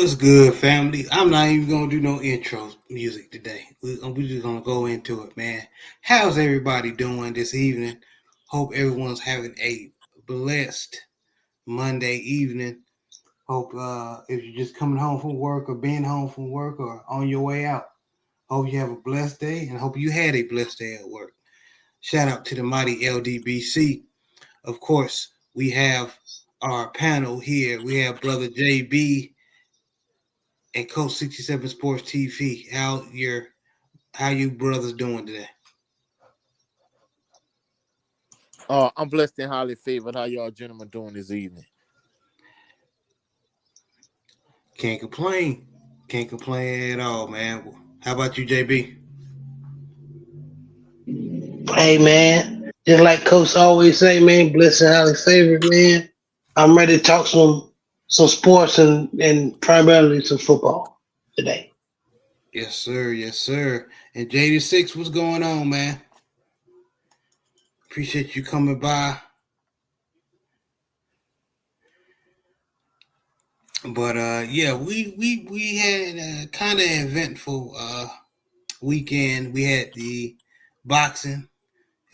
What's good, family? I'm not even gonna do no intro music today. We just gonna go into it, man. How's everybody doing this evening? Hope everyone's having a blessed Monday evening. Hope if you're just coming home from work or being home from work or on your way out, hope you have a blessed day and hope you had a blessed day at work. Shout out to the mighty LDBC. Of course, we have our panel here. We have brother JB and Coach 67 Sports TV. How you brothers doing today? I'm blessed and highly favored. How y'all gentlemen doing this evening? Can't complain. Can't complain at all, man. How about you, JB? Hey man, just like Coach always say, man, blessed and highly favored, man. I'm ready to talk some sports and primarily some football today. Yes, sir. Yes, sir. And JD6, what's going on, man? Appreciate you coming by. But yeah, we had a kind of eventful weekend. We had the boxing.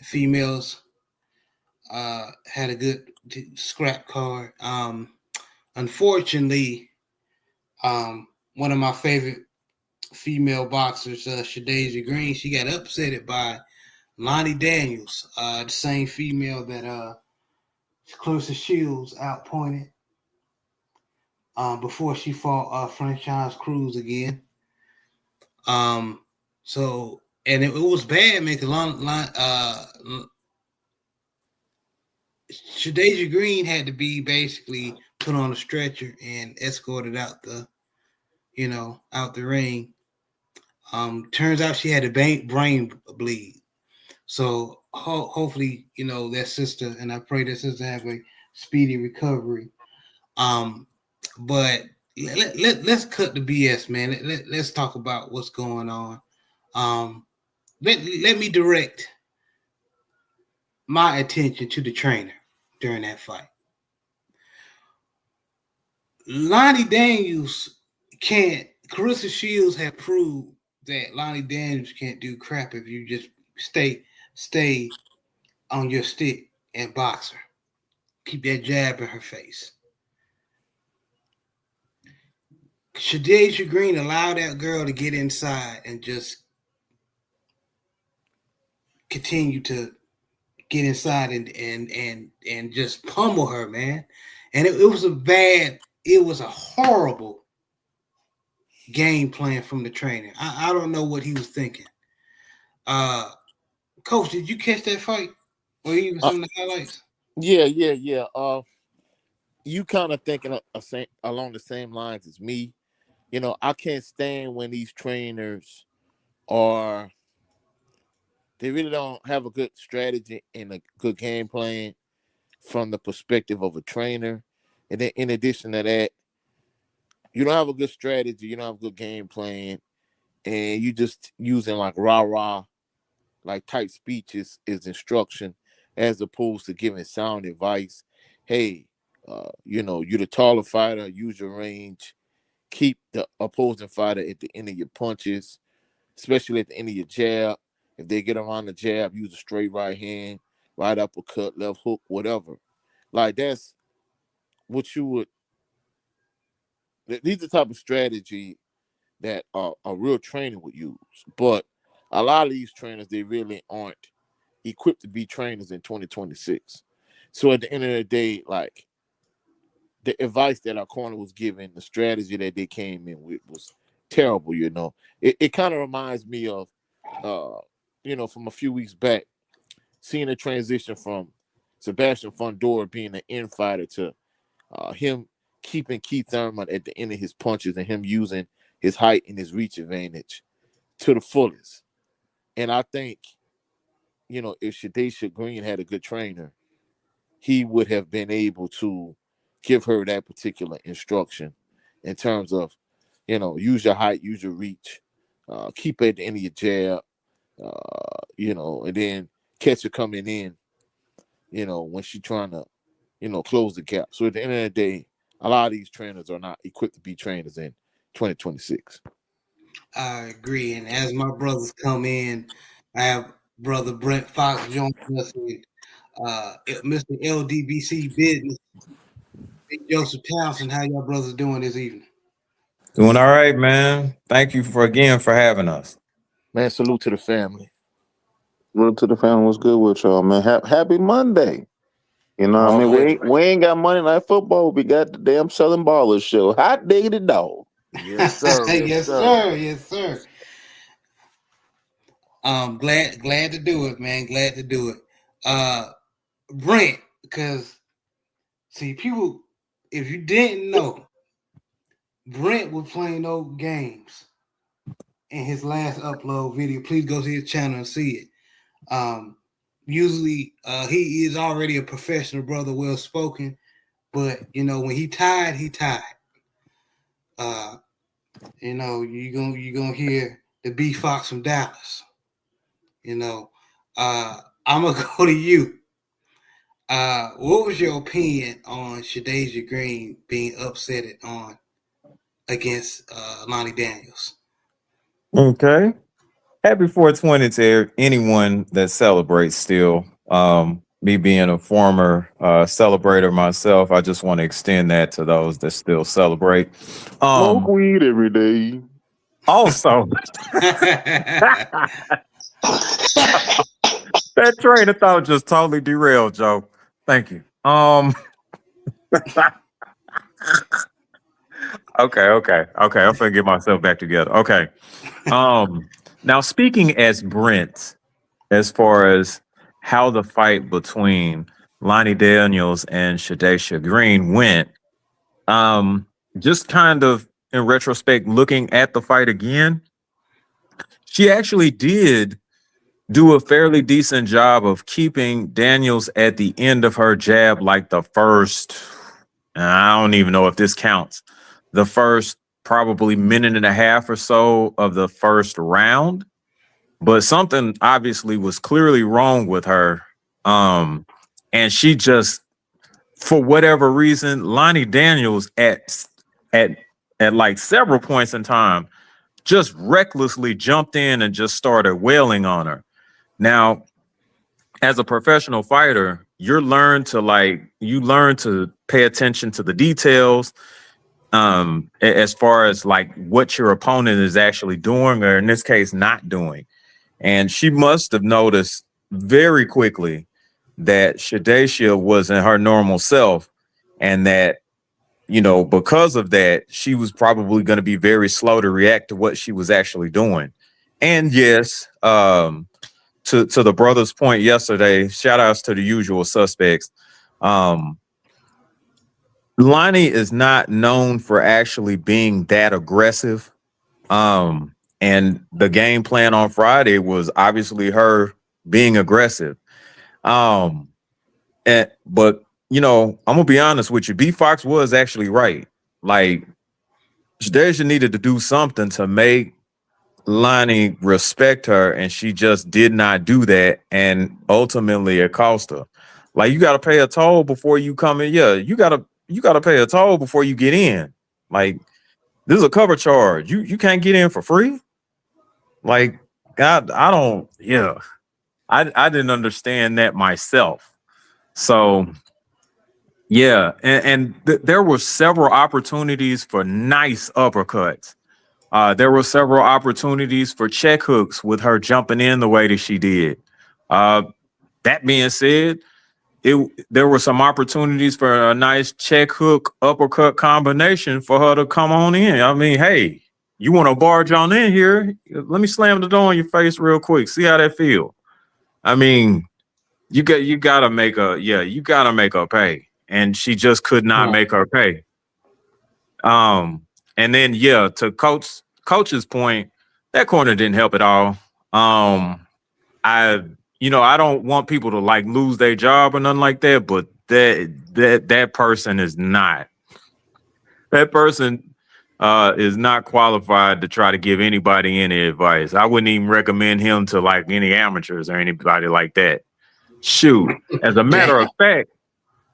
Females had a good scrap card. Unfortunately, one of my favorite female boxers, Shadasia Green, she got upset by Lonnie Daniels, the same female that Clarissa Shields outpointed before she fought Franchise Cruz again. So and it was bad, man. Shadasia Green had to be basically put on a stretcher and escorted out the ring. Turns out she had a brain bleed. So hopefully, that sister, and I pray that sister have a speedy recovery. But let's cut the BS, man. Let's talk about what's going on. Let me direct my attention to the trainer during that fight. Lonnie Daniels can't. Clarissa Shields have proved that Lonnie Daniels can't do crap if you just stay on your stick and box her. Keep that jab in her face. Shadasia Green allowed that girl to get inside and just continue to get inside and just pummel her, man. And it was a horrible game plan from the trainer. I don't know what he was thinking. Coach, did you catch that fight? Or even some of the highlights? Yeah. You kind of thinking along the same lines as me. I can't stand when these trainers are they really don't have a good strategy and a good game plan from the perspective of a trainer. And then in addition to that, you don't have a good strategy, you don't have a good game plan, and you just using like rah-rah, like type speeches is instruction as opposed to giving sound advice. Hey, you're the taller fighter, use your range, keep the opposing fighter at the end of your punches, especially at the end of your jab. If they get around the jab, use a straight right hand, right uppercut, left hook, whatever. Like that's what you would. These are the type of strategy that a real trainer would use. But a lot of these trainers, they really aren't equipped to be trainers in 2026. So at the end of the day, like the advice that our corner was giving, the strategy that they came in with was terrible. It kind of reminds me of, from a few weeks back, seeing a transition from Sebastian Fundora being an infighter to him keeping Keith Thurman at the end of his punches and him using his height and his reach advantage to the fullest. And I think, if Shadasia Green had a good trainer, he would have been able to give her that particular instruction in terms of, use your height, use your reach, keep at the end of your jab, and then catch her coming in, when she's trying to, close the gap. So at the end of the day, a lot of these trainers are not equipped to be trainers in 2026. I agree. And as my brothers come in, I have brother Brent Fox joining us, and Mr. LDBC Business, Big Joseph Townsend. How y'all brothers doing this evening? Doing all right, man. Thank you for having us. Man, salute to the family. Salute to the family. What's good with y'all, man? Happy Monday. You know what I mean? We ain't got Monday Night Football. We got the damn Southern Ballers show. Hot diggity dog. Yes, sir. Yes, sir. Yes, sir. Glad to do it, man. Glad to do it. Brent, because see, people, if you didn't know, Brent was playing those games in his last upload video. Please go to his channel and see it. Usually he is already a professional brother, well spoken, but you know, when he tied, he tied. You know, you're gonna hear the B Fox from Dallas. You know, I'm gonna go to you. What was your opinion on Shadeja Green being upset on against Lonnie Daniels? Okay. Happy 420 to anyone that celebrates still. Me being a former celebrator myself, I just want to extend that to those that still celebrate. Smoke weed every day. Also, that train of thought just totally derailed, Joe. Thank you. Okay. I'm gonna get myself back together. Okay. Now speaking as Brent, as far as how the fight between Lonnie Daniels and Shadeja Green went, just kind of in retrospect, looking at the fight again, she actually did do a fairly decent job of keeping Daniels at the end of her jab, like the first, I don't even know if this counts, the first probably minute and a half or so of the first round. But something obviously was clearly wrong with her. And she just, for whatever reason, Lonnie Daniels at like several points in time just recklessly jumped in and just started wailing on her. Now, as a professional fighter, you learn to pay attention to the details, as far as like what your opponent is actually doing, or in this case, not doing. And she must have noticed very quickly that Shadeja wasn't her normal self, and that, you know, because of that, she was probably going to be very slow to react to what she was actually doing. And yes, to the brother's point yesterday, shout outs to the usual suspects. Lonnie is not known for actually being that aggressive. And the game plan on Friday was obviously her being aggressive. But you know, I'm gonna be honest with you. B Fox was actually right. Like, Shadeja needed to do something to make Lonnie respect her, and she just did not do that, and ultimately it cost her. Like, you got to pay a toll before you come in. Yeah, you gotta pay a toll before you get in. Like, this is a cover charge. You can't get in for free. Like, God, I didn't understand that myself. So yeah, and there were several opportunities for nice uppercuts. There were several opportunities for check hooks with her jumping in the way that she did. That being said, there were some opportunities for a nice check hook uppercut combination for her to come on in. I mean, hey, you want to barge on in here? Let me slam the door on your face real quick. See how that feel. I mean, you gotta make her pay, and she just could not make her pay. And then to coach's point, that corner didn't help at all. I don't want people to like lose their job or nothing like that, but that person is not. That person is not qualified to try to give anybody any advice. I wouldn't even recommend him to like any amateurs or anybody like that. Shoot. As a matter of fact,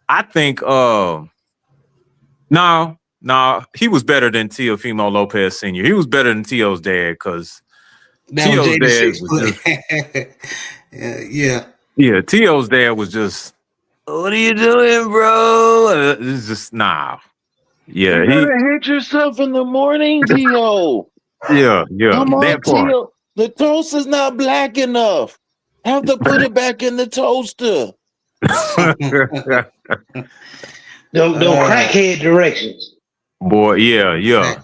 I think no, Nah, he was better than Teofimo Lopez Sr. He was better than T.O.'s dad because That was T.O.'s Jada dad 6 was foot. Yeah. yeah, T.O.'s dad was just, what are you doing, bro? It's just nah. Yeah, You gotta hit yourself in the morning, T.O. yeah. Come on, That part. T.O. The toast is not black enough. Have to put it back in the toaster. Them crackhead directions. Boy, yeah.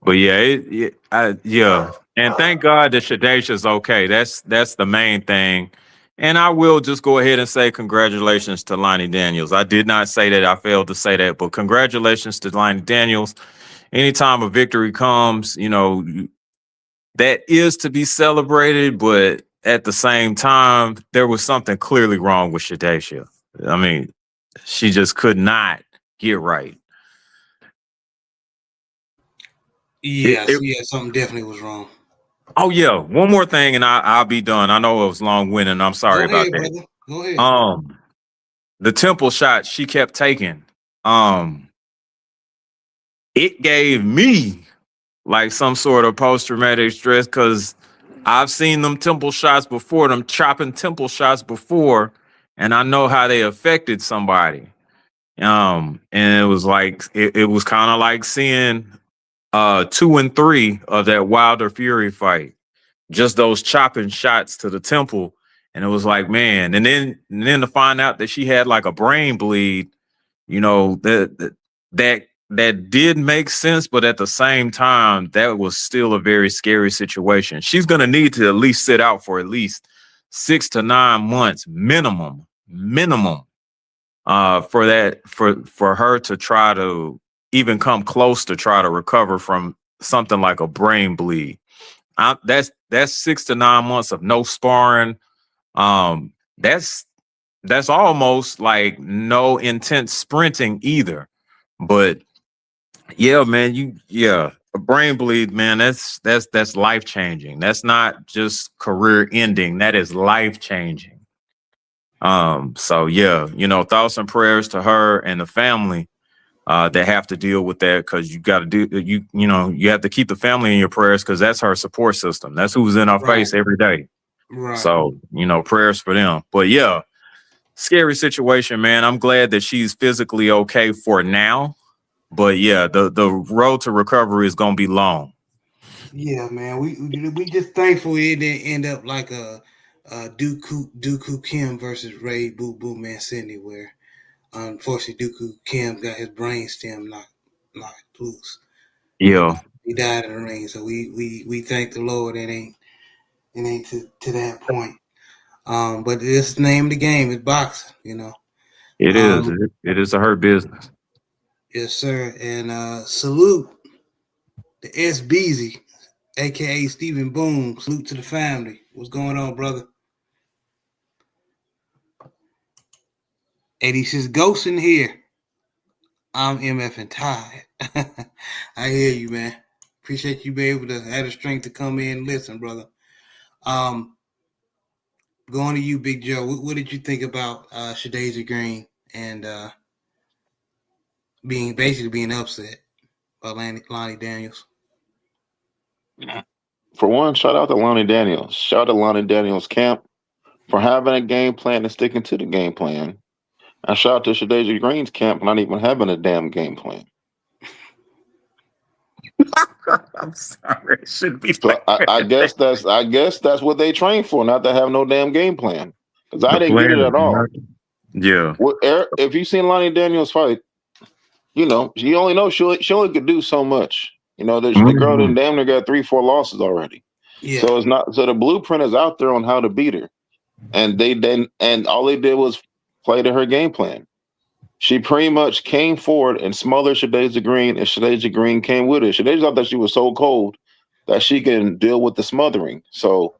But yeah. And thank God that Shadacia's okay. That's the main thing. And I will just go ahead and say congratulations to Lonnie Daniels. I did not say that. I failed to say that, but congratulations to Lonnie Daniels. Anytime a victory comes, that is to be celebrated, but at the same time, there was something clearly wrong with Shadacia. I mean, she just could not get right. Yes, something definitely was wrong. Oh yeah, one more thing, and I'll be done. I know it was long-winded. I'm sorry about that. Brother. Go ahead. The temple shot she kept taking, it gave me like some sort of post-traumatic stress because I've seen them temple shots before, them chopping temple shots before, and I know how they affected somebody. And it was like it was kind of like seeing 2 and 3 of that Wilder Fury fight. Just those chopping shots to the temple. And it was like, man, and then to find out that she had like a brain bleed, that did make sense, but at the same time, that was still a very scary situation. She's gonna need to at least sit out for at least 6 to 9 months minimum, for her to try to even come close to try to recover from something like a brain bleed. That's 6 to 9 months of no sparring. That's almost like no intense sprinting either. But yeah, man, a brain bleed, man, that's life changing. That's not just career ending. That is life changing. So yeah, thoughts and prayers to her and the family that have to deal with that, because you got to do you have to keep the family in your prayers because that's her support system. That's who's in our face every day. Right. So prayers for them. But yeah, scary situation, man. I'm glad that she's physically okay for now. But yeah, the road to recovery is gonna be long. Yeah, man. We just thankful it didn't end up like a Dooku Kim versus Ray Boo Boo Mancini, where unfortunately Dooku Kim got his brain stem knocked loose. Yeah, he died in the ring. So we thank the Lord. It ain't to that point. But it's the name of the game. It's boxing. It is. It is her business. Yes, sir. And salute to S. Beasy, aka Stephen Boone. Salute to the family. What's going on, brother? 86 Ghost in here. I'm MF and tired. I hear you, man. Appreciate you being able to have the strength to come in and listen, brother. Going to you, Big Joe. What did you think about Shadasia Green and being upset by Lonnie Daniels? For one, shout out to Lonnie Daniels. Shout out to Lonnie Daniels' camp for having a game plan and sticking to the game plan. And shout out to Shadasia Green's camp for not even having a damn game plan. I'm sorry. It shouldn't be So I guess that's what they train for, not to have no damn game plan. Because I didn't get it at all. Yeah. Well, if you've seen Lonnie Daniels fight, you only know she only could do so much. The girl didn't damn near got 3-4 losses already. Yeah. So it's not. So the blueprint is out there on how to beat her, and all they did was play to her game plan. She pretty much came forward and smothered Shadasia Green, and Shadasia Green came with it. Shadasia thought that she was so cold that she can deal with the smothering. So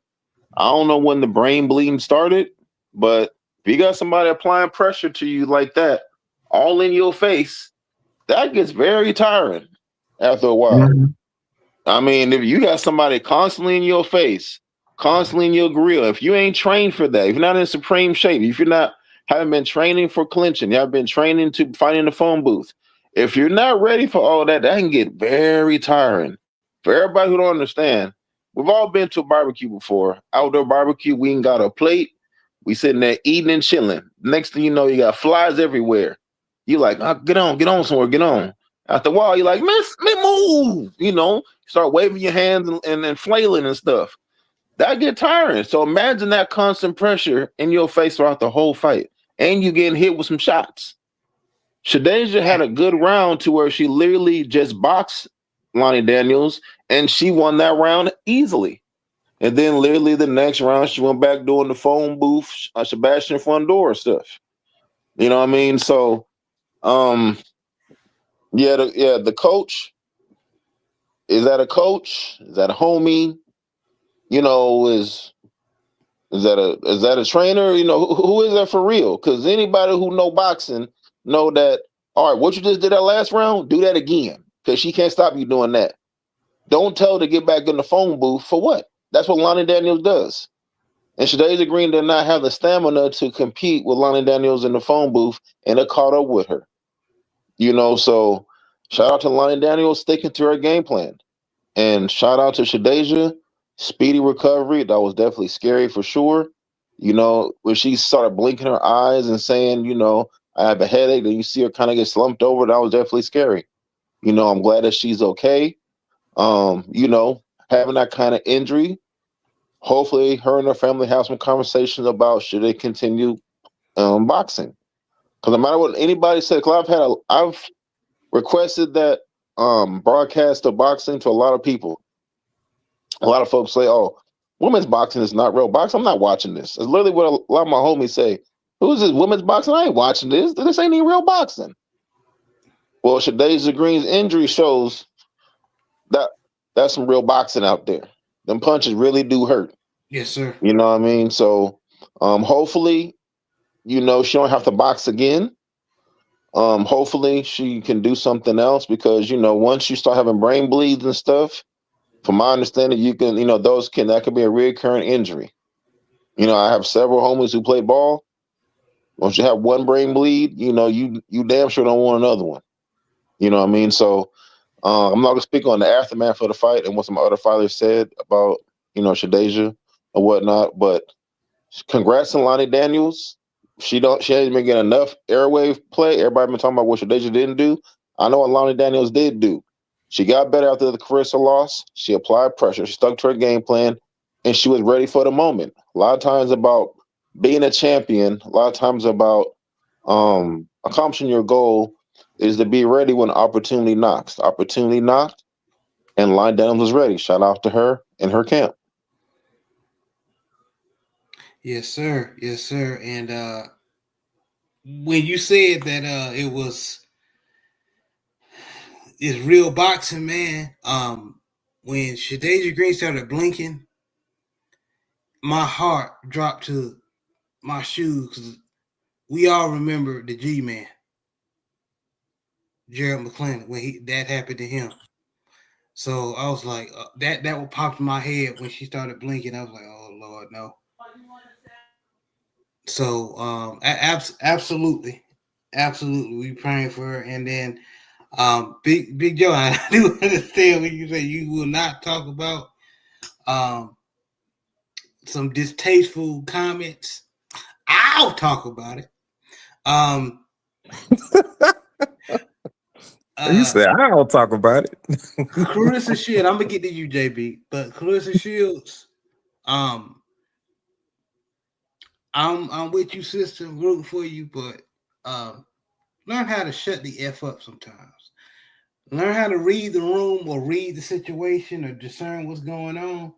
I don't know when the brain bleeding started, but if you got somebody applying pressure to you like that, all in your face, that gets very tiring after a while. Mm-hmm. I mean, if you got somebody constantly in your face, constantly in your grill, if you ain't trained for that, if you're not in supreme shape, if you're not haven't been training for clinching, you haven't been training to fight in the phone booth, If you're not ready for all that, that can get very tiring. For everybody who don't understand, we've all been to a barbecue before. Outdoor barbecue, we ain't got a plate. We sitting there eating and chilling. Next thing you know, you got flies everywhere. You like, get on somewhere, get on. After a while, you're like, man, move. You know, start waving your hands and flailing and stuff. That get tiring. So imagine that constant pressure in your face throughout the whole fight, and you getting hit with some shots. Shadasia had a good round to where she literally just boxed Lonnie Daniels, and she won that round easily. And then literally the next round, she went back doing the phone booth, Sebastian Fundora stuff. You know what I mean? So, the coach. Is that a coach? Is that a homie? You know, is that a trainer? You know, who is that for real? Because anybody who know boxing know that. All right, what you just did that last round, do that again. Because she can't stop you doing that. Don't tell her to get back in the phone booth for what? That's what Lonnie Daniels does. And Shadasia Green did not have the stamina to compete with Lonnie Daniels in the phone booth, and it caught up with her. You know, so shout out to Lonnie Daniels sticking to her game plan. And shout out to Shadasia, speedy recovery. That was definitely scary for sure. You know, when she started blinking her eyes and saying, you know, I have a headache, then you see her kind of get slumped over, that was definitely scary. You know, I'm glad that she's okay. You know, having that kind of injury, hopefully her and her family have some conversations about should they continue boxing. Because no matter what anybody said, because I've requested that broadcast of boxing to a lot of people. A lot of folks say, "Oh, women's boxing is not real boxing." I'm not watching this. It's literally what a lot of my homies say. Who's this women's boxing? I ain't watching this. This ain't even real boxing. Well, Shadasia Green's injury shows that that's some real boxing out there. Them punches really do hurt. Yes, sir. You know what I mean? So hopefully, you know, she don't have to box again. Hopefully she can do something else because, you know, once you start having brain bleeds and stuff, from my understanding, you can, you know, that could be a recurring injury. You know, I have several homies who play ball. Once you have one brain bleed, you know, you damn sure don't want another one. You know what I mean? So I'm not gonna speak on the aftermath of the fight and what some other fighters said about, you know, Shadasia or whatnot, but congrats to Lonnie Daniels. She hasn't been getting enough airwave play. Everybody been talking about what Shadasia didn't do. I know what Lonnie Daniels did do. She got better after the Carissa loss. She applied pressure. She stuck to her game plan, and she was ready for the moment. A lot of times about being a champion, a lot of times about accomplishing your goal is to be ready when opportunity knocks. The opportunity knocked, and Lonnie Daniels was ready. Shout out to her and her camp. Yes, sir. Yes, sir. And when you said that it's real boxing, man. When Shadasia Green started blinking, my heart dropped to my shoes because we all remember the G-Man, Gerald McClellan, when that happened to him. So I was like, that would pop in my head when she started blinking. I was like, oh Lord, no. So absolutely, we praying for her. And then Big Joe, I do understand when you say you will not talk about some distasteful comments. I'll talk about it. You said I'll talk about it. Clarissa Shields, I'm gonna get to you, JB, but Clarissa Shields, I'm with you, sister. I'm rooting for you, but learn how to shut the F up sometimes. Learn how to read the room or read the situation or discern what's going on.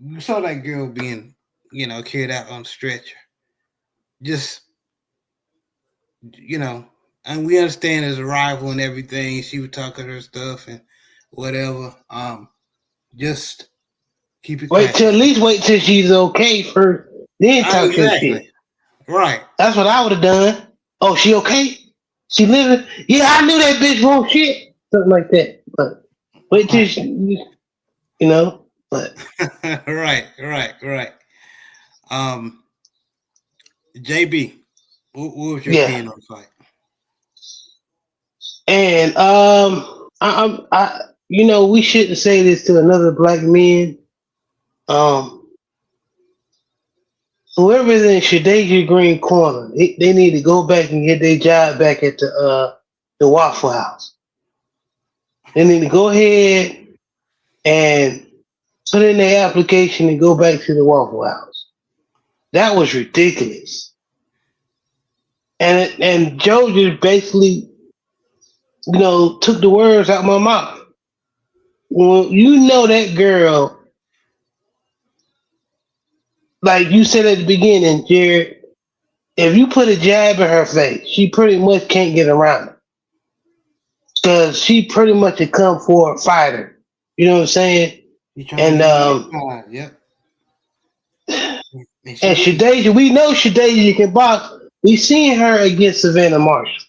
You saw that girl being, you know, carried out on the stretcher. Just, you know, and we understand there's a rival and everything. She would talk her stuff and whatever. Just keep it quiet. At least wait till she's okay first, then talk your shit. Right. That's what I would have done. Oh, she okay? She living? Yeah, I knew that bitch won't shit. Something like that. But wait till she, you know. But right. JB, what was your opinion on the fight? And we shouldn't say this to another black man. Whoever's in Shadasia Green corner, they need to go back and get their job back at the Waffle House. They need to go ahead and put in their application and go back to the Waffle House. That was ridiculous. And Joe just basically, took the words out of my mouth. Well, that girl, like you said at the beginning, Jared, if you put a jab in her face, she pretty much can't get around it. Because she pretty much a come forward fighter. You know what I'm saying? And yep. And Shadasia, we know Shadasia can box. We seen her against Savannah Marshall,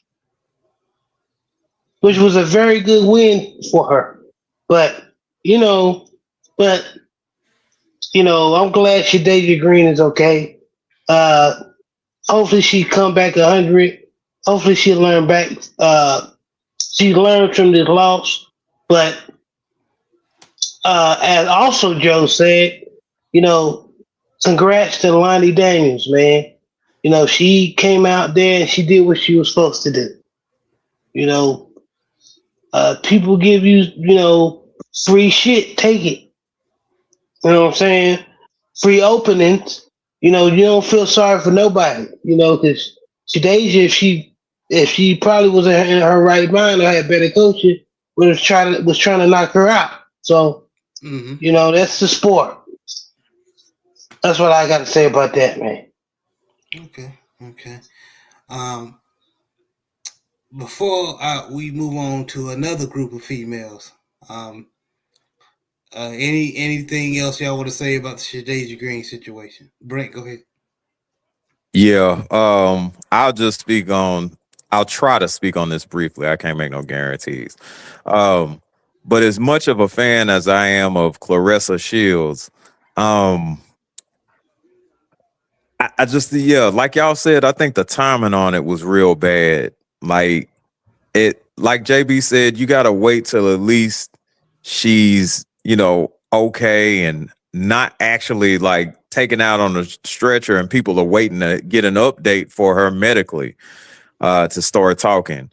which was a very good win for her. But I'm glad Shadasia Green is okay. Hopefully she come back 100. Hopefully she learn back. She learned from this loss. But as also Joe said, congrats to Lonnie Daniels, man. She came out there and she did what she was supposed to do. People give you, free shit, take it. You know what I'm saying? Free openings. You don't feel sorry for nobody. Because Shadasia, if she probably was in her right mind or had better coaching, was trying to knock her out. So, that's the sport. That's what I got to say about that, man. Okay. Before we move on to another group of females, anything else y'all want to say about the Shadasia Green situation? Brent, go ahead. Yeah, I'll try to speak on this briefly. I can't make no guarantees. But as much of a fan as I am of Claressa Shields, I just, like y'all said, I think the timing on it was real bad. Like JB said, you got to wait till at least she's, okay and not actually like taken out on a stretcher and people are waiting to get an update for her medically to start talking.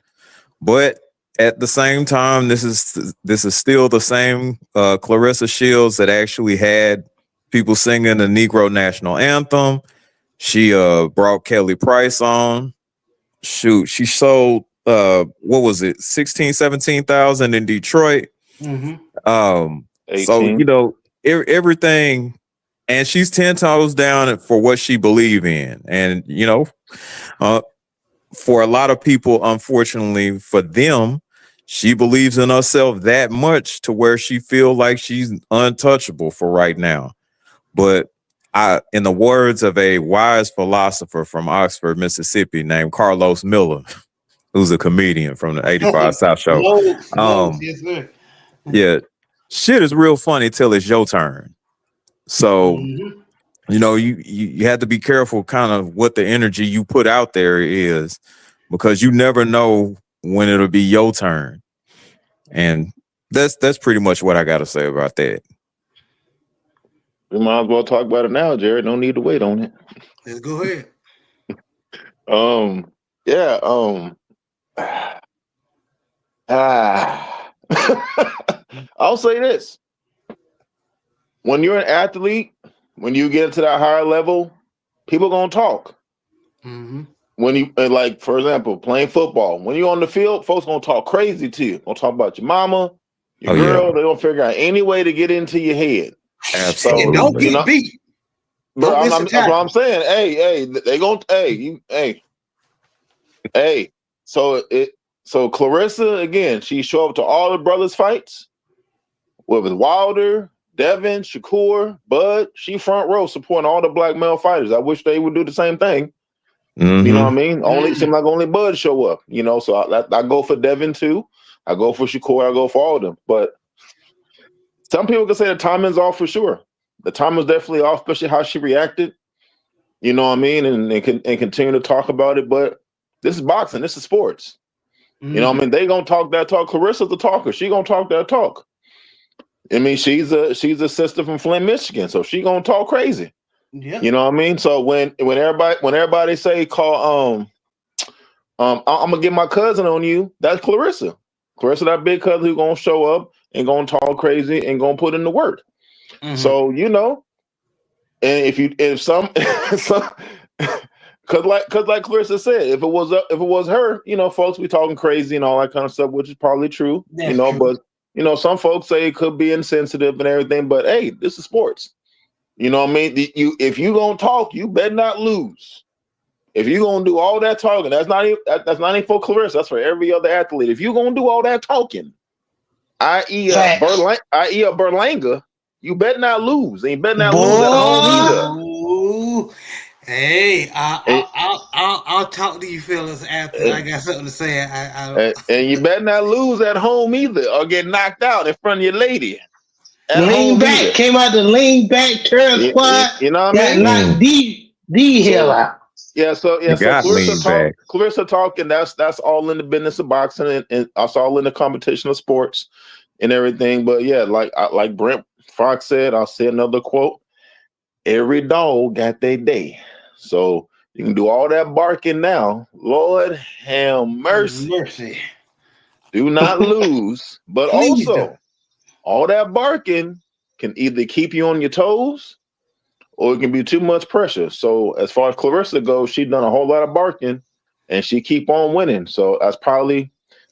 But at the same time, this is still the same Claressa Shields that actually had people singing the Negro National Anthem. She brought Kelly Price on. Shoot, she sold what was it, 17,000 in Detroit. Mm-hmm. So everything, and she's 10 toes down for what she believe in. And for a lot of people, unfortunately for them, she believes in herself that much to where she feel like she's untouchable for right now. But in the words of a wise philosopher from Oxford, Mississippi, named Carlos Miller, who's a comedian from the 85 South Show. Yes, sir. Yeah, shit is real funny till it's your turn. So, you have to be careful kind of what the energy you put out there is, because you never know when it'll be your turn. And that's pretty much what I got to say about that. We might as well talk about it now, Jared. No need to wait on it. Let's go ahead. I'll say this. When you're an athlete, when you get into that higher level, people gonna talk. Mm-hmm. When you, like, for example, playing football, when you're on the field, folks gonna talk crazy to you. Gonna talk about your mama, your girl. Yeah. They're gonna figure out any way to get into your head. Absolutely. And don't get beat. But that's what I'm saying. Hey, they gonna hey. So Claressa, again, she showed up to all the brothers' fights with Wilder, Devin, Shakur, Bud. She front row supporting all the black male fighters. I wish they would do the same thing. Mm-hmm. You know what I mean? Only seem like only Bud show up. So I go for Devin too. I go for Shakur. I go for all of them. But some people can say the timing's off for sure. The time was definitely off, especially how she reacted. You know what I mean? And continue to talk about it. But this is boxing. This is sports. You know what I mean? They gonna talk that talk. Clarissa's the talker. She gonna talk that talk. I mean, she's a sister from Flint, Michigan, so she gonna talk crazy. Yeah. You know what I mean? So when everybody say call I'm gonna get my cousin on you, that's Clarissa. Clarissa, that big cousin who gonna show up and gonna talk crazy and gonna put in the work. So you know, and if some Cause like Clarissa said, if it was her, you know, folks be talking crazy and all that kind of stuff, which is probably true. That's you know, true. but you know, some folks say it could be insensitive and everything. But hey, this is sports. You know what I mean? If you gonna talk, you better not lose. If you gonna do all that talking, that's not even for Clarissa. That's for every other athlete. If you gonna do all that talking, i.e. a Berlanga, you better not lose. And you better not lose at home either. Ooh. Hey, I'll talk to you fellas after I got something to say. And you better not lose at home either, or get knocked out in front of your lady. Lean back, came out the lean back turn squad. You know what I mean? Knocked the hell out. Yeah, so Clarissa talking. That's all in the business of boxing, and that's all in the competition of sports and everything. But yeah, like Brent Fox said, I'll say another quote: "Every dog got their day." So you can do all that barking now. Lord have mercy. Do not lose. But Please also, don't. all that barking can either keep you on your toes or it can be too much pressure. So as far as Clarissa goes, she's done a whole lot of barking and she keep on winning. So that's probably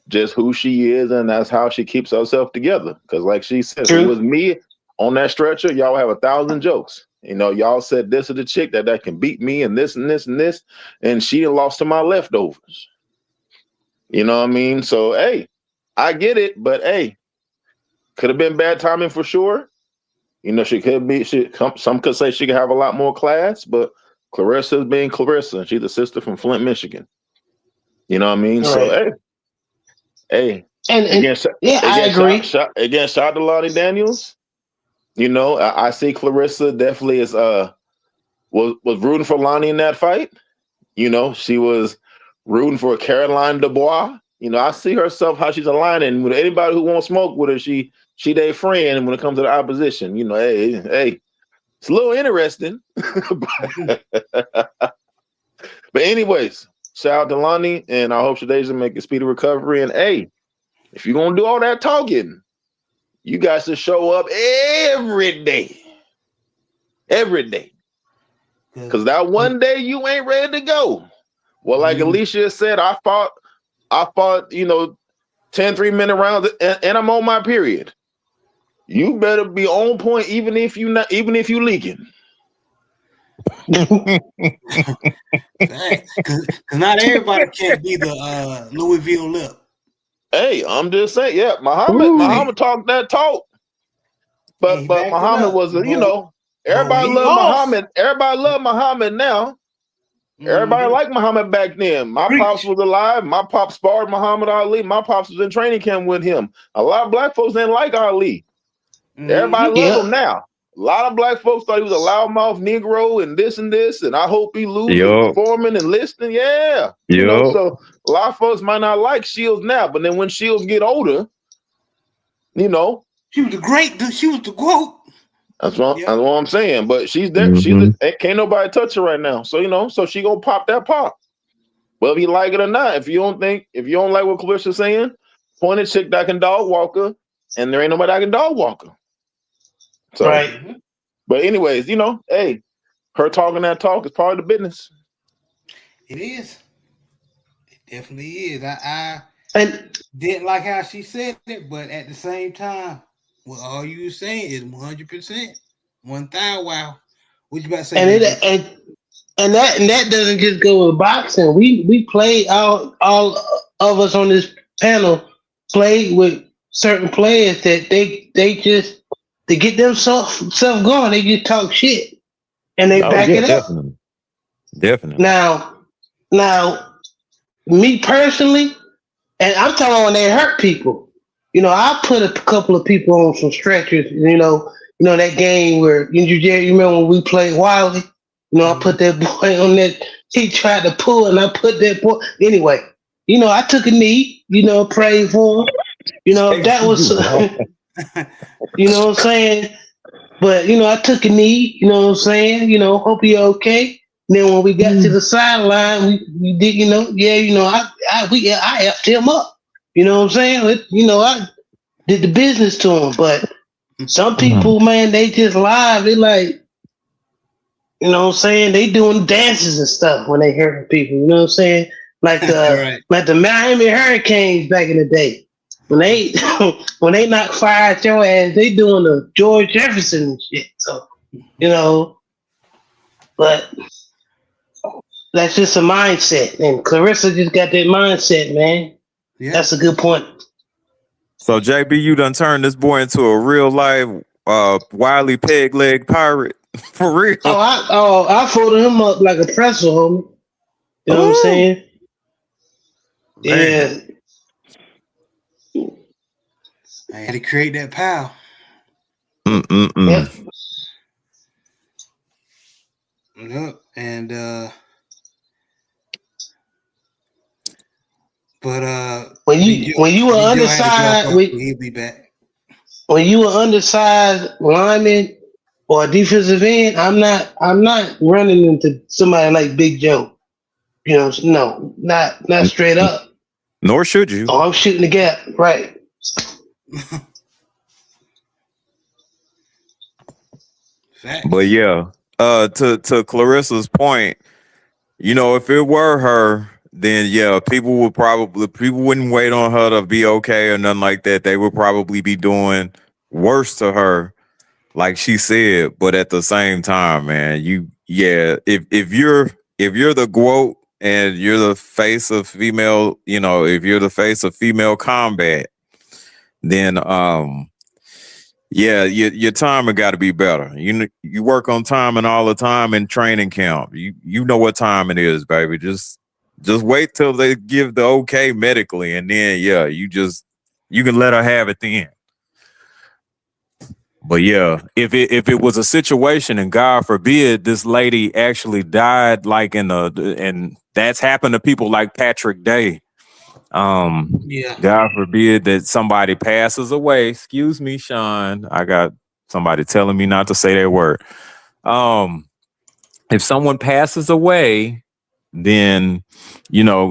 just who she is, and that's how she keeps herself together. Because like she said, if it was me on that stretcher, y'all have 1,000 jokes. You know, y'all said this is the chick that can beat me and this and this and this, and she lost to my leftovers. You know what I mean? So, hey, I get it, but hey, could have been bad timing for sure. You know, some could say she could have a lot more class, but Clarissa's being Clarissa. She's a sister from Flint, Michigan. You know what I mean? Right. So, hey. And I agree. Shout out to Lonnie Daniels. You know, I see Clarissa definitely is was rooting for Lonnie in that fight. You know, she was rooting for Caroline Dubois. You know, I see herself how she's aligning with anybody who won't smoke with her. She their friend when it comes to the opposition. You know, hey, it's a little interesting. But anyways, shout out to Lonnie, and I hope Shadeja make a speedy recovery. And hey, if you're gonna do all that talking, you guys should show up every day. Every day. Because that one day you ain't ready to go. Well, like Alicia said, I fought, 10 3-minute rounds and I'm on my period. You better be on point even if you leaking. Because not everybody can be the Louisville lip. Hey, I'm just saying, yeah, Muhammad talked that talk. But Muhammad was everybody loved Muhammad. Everybody loved Muhammad now. Everybody liked Muhammad back then. My pops was alive. My pops sparred Muhammad Ali. My pops was in training camp with him. A lot of black folks didn't like Ali. Everybody loved him now. A lot of black folks thought he was a loudmouth Negro and this, and I hope he loses performing and listening. Yeah. You know, so a lot of folks might not like Shields now, but then when Shields get older, you know. She was the GOAT. That's what I'm saying. But she's there. Can't nobody touch her right now. So, you know, so she gonna pop that pop. Whether you like it or not. If you don't like what Clarissa's saying, point a chick that can dog walk her, and there ain't nobody that can dog walk her. So, right. But anyways, you know, hey, her talking that talk is part of the business. It is. It definitely is. I didn't like how she said it, but at the same time, well, all you saying is 100%, 1,000. Wow. What you about to say? And that doesn't just go with boxing. We play all of us on this panel play with certain players that they just to get themselves going. They just talk shit and they back it up. Definitely. Now, me personally, and I'm talking when they hurt people. You know, I put a couple of people on some stretchers. You know that game where you remember when we played Wiley. You know, I put that boy on that. He tried to pull, and I put that boy. Anyway, you know, I took a knee. pray for him. That was, you know what I'm saying? But, I took a knee, you know what I'm saying? Hope he okay. And then when we got to the sideline, we did, I effed him up. You know what I'm saying? I did the business to him. But some people, man, they just live. They like, you know what I'm saying? They doing dances and stuff when they hurting people. You know what I'm saying? Like Right. the Miami Hurricanes back in the day. When they when they knock fire at your ass, they doing the George Jefferson and shit. So, but that's just a mindset. And Clarissa just got that mindset, man. Yeah. That's a good point. So JB, you done turned this boy into a real life wily peg leg pirate. For real. I folded him up like a pretzel, homie. You know what I'm saying? Man. Yeah. I had to create that power. Yep. Yep. And but when you were undersized, he'll be back. When you were undersized lineman or a defensive end, I'm not running into somebody like Big Joe. No, not straight up. Nor should you. Oh, I'm shooting the gap, right? But yeah, to Clarissa's point, if it were her, then yeah, people wouldn't wait on her to be okay or nothing like that. They would probably be doing worse to her, like she said. But at the same time, man, if you're the GOAT and you're the face of female, if you're the face of female combat, then yeah, your timing got to be better. You work on timing all the time in training camp. You know what time it is, baby. Just wait till they give the okay medically, and then yeah, you can let her have it then. But yeah, if it was a situation, and God forbid this lady actually died, like and that's happened to people like Patrick Day. Yeah. God forbid that somebody passes away. Excuse me, Sean. I got somebody telling me not to say that word. If someone passes away, then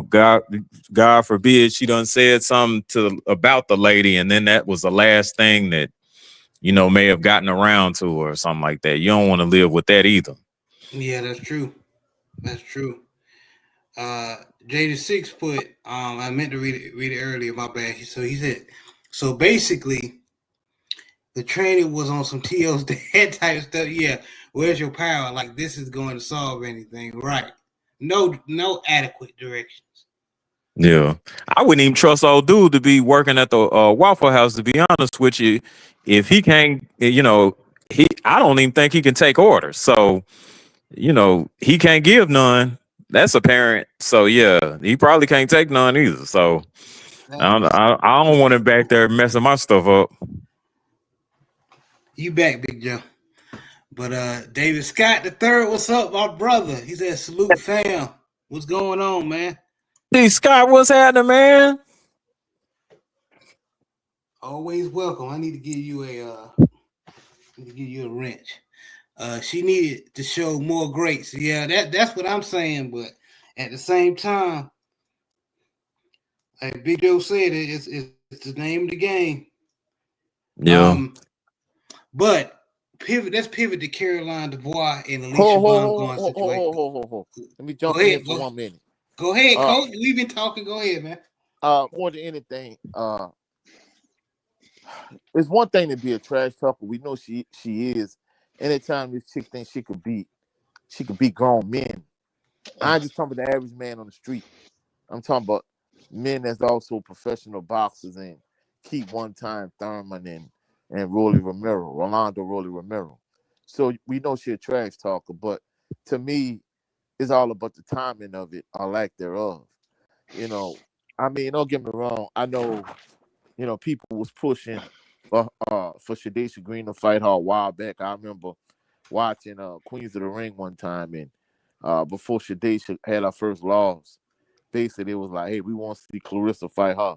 God forbid she done said something about the lady, and then that was the last thing that may have gotten around to her or something like that. You don't want to live with that either. Yeah, that's true. That's true. Jada6 put, I meant to read it earlier, my bad. So he said, so basically, the training was on some TO's dad type stuff. Yeah, where's your power? Like, this is going to solve anything, right? No adequate directions. Yeah, I wouldn't even trust old dude to be working at the Waffle House. To be honest with you, if he can't, I don't even think he can take orders. So, he can't give none. That's apparent. So yeah, he probably can't take none either. So I don't want him back there messing my stuff up. You back, Big Joe. But David Scott III, what's up, my brother? He said, salute fam. What's going on, man? Hey Scott, what's happening, man? Always welcome. I need to give you a wrench. She needed to show more grace. Yeah, that's what I'm saying. But at the same time, like Big Joe said, it's the name of the game. Yeah. But let's pivot to Caroline Dubois and Alicia Bongolan situation. Let me jump in for 1 minute. Go ahead, Coach. We've been talking. Go ahead, man. More than anything, it's one thing to be a trash talker. We know she is. Anytime this chick thinks she could beat grown men. I ain't just talking about the average man on the street. I'm talking about men that's also professional boxers and Keith one-time Thurman and Rolando Rolly Romero. So we know she's a trash talker, but to me, it's all about the timing of it or lack thereof. I mean, don't get me wrong. I know, people was pushing for Shadacia Green to fight her a while back. I remember watching Queens of the Ring one time, and before Shadacia had her first loss, basically it was like, hey, we want to see Clarissa fight her.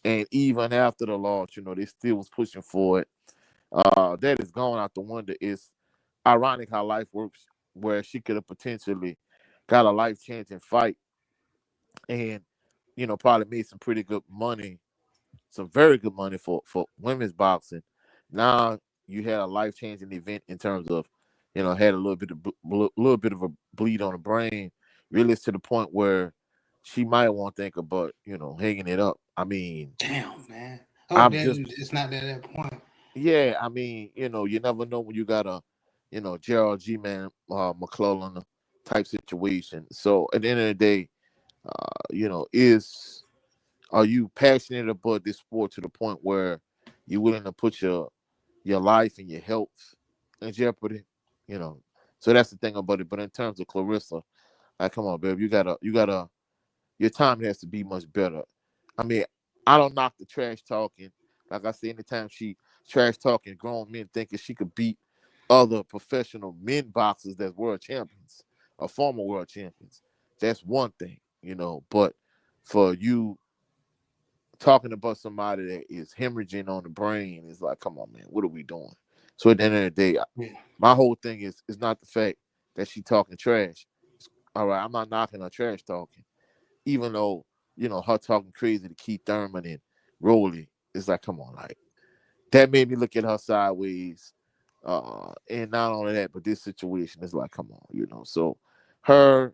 And even after the launch, they still was pushing for it. That is gone out the window. It's ironic how life works, where she could have potentially got a life-changing fight and, probably made some pretty good money, some very good money for women's boxing. Now you had a life-changing event in terms of, had a little bit of a bleed on the brain, really to the point where she might want to think about, hanging it up. I mean, damn, man. It's not at that point. Yeah, I mean, you never know when you got a, Gerald G. Man McClellan type situation. So at the end of the day, are you passionate about this sport to the point where you're willing to put your life and your health in jeopardy? So that's the thing about it. But in terms of Clarissa, like, come on, babe, you gotta, your time has to be much better. I mean, I don't knock the trash talking. Like I said, anytime she trash talking grown men thinking she could beat other professional men boxers that's world champions or former world champions, that's one thing, But for you talking about somebody that is hemorrhaging on the brain, is like, come on, man, what are we doing? So at the end of the day, my whole thing is not the fact that she talking trash. All right, I'm not knocking her trash talking, even though her talking crazy to Keith Thurman and Rolly. It's like, come on, like, that made me look at her sideways. And not only that, but this situation is like, come on, So her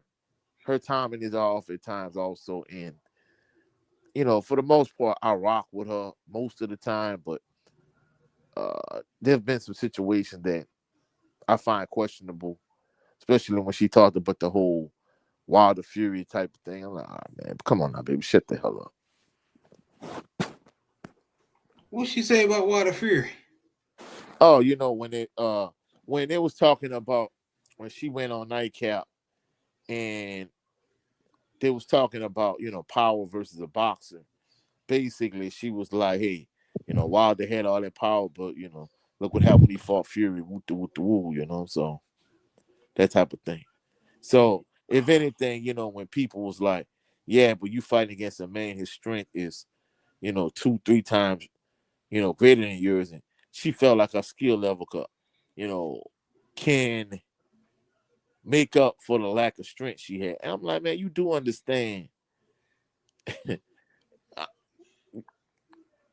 timing is off at times also. And, for the most part, I rock with her most of the time. But there have been some situations that I find questionable, especially when she talked about the whole Wilder Fury type of thing. I'm like, man, come on now, baby, shut the hell up. What'd she say about Wilder Fury? Oh, when it was talking about when she went on Nightcap and they was talking about, power versus a boxer. Basically, she was like, hey, Wilder had all that power, but, look what happened when he fought Fury, woo, so that type of thing. So if anything, when people was like, yeah, but you fighting against a man, his strength is, 2-3 times, greater than yours, and she felt like her skill level could, can make up for the lack of strength she had. And I'm like, man, you do understand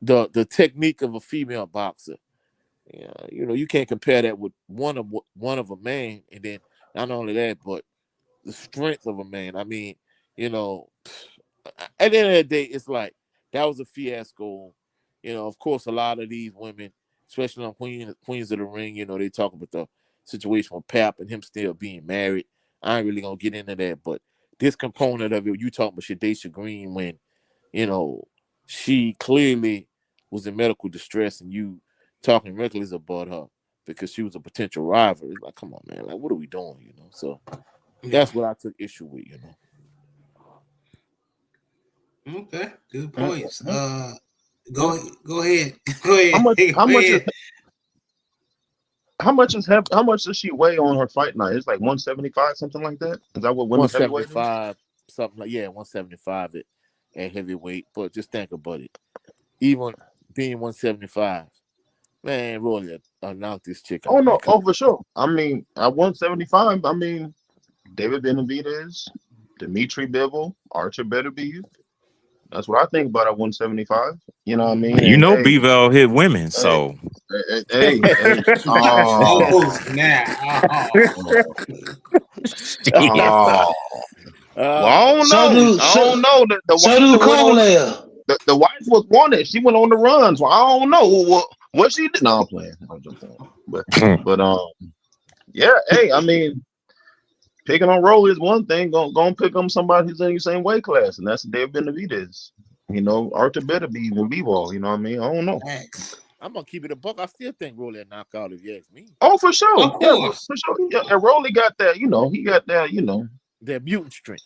the technique of a female boxer. You can't compare that with one of a man, and then not only that, but the strength of a man. I mean, at the end of the day, it's like that was a fiasco. Of course, a lot of these women, especially on Queens of the Ring, they talk about the situation with Pap and him still being married. I ain't really gonna get into that, but this component of it, you talking about Shadacia Green when, she clearly was in medical distress, and you talking reckless about her because she was a potential rival. It's like, come on, man, like, what are we doing? So that's what I took issue with. Okay, good points. Go ahead. Go ahead. How much does she weigh on her fight night? It's like 175, something like that. Is that what women's heavyweight is? 175, something like 175 at heavyweight. But just think about it. Even being 175, man, Roy, I knocked this chick out. Oh no, for sure. I mean, at 175, I mean, David Benavidez, Dimitri Bivol, Archer Beterbiev. That's what I think about at 175. You know what I mean? Bivol hit women, so. Hey. Oh, now. Well, I don't know. I don't know. The wife was wanted. She went on the runs. Well, I don't know what she did. No, I'm playing. I'm just playing. But yeah. Hey, I mean, picking on Rolly is one thing. Gonna pick on somebody who's in your same weight class, and that's David Benavidez. Arthur Beterbiev and B-Ball. You know what I mean? I don't know. I'm gonna keep it a buck. I still think Rolly a knockout if you ask me. Oh, for sure. Yeah, for sure. Yeah, and Rolly got that. He got that. That mutant strength.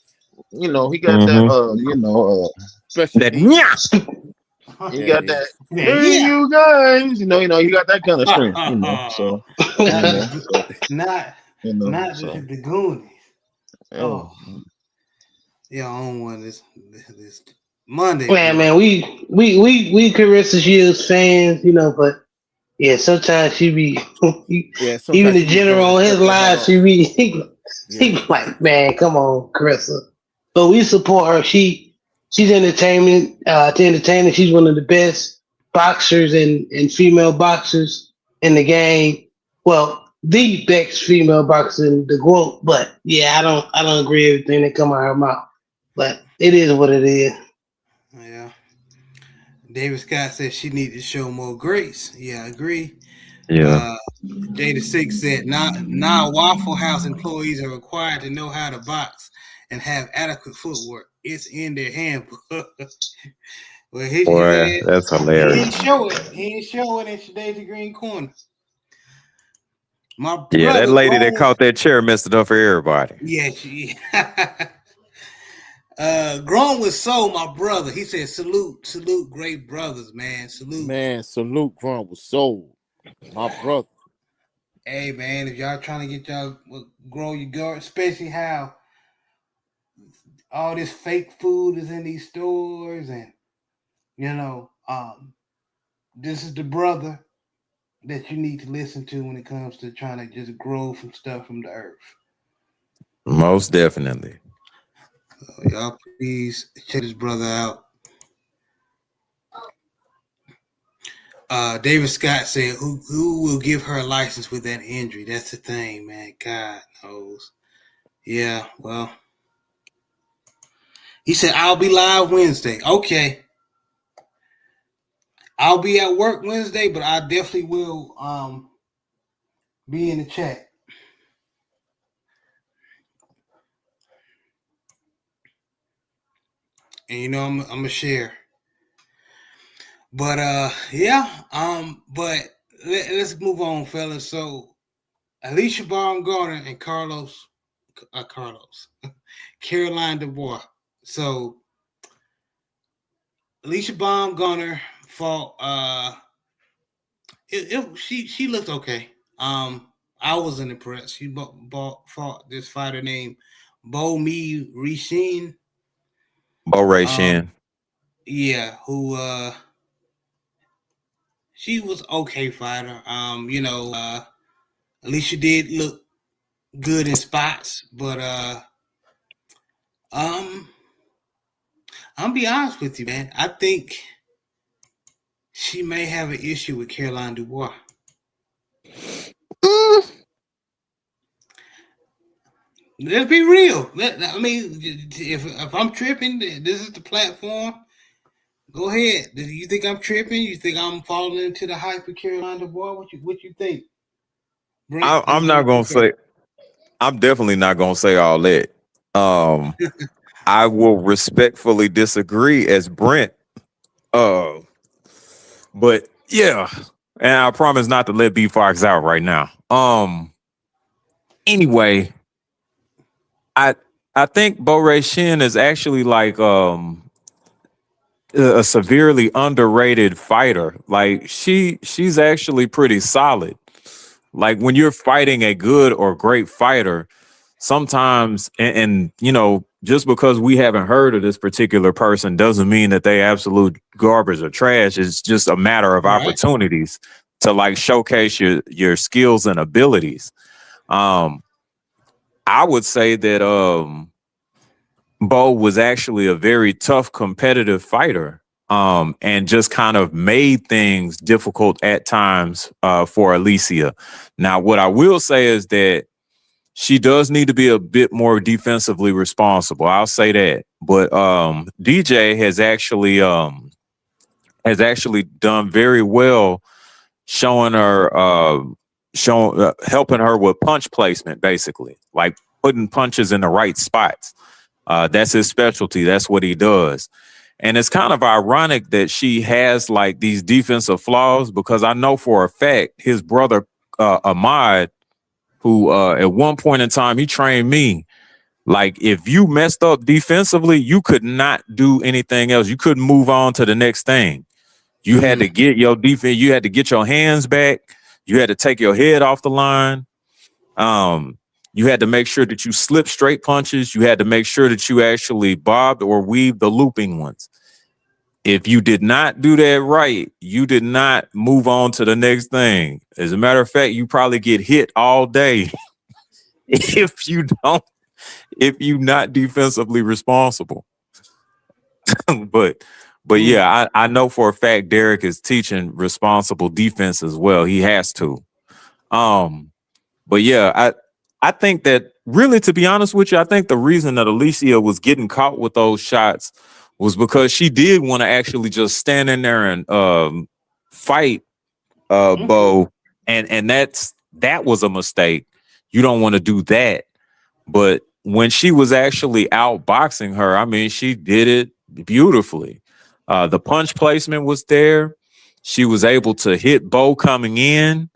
He got that. Especially that. He got that. Hey, you guys. He got that kind of strength. So. Not the Goonies. Oh. Yeah, on one this Monday. Man, we Carissa Shields fans, but yeah, sometimes she be Yeah, even sometimes the she be doing the general on his stuff that live, don't. she be he Yeah, be like, man, come on, Carissa. But we support her. She's entertaining. She's one of the best boxers and female boxers in the game. Well, the best female boxer in the world. But yeah, I don't agree with everything that come out of her mouth. But it is what it is. Yeah. David Scott said she need to show more grace. Yeah, I agree. Yeah. Uh, Jada Six said now Waffle House employees are required to know how to box and have adequate footwork. It's in their handbook. Well, his Boy, ass, that's he hilarious. didn't show it. He didn't show it in today's Green Corner. My Yeah, that brother lady that grown. caught that chair messed it up for everybody. Yeah, she. Grown with soul, my brother. He said, salute, great brothers, man. Salute. man. Salute, Grunt with soul, my brother. Hey, man, if y'all trying to get y'all grow your garden, especially how all this fake food is in these stores, and this is the brother that you need to listen to when it comes to trying to just grow some stuff from the earth. Most definitely. So y'all please check this brother out. David Scott said, "Who will give her a license with that injury? That's the thing, man. God knows." Yeah, well, he said, "I'll be live Wednesday." Okay, I'll be at work Wednesday, but I definitely will be in the chat. And I'm gonna share. But yeah, but let's move on, fellas. So Alicia Baumgartner and Carlos, Caroline Dubois. So Alicia Baumgartner fought. She looked okay. I wasn't impressed. She fought this fighter named Bomi Rishin. Bo Ray Shin. Yeah, who she was okay fighter. Alicia did look good in spots, but I'm be honest with you, man. I think she may have an issue with Caroline Dubois. Let's be real. I mean, if I'm tripping, this is the platform. Go ahead. Do you think I'm tripping? You think I'm falling into the hype of Caroline Dubois? What you think? Brent, I'm not gonna say. I'm definitely not gonna say all that. I will respectfully disagree as Brent. But yeah, and I promise not to let B Fox out right now. Anyway, I think Bo Ray Shin is actually like a severely underrated fighter. Like she's actually pretty solid. Like when you're fighting a good or great fighter, sometimes and just because we haven't heard of this particular person doesn't mean that they absolute garbage or trash. It's just a matter of opportunities to like showcase your skills and abilities. I would say that Bo was actually a very tough competitive fighter. And just kind of made things difficult at times for Alicia. Now, what I will say is that she does need to be a bit more defensively responsible. I'll say that. But DJ has actually done very well showing her helping her with punch placement, basically, like putting punches in the right spots. That's his specialty. That's what he does. And it's kind of ironic that she has like these defensive flaws because I know for a fact his brother Ahmad, who at one point in time he trained me, like if you messed up defensively, you could not do anything else. You couldn't move on to the next thing. You had to get your defense. You had to get your hands back. You had to take your head off the line. You had to make sure that you slip straight punches. You had to make sure that you actually bobbed or weaved the looping ones. If you did not do that right, you did not move on to the next thing. As a matter of fact, you probably get hit all day if you're not defensively responsible. but yeah, I know for a fact Derek is teaching responsible defense as well. He has to. But yeah, I think that really, to be honest with you, I think the reason that Alicia was getting caught with those shots was because she did want to actually just stand in there and fight Bo, and that was a mistake. You don't want to do that. But when she was actually outboxing her, I mean, she did it beautifully. The punch placement was there. She was able to hit Bo coming in.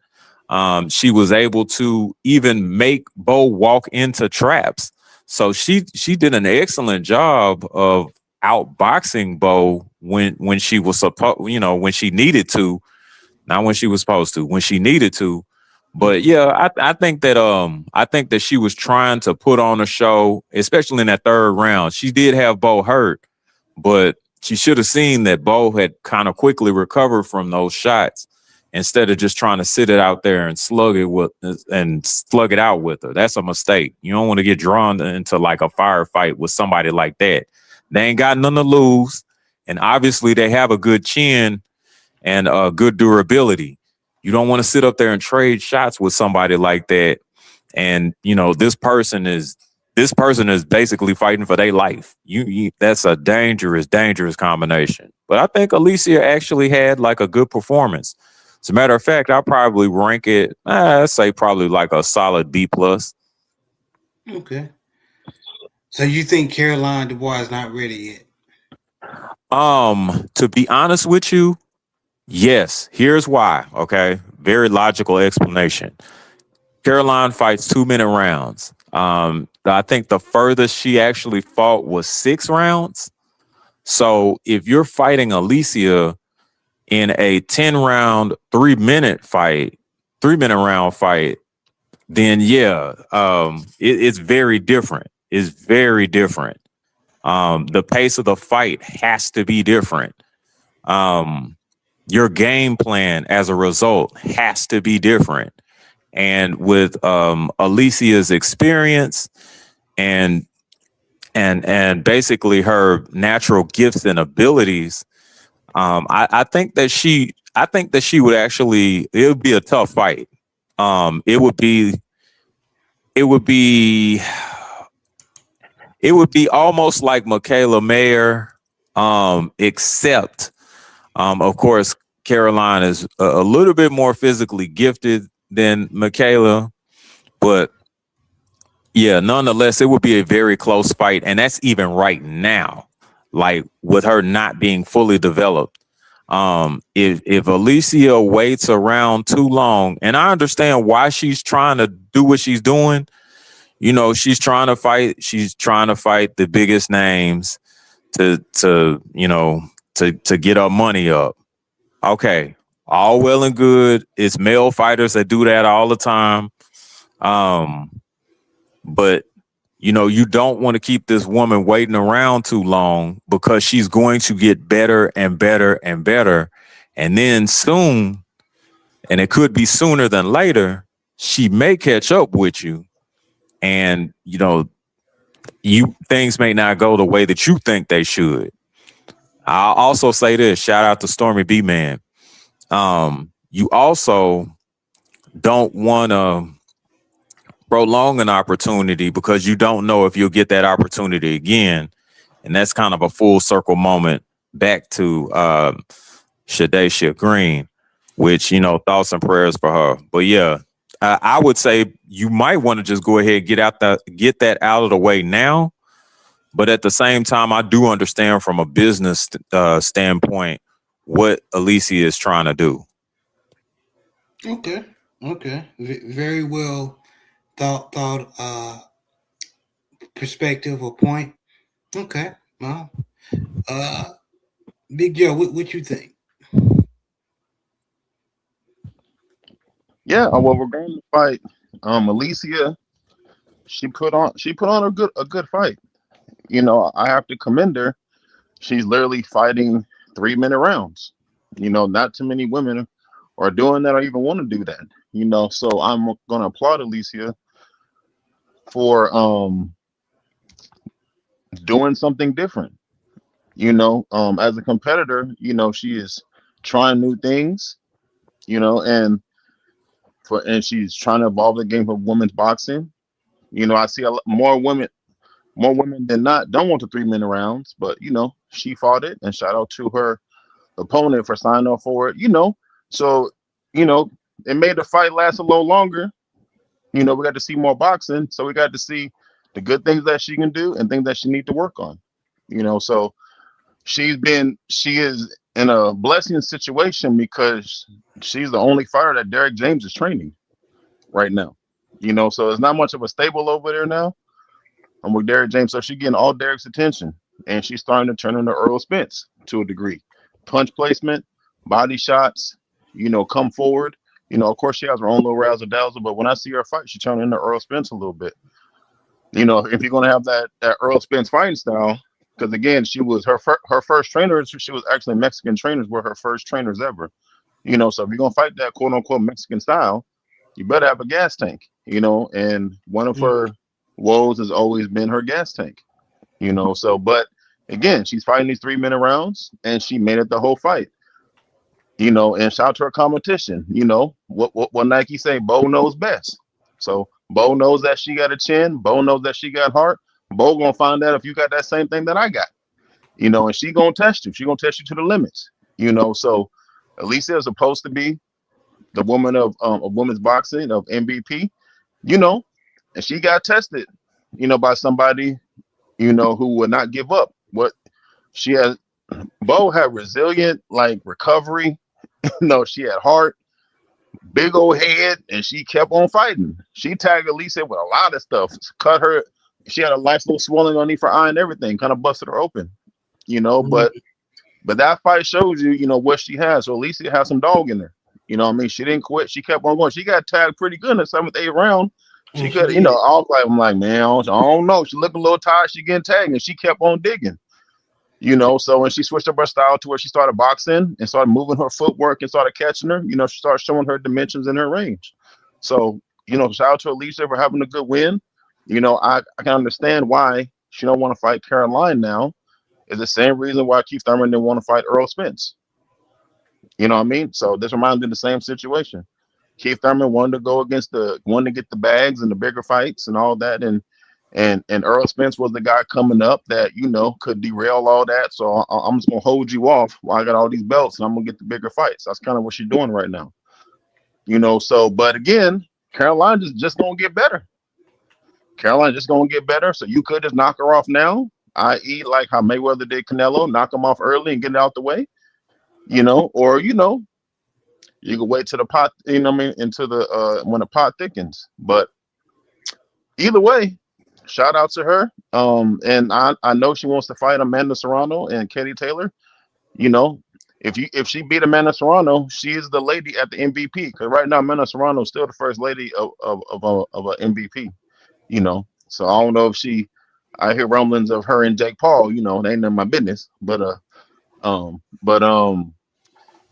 She was able to even make Bo walk into traps. So she did an excellent job of outboxing Bo when she was supposed, when she needed to, not when she was supposed to, when she needed to. But yeah, I think that she was trying to put on a show, especially in that third round. She did have Bo hurt, but she should have seen that Bo had kind of quickly recovered from those shots instead of just trying to sit it out there and slug it out with her. That's a mistake. You don't want to get drawn into like a firefight with somebody like that. They ain't got nothing to lose, and obviously they have a good chin and good durability. You don't want to sit up there and trade shots with somebody like that. And this person is basically fighting for their life. That's a dangerous combination. But I think Alicia actually had like a good performance. As a matter of fact, I'll probably rank it, I'd say probably like a solid B+. Okay. So you think Caroline Dubois is not ready yet? To be honest with you, yes. Here's why. Okay. Very logical explanation. Caroline fights 2-minute rounds. I think the furthest she actually fought was 6 rounds. So if you're fighting Alicia in a 10-round, 3-minute round fight, then yeah, it's very different. It's very different. The pace of the fight has to be different. Your game plan as a result has to be different. And with Alicia's experience and basically her natural gifts and abilities, I think that she would actually, it would be a tough fight. It would be almost like Michaela Mayer, except of course Caroline is a little bit more physically gifted than Michaela, but yeah, nonetheless, it would be a very close fight, and that's even right now, like with her not being fully developed. If Alicia waits around too long, and I understand why she's trying to do what she's doing, she's trying to fight the biggest names to get her money up. Okay. All well and good. It's male fighters that do that all the time. But you don't want to keep this woman waiting around too long, because she's going to get better and better and better. And then soon, and it could be sooner than later, she may catch up with you. And, things may not go the way that you think they should. I'll also say this, shout out to Stormy B Man. You also don't want to prolong an opportunity, because you don't know if you'll get that opportunity again. And that's kind of a full circle moment back to Shadacia Green, which, thoughts and prayers for her. But yeah, I would say you might want to just go ahead and get that out of the way now. But at the same time, I do understand from a business standpoint what Alicia is trying to do. Okay. Very well thought perspective or point. Okay. Well, Big Joe, what you think? Yeah, well, we're going to fight Alicia she put on a good fight. You know, I have to commend her. She's literally fighting 3-minute rounds. You know, not too many women are doing that or even want to do that. You know, so I'm gonna applaud Alicia for doing something different. You know, as a competitor, you know, she is trying new things, you know, and she's trying to evolve the game of women's boxing. You know, I see more women than not don't want the 3-minute rounds, but you know, she fought it, and shout out to her opponent for signing off for it. You know, so you know, it made the fight last a little longer. You know, we got to see more boxing, so we got to see the good things that she can do and things that she need to work on. You know, so she is in a blessing situation because she's the only fighter that Derek James is training right now. You know, so it's not much of a stable over there now. I'm with Derek James, so she's getting all Derek's attention, and she's starting to turn into Earl Spence to a degree. Punch placement, body shots, you know, come forward. You know, of course, she has her own little razzle dazzle, but when I see her fight, she turned into Earl Spence a little bit. You know, if you're going to have that Earl Spence fighting style, because again, she was her first trainers. She was actually Mexican trainers were her first trainers ever. You know, so if you're gonna fight that quote unquote Mexican style, you better have a gas tank. You know, and one of her woes has always been her gas tank. You know, so but again, she's fighting these 3-minute rounds, and she made it the whole fight. You know, and shout out to her competition. You know, what Nike say, Bo knows best. So Bo knows that she got a chin. Bo knows that she got heart. Bo gonna find out if you got that same thing that I got, you know, and she gonna test you. She gonna test you to the limits, you know. So Alicia is supposed to be the woman of women's boxing of MVP, you know, and she got tested, you know, by somebody, you know, who would not give up. What she has, Bo had resilient like recovery, you know, she had heart, big old head, and she kept on fighting. She tagged Alicia with a lot of stuff, cut her. She had a nice little swelling underneath her eye and everything, kind of busted her open, you know. But that fight shows you, you know, what she has. So Alicia has some dog in her. You know what I mean? She didn't quit. She kept on going. She got tagged pretty good in the 7th, 8th round. She could, you know, I'm like, man, I don't know. She looked a little tired. She getting tagged, and she kept on digging. You know, so when she switched up her style to where she started boxing and started moving her footwork and started catching her, you know, she started showing her dimensions in her range. So, you know, shout out to Alicia for having a good win. You know, I can understand why she don't want to fight Caroline now. It's the same reason why Keith Thurman didn't want to fight Earl Spence. You know what I mean? So this reminds me of the same situation. Keith Thurman wanted to get the bags and the bigger fights and all that, and Earl Spence was the guy coming up that, you know, could derail all that. So I'm just gonna hold you off while I got all these belts, and I'm gonna get the bigger fights. That's kind of what she's doing right now. You know, so but again, Caroline just gonna get better. Caroline just gonna get better. So you could just knock her off now, i.e., like how Mayweather did Canelo, knock him off early and get it out the way. You know, or you know, you can wait till the pot, you know what I mean, into the when the pot thickens. But either way, shout out to her. And I know she wants to fight Amanda Serrano and Katie Taylor. You know, if she beat Amanda Serrano, she is the lady at the MVP. Because right now, Amanda Serrano is still the first lady of a MVP. You know, so I don't know if I hear rumblings of her and Jake Paul. You know, they ain't none of my business. But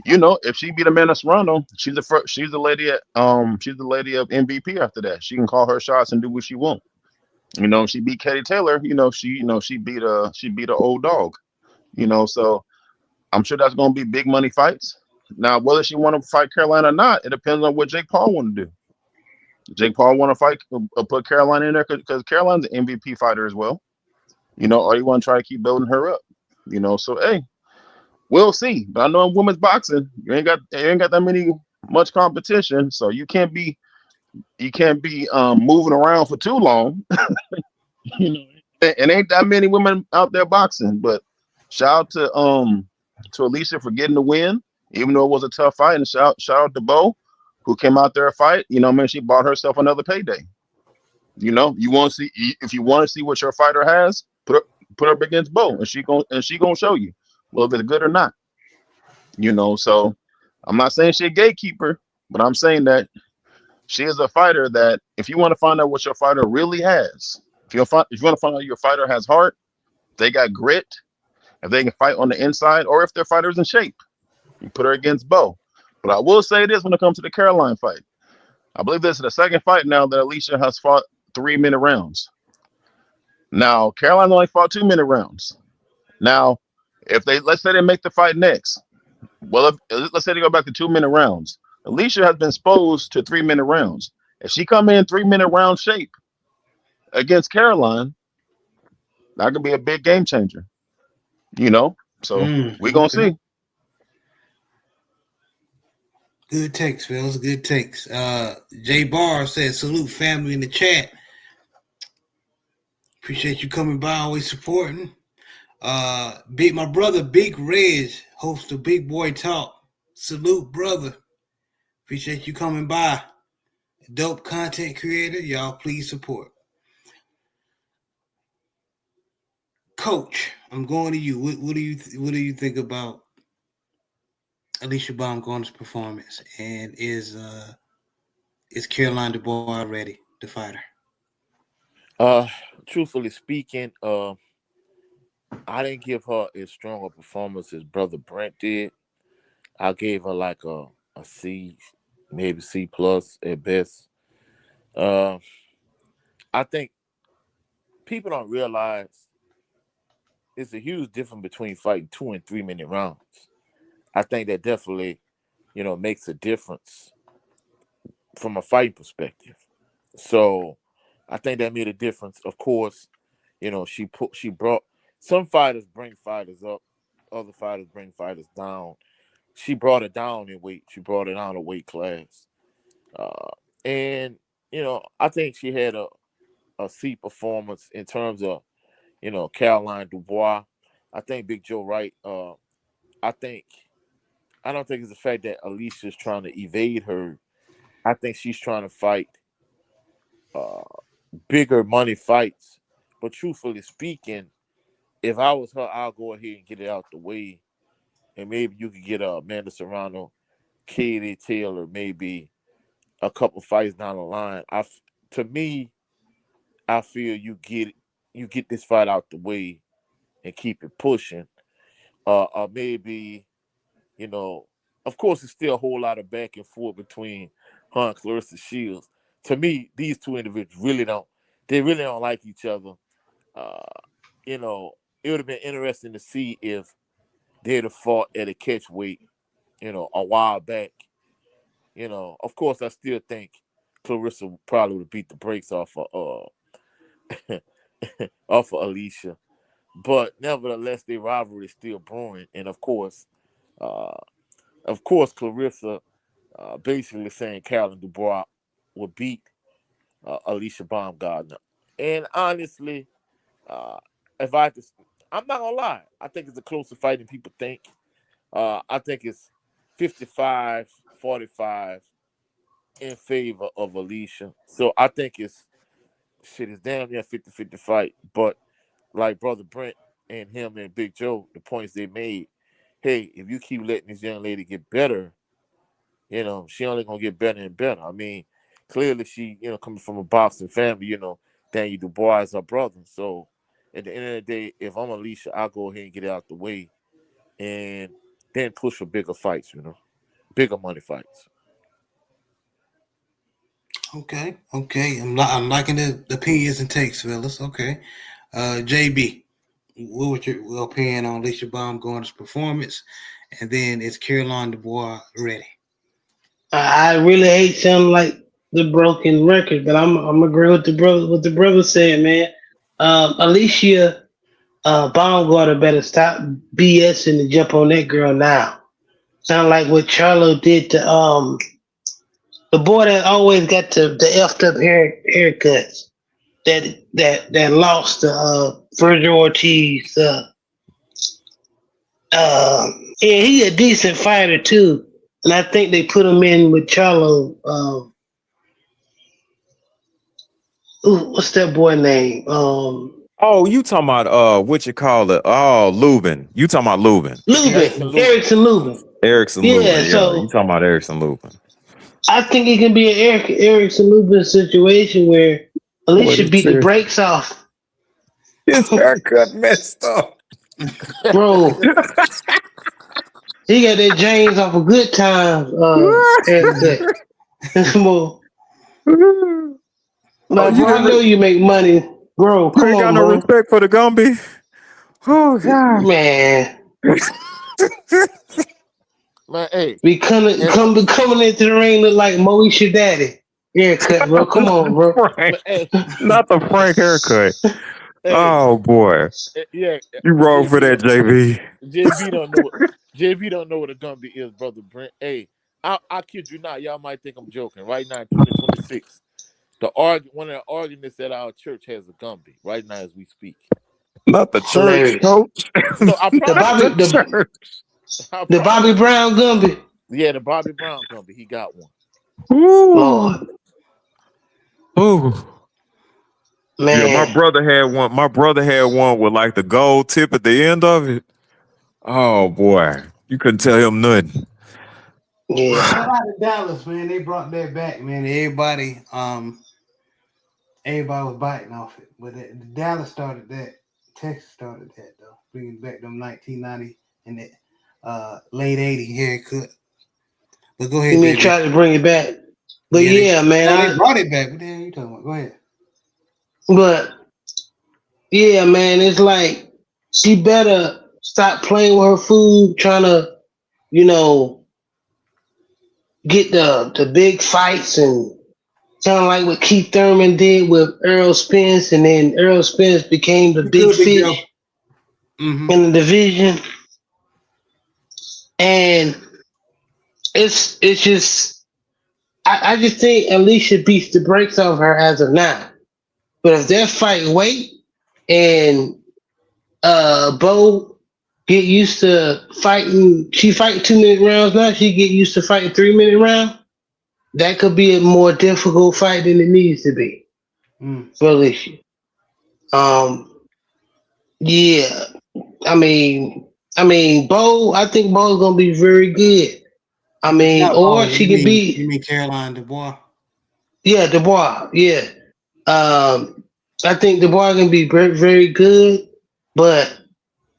you know, if she beat Amanda Serrano, she's the lady of MVP after that. She can call her shots and do what she wants. You know, if she beat Katie Taylor, you know, she beat a old dog. You know, so I'm sure that's gonna be big money fights. Now, whether she want to fight Caroline or not, it depends on what Jake Paul want to do. Jake Paul want to fight, put Caroline in there because Caroline's an MVP fighter as well. You know, or you want to try to keep building her up. You know, so hey, we'll see. But I know in women's boxing, you ain't got that much competition, so you can't be moving around for too long. You know, it ain't that many women out there boxing. But shout out to Alicia for getting the win, even though it was a tough fight, and shout out to Bo, who came out there to fight. You know, man, she bought herself another payday. You know, if you want to see what your fighter has, put her up against Bo, and she gonna show you whether it's good or not. You know, so I'm not saying she's a gatekeeper, but I'm saying that she is a fighter that if you want to find out what your fighter really has, if you want to find out your fighter has heart, they got grit, if they can fight on the inside, or if their fighter's in shape, you put her against Bo. But I will say this when it comes to the Caroline fight. I believe this is the second fight now that Alicia has fought 3-minute rounds. Now, Caroline only fought 2-minute rounds. Now, if let's say they make the fight next, well, let's say they go back to 2-minute rounds. Alicia has been exposed to 3-minute rounds. If she come in 3-minute round shape against Caroline, that could be a big game changer. So we're gonna see. Good takes, fellas. Good takes. Jay Barr says, salute family in the chat. Appreciate you coming by, always supporting. My brother, Big Reg, host of Big Boy Talk. Salute, brother. Appreciate you coming by. Dope content creator. Y'all please support. Coach, I'm going to you. What do you think about Alicia Baumgartner's performance, and is Caroline Dubois ready to fight her? Truthfully speaking, I didn't give her as strong a performance as Brother Brent did. I gave her like a C, maybe C plus at best. I think people don't realize it's a huge difference between fighting 2 and 3 minute rounds. I think that definitely, makes a difference from a fighting perspective. So I think that made a difference. Of course, she brought some fighters bring fighters up, other fighters bring fighters down. She brought it down in weight. She brought it down a weight class. And I think she had a C performance in terms of, Caroline Dubois. I think Big Joe right. I don't think it's the fact that Alicia's trying to evade her. I think she's trying to fight bigger money fights. But truthfully speaking, if I was her, I'll go ahead and get it out the way. And maybe you could get Amanda Serrano, Katie Taylor, maybe a couple fights down the line. To me, I feel you get this fight out the way and keep it pushing. Or maybe, of course, it's still a whole lot of back and forth between her and Clarissa Shields. To me, these two individuals really don't like each other. It would have been interesting to see if they'd have fought at a catch weight, a while back. Of course, I still think Clarissa probably would have beat the brakes off of Alicia. But nevertheless, their rivalry is still brewing. And of course, Clarissa basically saying Caroline Dubois would beat Alicia Baumgartner. And honestly, I'm not gonna lie, I think it's a closer fight than people think. I think it's 55-45 in favor of Alicia. So I think it's damn near 50-50 fight. But like Brother Brent and him and Big Joe, the points they made, hey, if you keep letting this young lady get better, she only gonna get better and better. I mean, clearly she, coming from a boxing family, Daniel Dubois is her brother. So at the end of the day, if I'm Alicia, I'll go ahead and get it out the way and then push for bigger fights, bigger money fights. Okay. I'm liking the opinions and takes, fellas. Okay. JB, what was your opinion on Alicia Baumgartner's performance? And then is Caroline Dubois ready? I really hate sounding like the broken record, but I'm agree with what the brother said, man. Alicia Baumgartner better stop BSing and jump on that girl now. Sound like what Charlo did to the boy that always got the effed up haircuts that lost to Virgil Ortiz. Yeah, he a decent fighter too, and I think they put him in with Charlo. What's that boy name? Oh, you talking about what you call it? Oh, Lubin. You talking about Lubin? Erickson Lubin. Erickson Yeah, Lubin. Yeah, so you talking about Erickson Lubin. I think it can be an Erickson Lupus situation where Alicia What beat the is brakes off. his haircut messed up? Bro, he got that James off a Good Times haircut. It's more Oh, like, you bro, I didn't. know you make money. Bro, You come ain't got on, no bro. respect for the Gumby. Oh God. Man, Man, hey, be coming and, coming into the ring look like Moesha Daddy. Haircut, bro. Come on, bro. man, Frank, hey, not the Frank haircut. hey, Oh boy, yeah, you wrong for that, JB. JB don't know what JB don't know what a Gumby is, brother Brent. Hey, I kid you not. Y'all might think I'm joking. Right now, in 2026, one of the organists at our church has a Gumby. Right now, as we speak. Not the church, Hilarious. coach. No, I The promise Bobby you. The the, church. I the Bobby promise you. Brown Gumby. Yeah, the Bobby Brown Gumby. He got one. Ooh, Lord, ooh. Yeah, my man. brother had one. My brother had one with like the gold tip at the end of it. Oh boy, you couldn't tell him nothing. Yeah. Shout out to Dallas, man. They brought that back, man. Everybody was biting off it, but Dallas started that. Texas started that though, bringing back them 1990 and the late '80s haircut. But go You ahead, mean JB. try to bring it back. But Yeah, yeah, man, they brought it back. What the hell are you talking about? Go ahead. but yeah, man, it's like she better stop playing with her food, trying to, you know, get the big fights and kind of like what Keith Thurman did with Earl Spence, and then Earl Spence became the You big good, big girl. fish Mm-hmm. in the division. And it's just I just think Alicia beats the brakes off her as of now. But if that fight wait and Bo get used to fighting, she fight 2 minute rounds now, she get used to fighting 3 minute round, that could be a more difficult fight than it needs to be Mm. for Alicia. Yeah. Bo, I think Bo's gonna be very good. Not Or Bo. she You can mean be Caroline Dubois? yeah, Dubois, yeah. I think Dubois can be very, very good, but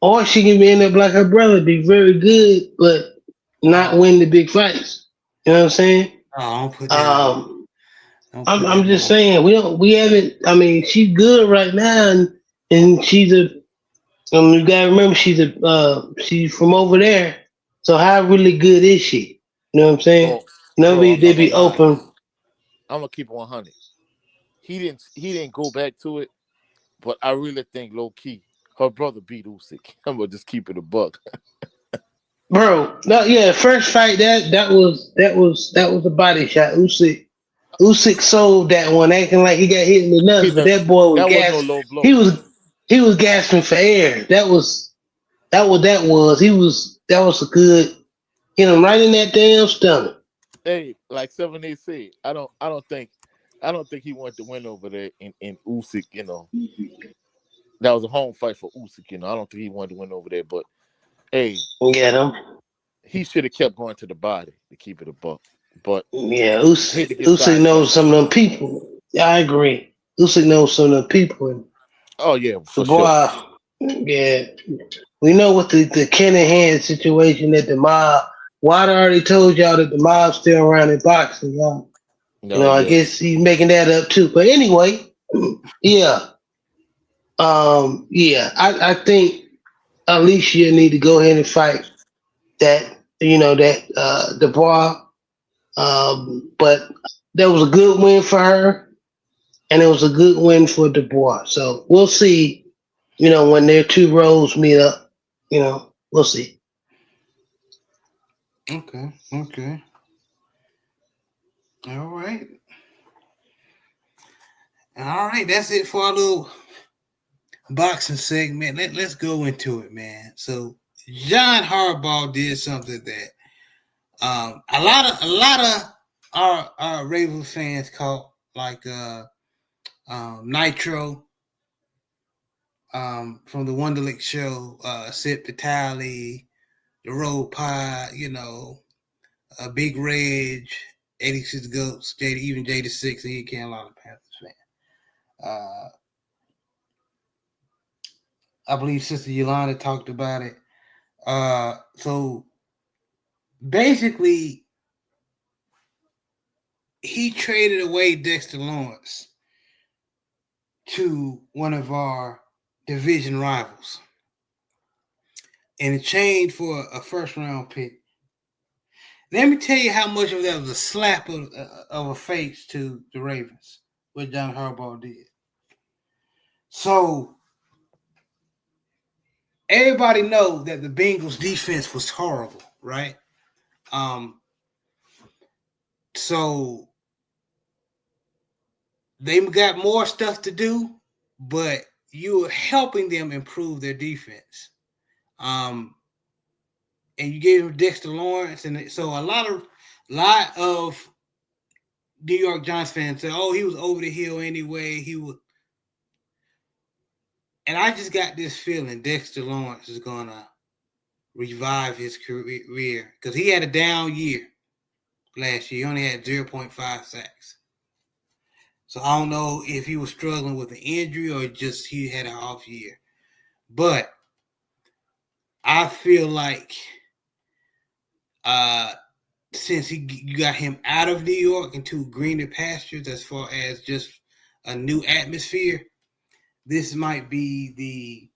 or she can end up like her brother, be very good, but not Oh, win the big fights. You know what I'm saying? don't put that on. Um, Don't put I'm that just on. saying we haven't. I mean, she's good right now, and she's a. You gotta remember she's from over there. So how really good is she? You know what I'm saying? Bro, Nobody I'm they not gonna be lie. open, I'm gonna keep it 100. He didn't go back to it, but I really think low key her brother beat Usyk. I'm gonna just keep it a buck. bro. No, yeah, first fight that was a body shot. Usyk sold that one, acting like he got hit in the nuts, He but done, that boy was that was no gas. low He blow. was he was gasping for air. That was. That was a good hit him right in that damn stomach. Hey, like 7 8 said, I don't think he wanted to win over there in Usyk. That was a home fight for Usyk. I don't think he wanted to win over there, but hey, Get him. he should have kept going to the body to keep it a buck. But Yeah, I hate to get Usyk knows sidetracked. some of them people. Yeah, I agree. Usyk knows some of them people. And Oh yeah, the for sure. boy, yeah, we know what the Kennahan situation at the mob. Wada already told y'all that the mob's still around in boxing, y'all. No, I yeah. guess he's making that up too. But anyway, yeah, yeah, I think Alicia need to go ahead and fight that. Dubois. But that was a good win for her, and it was a good win for Dubois. So we'll see. When their two roads meet up, we'll see. Okay. Okay. All right. All right. That's it for our little boxing segment. Let's go into it, man. So John Harbaugh did something that a lot of our Ravens fans caught, like Nitro from the Wonderlic show, Sip Vitale, the Road Pod, Big Reg, 86 Goats, even Jada6, and he a Carolina Panthers fan. I believe Sister Yolanda talked about it. So basically, he traded away Dexter Lawrence to one of our division rivals in exchange for a first-round pick. Let me tell you how much of that was a slap of a face to the Ravens, what John Harbaugh did. So everybody knows that the Bengals defense was horrible, right? So they got more stuff to do, but you're helping them improve their defense. And you gave him Dexter Lawrence, and so a lot of New York Giants fans say, "Oh, he was over the hill anyway." He would, and I just got this feeling Dexter Lawrence is gonna revive his career because he had a down year last year. He only had 0.5 sacks. So I don't know if he was struggling with an injury or just he had an off year, but I feel like since you got him out of New York into greener pastures as far as just a new atmosphere, this might be the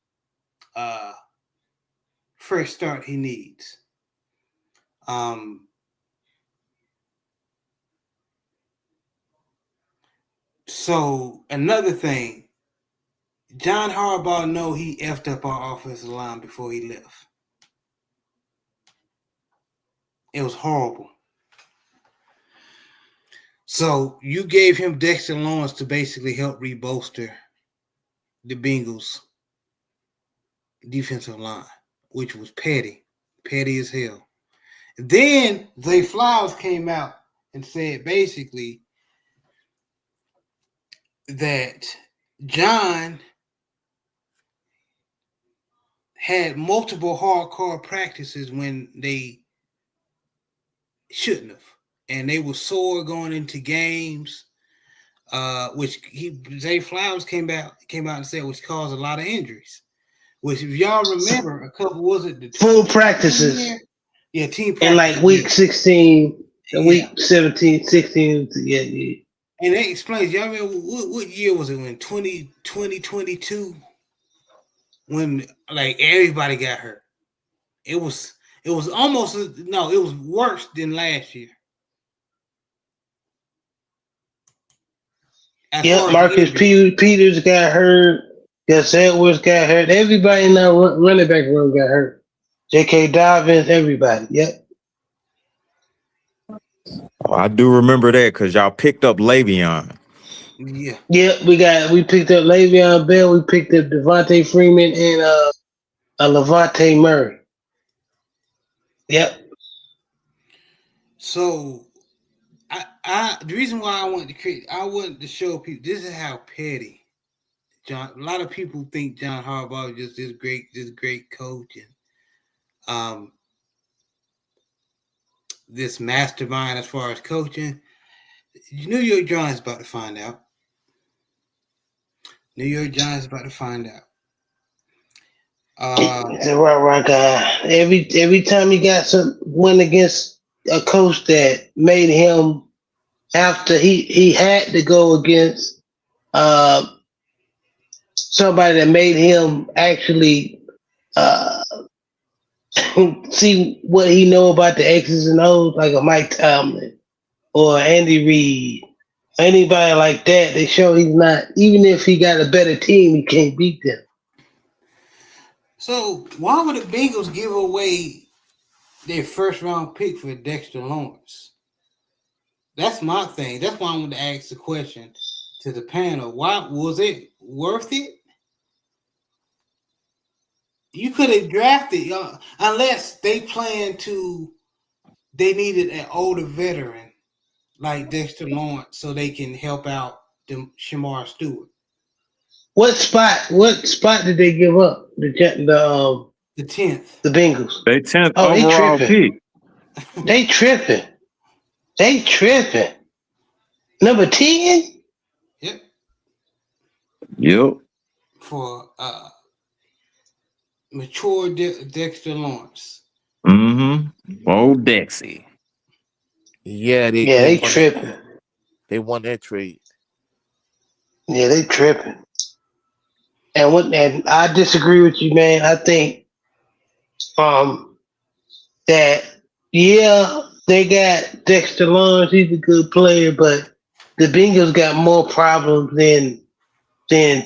fresh start he needs. So another thing, John Harbaugh know he effed up our offensive line before he left. It was horrible. So you gave him Dexter Lawrence to basically help rebolster the Bengals defensive line, which was petty as hell. Then Zay Flowers came out and said basically that John had multiple hardcore practices when they shouldn't have, and they were sore going into games, which Zay Flowers came out and said which caused a lot of injuries. Which, if y'all remember, a couple was it the full practices? Yeah, team practice. In like week 16, week 17, 16. Yeah. And they explained, y'all remember what year was it when 2022 when like everybody got hurt? It was almost it was worse than last year. Yep, Marcus Peters got hurt. Gus Edwards got hurt. Everybody in that running back room got hurt. J.K. Dobbins, everybody. Yep. Oh, I do remember that because y'all picked up Le'Veon. Yeah. Yep, we picked up Le'Veon Bell. We picked up Devontae Freeman and Levante Murray. Yep. So the reason why I wanted to show people this is how petty John. A lot of people think John Harbaugh is just this great coach and this mastermind as far as coaching. New York Giants about to find out. He's a right guy. Every time he got some win against a coach that made him after he had to go against somebody that made him actually see what he know about the X's and O's, like a Mike Tomlin or Andy Reid, anybody like that. They show he's not, even if he got a better team, he can't beat them. So why would the Bengals give away their first round pick for Dexter Lawrence? That's my thing. That's why I wanted to ask the question to the panel. Why was it worth it? You could have drafted, unless they needed an older veteran like Dexter Lawrence so they can help out Shamar Stewart. What spot did they give up? The 10th. The Bengals. They 10th overall pick. They tripping. They tripping. Number 10? Yep. Yep. For mature Dexter Lawrence. Mm-hmm. Old Dexy. Yeah, Yeah, they tripping. They won that trade. Yeah, they tripping. And I disagree with you, man. I think that they got Dexter Lawrence, he's a good player, but the Bengals got more problems than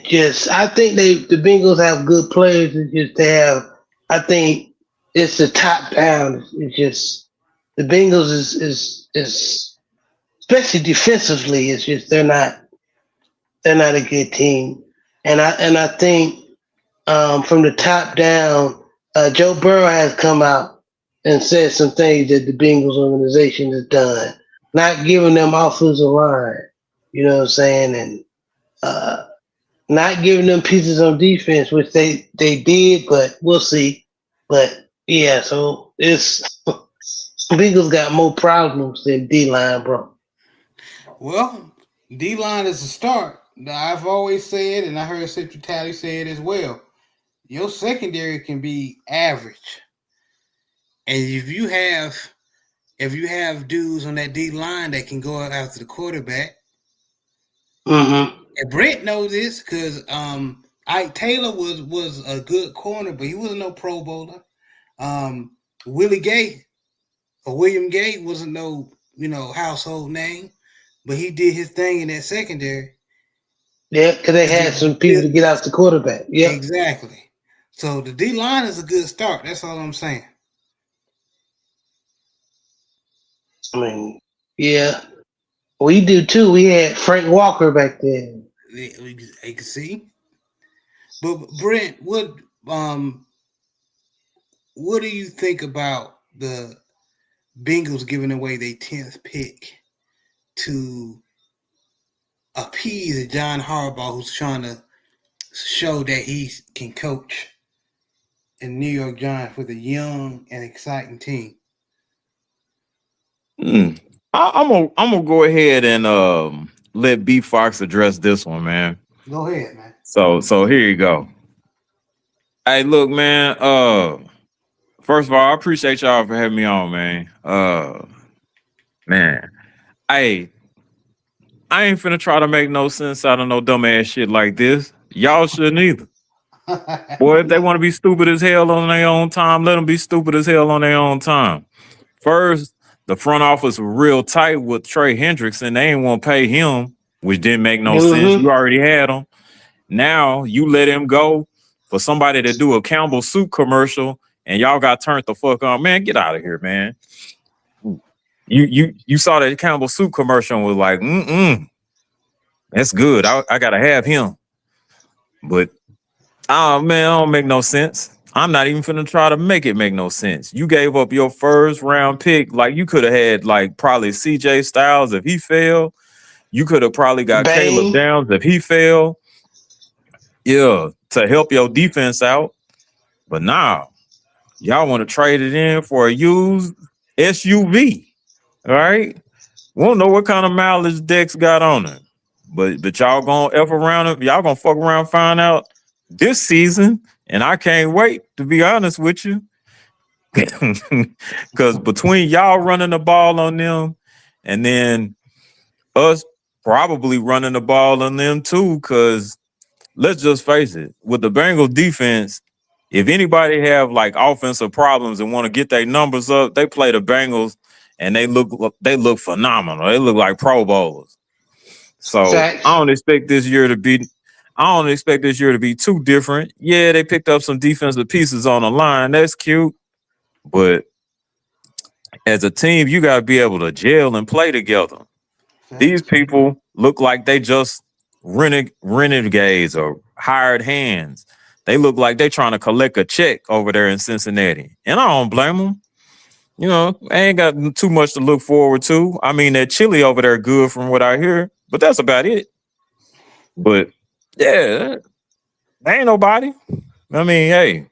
just I think the Bengals have good players, it's just they have I think it's the top down. It's just the Bengals is especially defensively, it's just they're not a good team. And I think from the top down, Joe Burrow has come out and said some things that the Bengals organization has done, not giving them offensive line, you know what I'm saying, and not giving them pieces on defense, which they did, but we'll see. But yeah, so it's Bengals got more problems than D line, bro. Well, D line is a start. I've always said, and I heard Central Tally say it as well. Your secondary can be average, and if you have dudes on that D line that can go out after the quarterback, Mm-hmm. and Brent knows this because Ike Taylor was a good corner, but he wasn't no Pro Bowler. Willie Gay or William Gay wasn't no household name, but he did his thing in that secondary. Yeah, because they had some people to get out the quarterback. Yeah, exactly. So the D line is a good start. That's all I'm saying. I mean, yeah, we do too. We had Frank Walker back then. You can see. But Brent, what do you think about the Bengals giving away their 10th pick to appease John Harbaugh, who's trying to show that he can coach in New York Giants with a young and exciting team? I'm gonna go ahead and let B Fox address this one, man. Go ahead, man. So here you go. Hey, look, man. First of all, I appreciate y'all for having me on, man. Man, I ain't finna try to make no sense out of no dumbass shit like this. Y'all shouldn't either. Boy, if they want to be stupid as hell on their own time, let them be stupid as hell on their own time. First, the front office was real tight with Trey Hendrickson. They ain't want to pay him, which didn't make no sense. You already had him. Now you let him go for somebody to do a Campbell Soup commercial, and y'all got turned the fuck on. Man, get out of here, man. You saw that Campbell Soup commercial and was like, that's good. I gotta have him. But man, I don't make no sense. I'm not even finna try to make it make no sense. You gave up your first round pick. Like you could have had like probably CJ Styles if he failed. You could have probably got Caleb Downs if he failed. Yeah, to help your defense out. But now, y'all want to trade it in for a used SUV. All right? We don't know what kind of mileage Dex got on it. But y'all gonna F around it. Y'all gonna fuck around, find out this season. And I can't wait, to be honest with you. Because between y'all running the ball on them and then us probably running the ball on them too, because let's just face it, with the Bengals defense, if anybody have like offensive problems and want to get their numbers up, they play the Bengals and they look phenomenal. They look like Pro Bowlers. So I don't expect this year to be too different. Yeah, they picked up some defensive pieces on the line. That's cute. But as a team, you got to be able to gel and play together. These people look like they just renegades or hired hands. They look like they trying to collect a check over there in Cincinnati. And I don't blame them. You know, I ain't got too much to look forward to. I mean, that chili over there good from what I hear, but that's about it. But yeah, there ain't nobody. I mean, hey,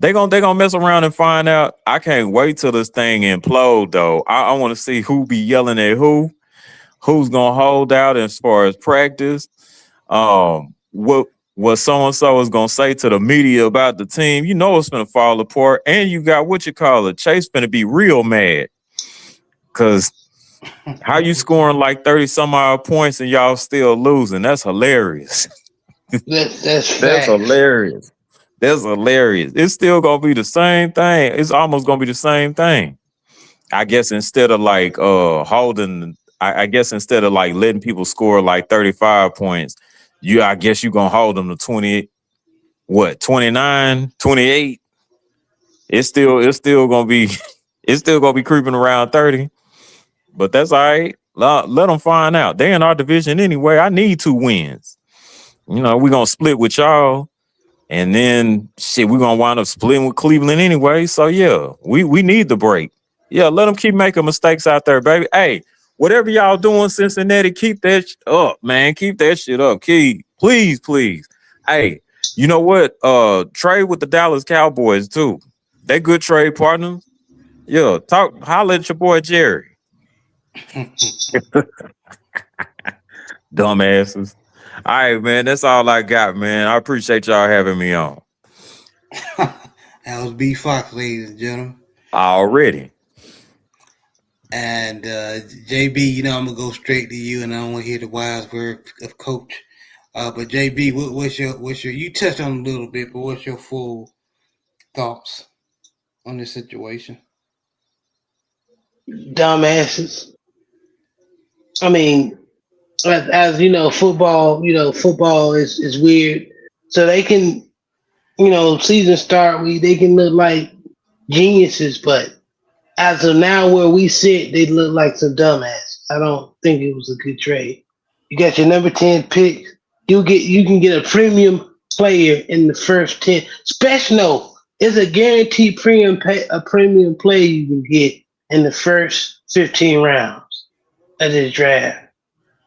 They gonna mess around and find out. I can't wait till this thing implode though. I want to see who be yelling at who's gonna hold out as far as practice. What so and so is gonna say to the media about the team. You know it's gonna fall apart. And you got what you call it. Chase gonna be real mad. Cause how you scoring like 30 some odd points and y'all still losing? That's hilarious. That's hilarious. That's hilarious. It's still gonna be the same thing. It's almost gonna be the same thing. I guess instead of like holding, I guess instead of like letting people score like 35 points, I guess you're gonna hold them to 20, 29, 28. It's still gonna be creeping around 30. But that's all right. Let them find out. They in our division anyway. I need 2 wins. You know, we're gonna split with y'all, and then shit, we're gonna wind up splitting with Cleveland anyway. So yeah, we need the break. Yeah, let them keep making mistakes out there, baby. Hey, whatever y'all doing, Cincinnati, keep that up, man. Keep that shit up. Please. Hey, you know what? Trade with the Dallas Cowboys too. They good trade partners. Yeah, holler at your boy Jerry. Dumbasses. All right, man. That's all I got, man. I appreciate y'all having me on. That was B Fox, ladies and gentlemen. Already. And JB, you know I'm gonna go straight to you, and I don't want to hear the wise word of Coach. But JB, what's your? You touched on a little bit, but what's your full thoughts on this situation? Dumbasses. I mean, as you know, football is weird. So they can, season start, they can look like geniuses, but as of now where we sit, they look like some dumbass. I don't think it was a good trade. You got your number 10 pick. You can get a premium player in the first 10. Special, it's a guaranteed premium player you can get in the first 15 rounds of this draft.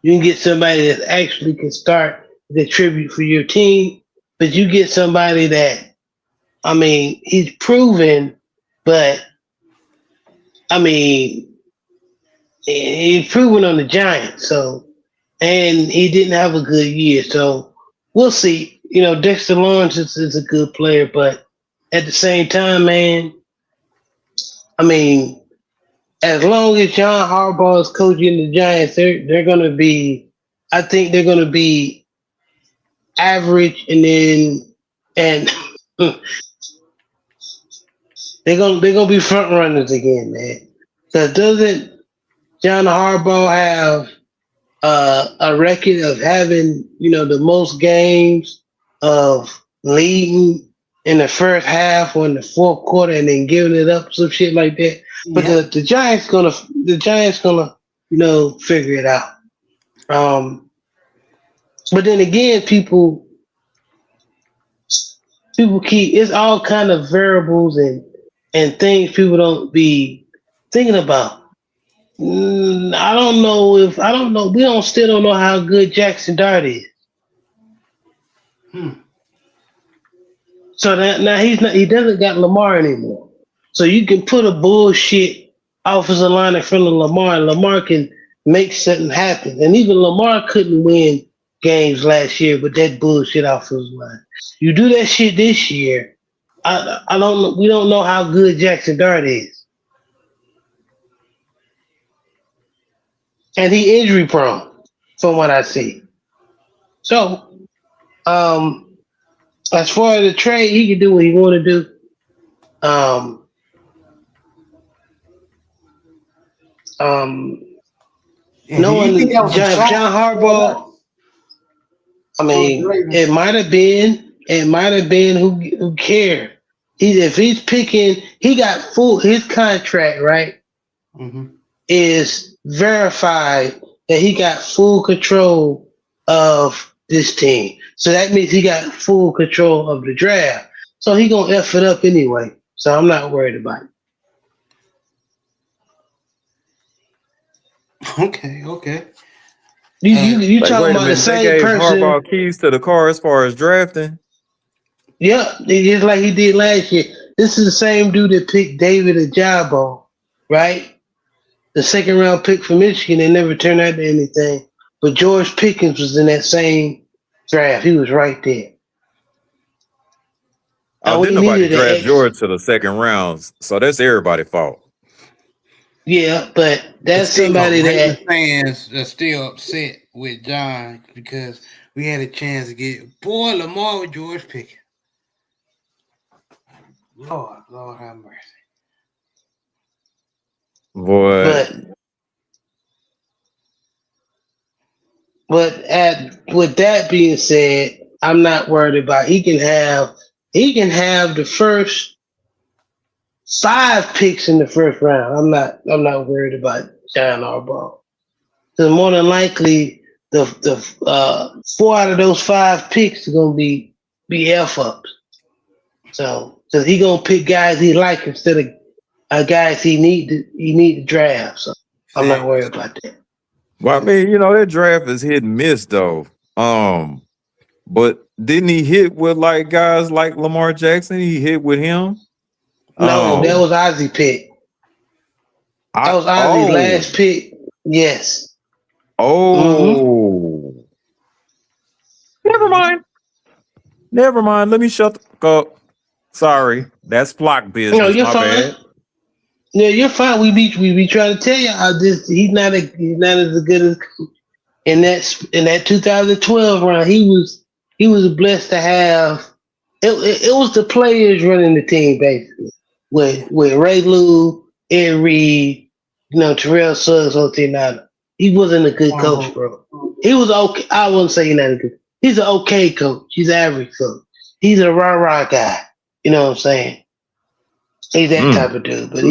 You can get somebody that actually can start to contribute for your team, but you get somebody that, he's proven, but he's proven on the Giants, and he didn't have a good year, so we'll see. Dexter Lawrence is a good player, but at the same time, man, as long as John Harbaugh is coaching the Giants, they're gonna be, I think they're gonna be average, and they're gonna be front runners again, man. So doesn't John Harbaugh have a record of having the most games of leading in the first half or in the fourth quarter and then giving it up, some shit like that? But yeah. the Giants gonna figure it out. But then again, people keep, it's all kind of variables and things people don't be thinking about. I don't know. We still don't know how good Jackson Dart is. So now he doesn't got Lamar anymore. So you can put a bullshit offensive line in front of Lamar, and Lamar can make something happen. And even Lamar couldn't win games last year with that bullshit offensive line. You do that shit this year, I don't know. We don't know how good Jackson Dart is, and he injury prone, from what I see. So, as far as the trade, he can do what he want to do. Knowing John Harbaugh, it might have been who cared. If he's picking, he got his contract, right? Mm-hmm. Is verified that he got full control of this team. So that means he got full control of the draft. So he gonna F it up anyway. So I'm not worried about it. Okay. You talking about the same person? Harbaugh keys to the car as far as drafting. Yeah, just like he did last year. this is the same dude that picked David Ajabo, right? The second round pick from Michigan. They never turned out to anything. But George Pickens was in that same draft. He was right there. Oh, And we didn't nobody needed an draft X. George to the second round, so that's everybody's fault. Yeah, but But that's still, somebody Ravens that fans are still upset with John because we had a chance to get boy Lamar with George Pickens. Lord have mercy. Boy, but with that being said, I'm not worried about he can have the first 5 picks in the first round. I'm not worried about John Harbaugh. Because more than likely the 4 out of those 5 picks are gonna be F ups. So he gonna pick guys he like instead of guys he need to draft. So I'm not worried about that. well, I mean, that draft is hit and miss though. But didn't he hit with like guys like Lamar Jackson? He hit with him. No, that was Ozzie pick. That was Ozzie's last pick. Yes. Oh. Never mind. Let me shut the fuck up. Sorry, that's flock business. No, you're My fine. bad. No, you're fine. We be trying to tell you how this. He's not as good as in that 2012 round. He was blessed to have. It was the players running the team basically with Ray Lou, Ed Reed, Terrell Suggs on team. He wasn't a good coach, bro. He was okay. I wouldn't say he's not a good. He's an okay coach. He's an average coach. He's a rah guy. You know what I'm saying? He's that type of dude. But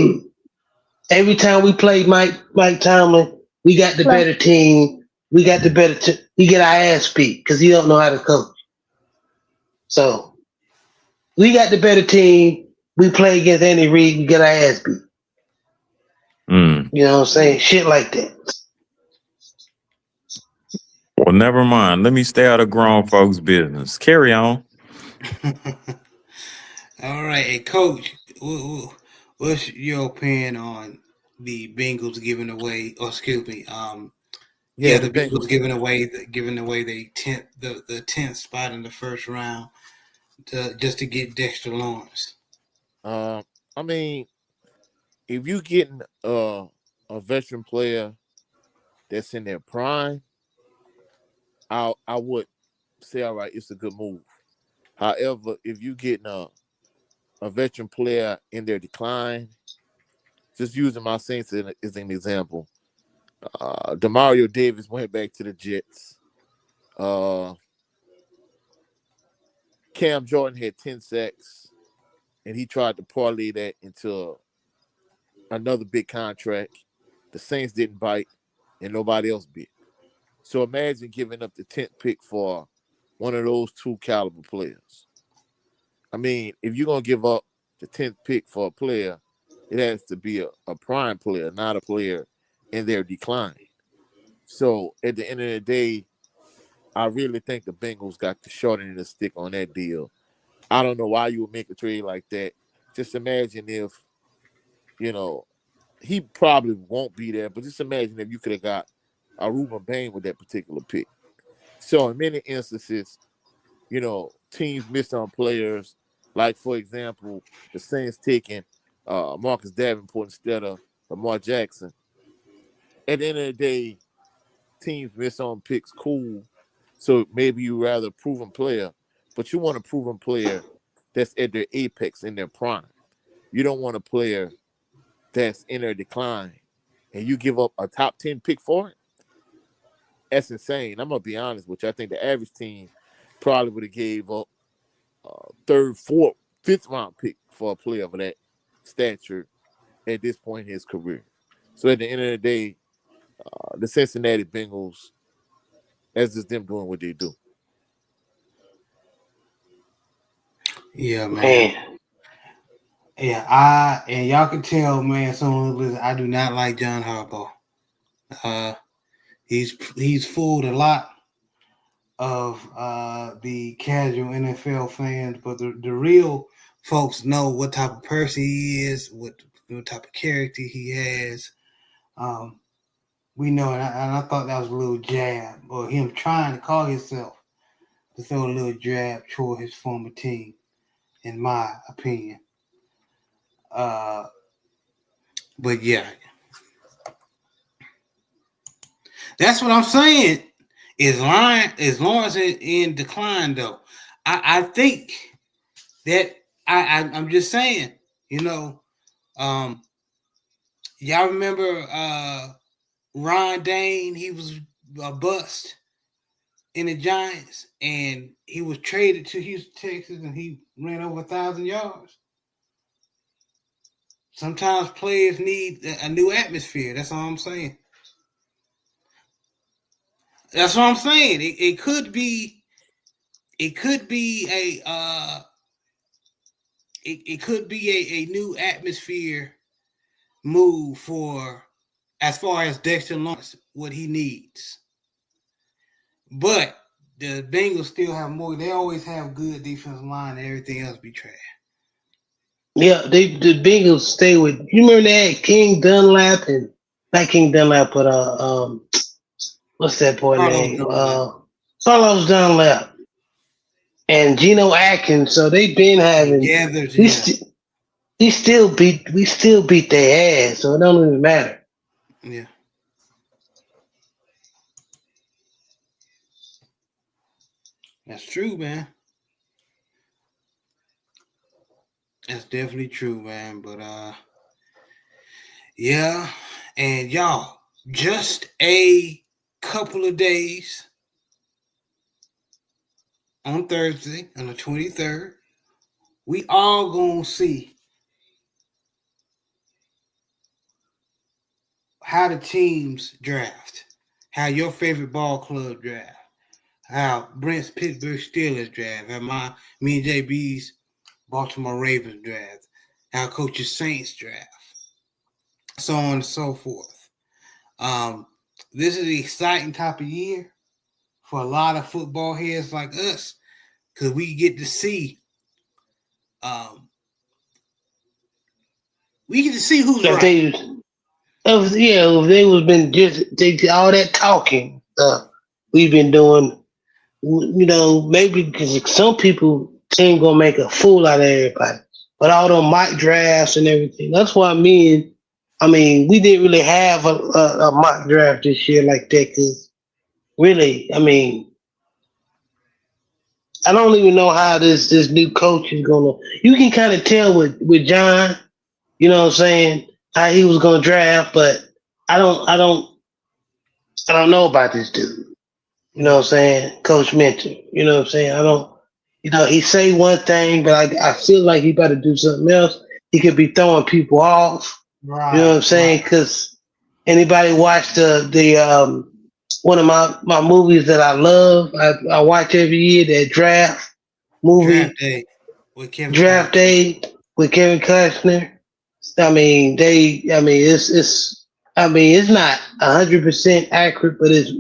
every time we played Mike Tomlin, we got the better team. We got the better. We get our ass beat because he don't know how to coach. So we got the better team. We play against Andy Reid. We get our ass beat. You know what I'm saying? Shit like that. Well, never mind. Let me stay out of grown folks' business. Carry on. All right, hey, Coach, what's your opinion on the Bengals giving away? Or excuse me, the Bengals giving away the 10th spot in the first round just to get Dexter Lawrence. I mean, if you getting a veteran player that's in their prime, I would say, all right, it's a good move. However, if you getting a veteran player in their decline, just using my Saints as an example, Demario Davis went back to the Jets. Cam Jordan had 10 sacks, and he tried to parlay that into another big contract. The Saints didn't bite, and nobody else bit. So imagine giving up the 10th pick for one of those 2 caliber players. I mean, if you're going to give up the 10th pick for a player, it has to be a prime player, not a player in their decline. So at the end of the day, I really think the Bengals got the short end of the stick on that deal. I don't know why you would make a trade like that. Just imagine if, he probably won't be there, but just imagine if you could have got a Ruben Bain with that particular pick. So in many instances, teams miss on players. Like, for example, the Saints taking Marcus Davenport instead of Lamar Jackson. At the end of the day, teams miss on picks, cool. So maybe you rather a proven player, but you want a proven player that's at their apex in their prime. You don't want a player that's in their decline and you give up a top 10 pick for it. That's insane. I'm gonna be honest with you. I think the average team probably would have gave up 3rd, 4th, 5th round pick for a player of that stature at this point in his career. So at the end of the day, the Cincinnati Bengals, that's just them doing what they do. Yeah, man. Yeah, and y'all can tell, man. I do not like John Harbaugh. He's fooled a lot of the casual NFL fans, but the real folks know what type of person he is, what type of character he has. We know, and I thought that was a little jab, or him trying to call himself to throw a little jab toward his former team, in my opinion. But yeah, that's what I'm saying. Is Lawrence in decline though? I think that I'm just saying, y'all remember Ron Dane? He was a bust in the Giants, and he was traded to Houston, Texas, and he ran over 1,000 yards. Sometimes players need a new atmosphere. That's all I'm saying. That's what I'm saying. It could be a new atmosphere move for as far as Dexter Lawrence, what he needs. But the Bengals still have more. They always have good defensive line, and everything else be trash. Yeah, the Bengals stay with. You remember they had King Dunlap and not King Dunlap, but what's that boy name? Carlos Dunlap and Geno Atkins. So they've been having. We still beat their ass, so it don't even matter. Yeah. That's true, man. That's definitely true, man. But yeah, and y'all, just a couple of days on Thursday, on the 23rd, we all gonna see how the teams draft, how your favorite ball club draft, how Brent's Pittsburgh Steelers draft, how me and JB's Baltimore Ravens draft, how Coach's Saints draft, so on and so forth. This is an exciting type of year for a lot of football heads like us, because we get to see who's right. If they was been just all that talking we've been doing, maybe because some people ain't gonna make a fool out of everybody. But all them mock drafts and everything, that's why we didn't really have a mock draft this year like that. Because really, I don't even know how this new coach is gonna. You can kind of tell with John, you know what I'm saying, how he was gonna draft, but I don't know about this dude. You know what I'm saying, Coach Mentor. You know what I'm saying. I don't. He say one thing, but I feel like he better do something else. He could be throwing people off. Right. You know what I'm saying? Because anybody watch the one of my movies that I love, I watch every year, that draft movie. Draft Day with Kevin Costner. It's not 100% accurate, but it's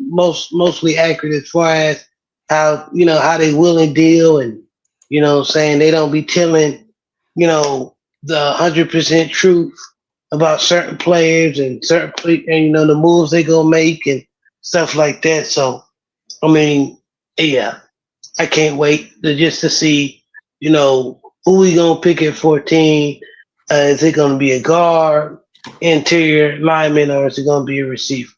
mostly accurate as far as how they will and deal, and you know what I'm saying, they don't be telling the 100% truth about certain players and and the moves they gonna make and stuff like that. So yeah, I can't wait to see who we gonna pick at 14. Is it gonna be a guard, interior lineman, or is it gonna be a receiver?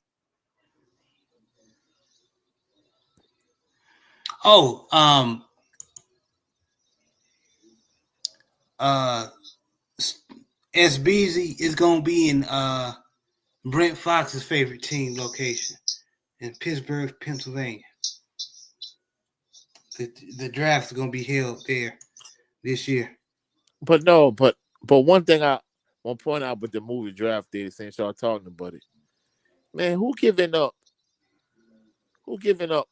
SBZ is gonna be in Brent Fox's favorite team location in Pittsburgh, Pennsylvania. The draft is gonna be held there this year. But one thing I want to point out with the movie Draft Day, since y'all talking about it, man, who giving up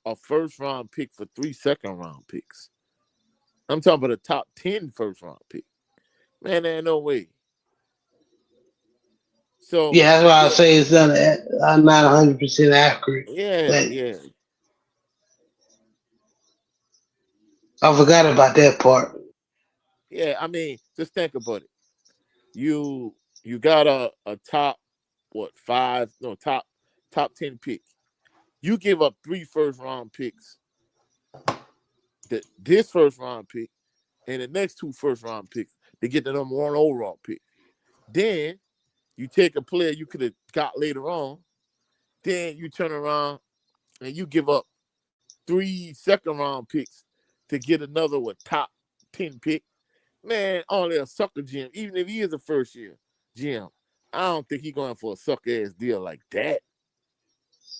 a first round pick for 3 second-round picks? I'm talking about a top 10 first-round pick. Man, there ain't no way. So yeah, that's why I say it's not 100% accurate. Yeah. I forgot about that part. Yeah, Just think about it. You got a top top 10 pick. You give up 3 first-round picks. This first-round pick and the next 2 first-round picks to get the number 1 overall pick. Then you take a player you could have got later on. Then you turn around and you give up 3 second-round picks to get another top 10 pick. Man, only a sucker GM, even if he is a first-year GM, I don't think he's going for a sucker-ass deal like that.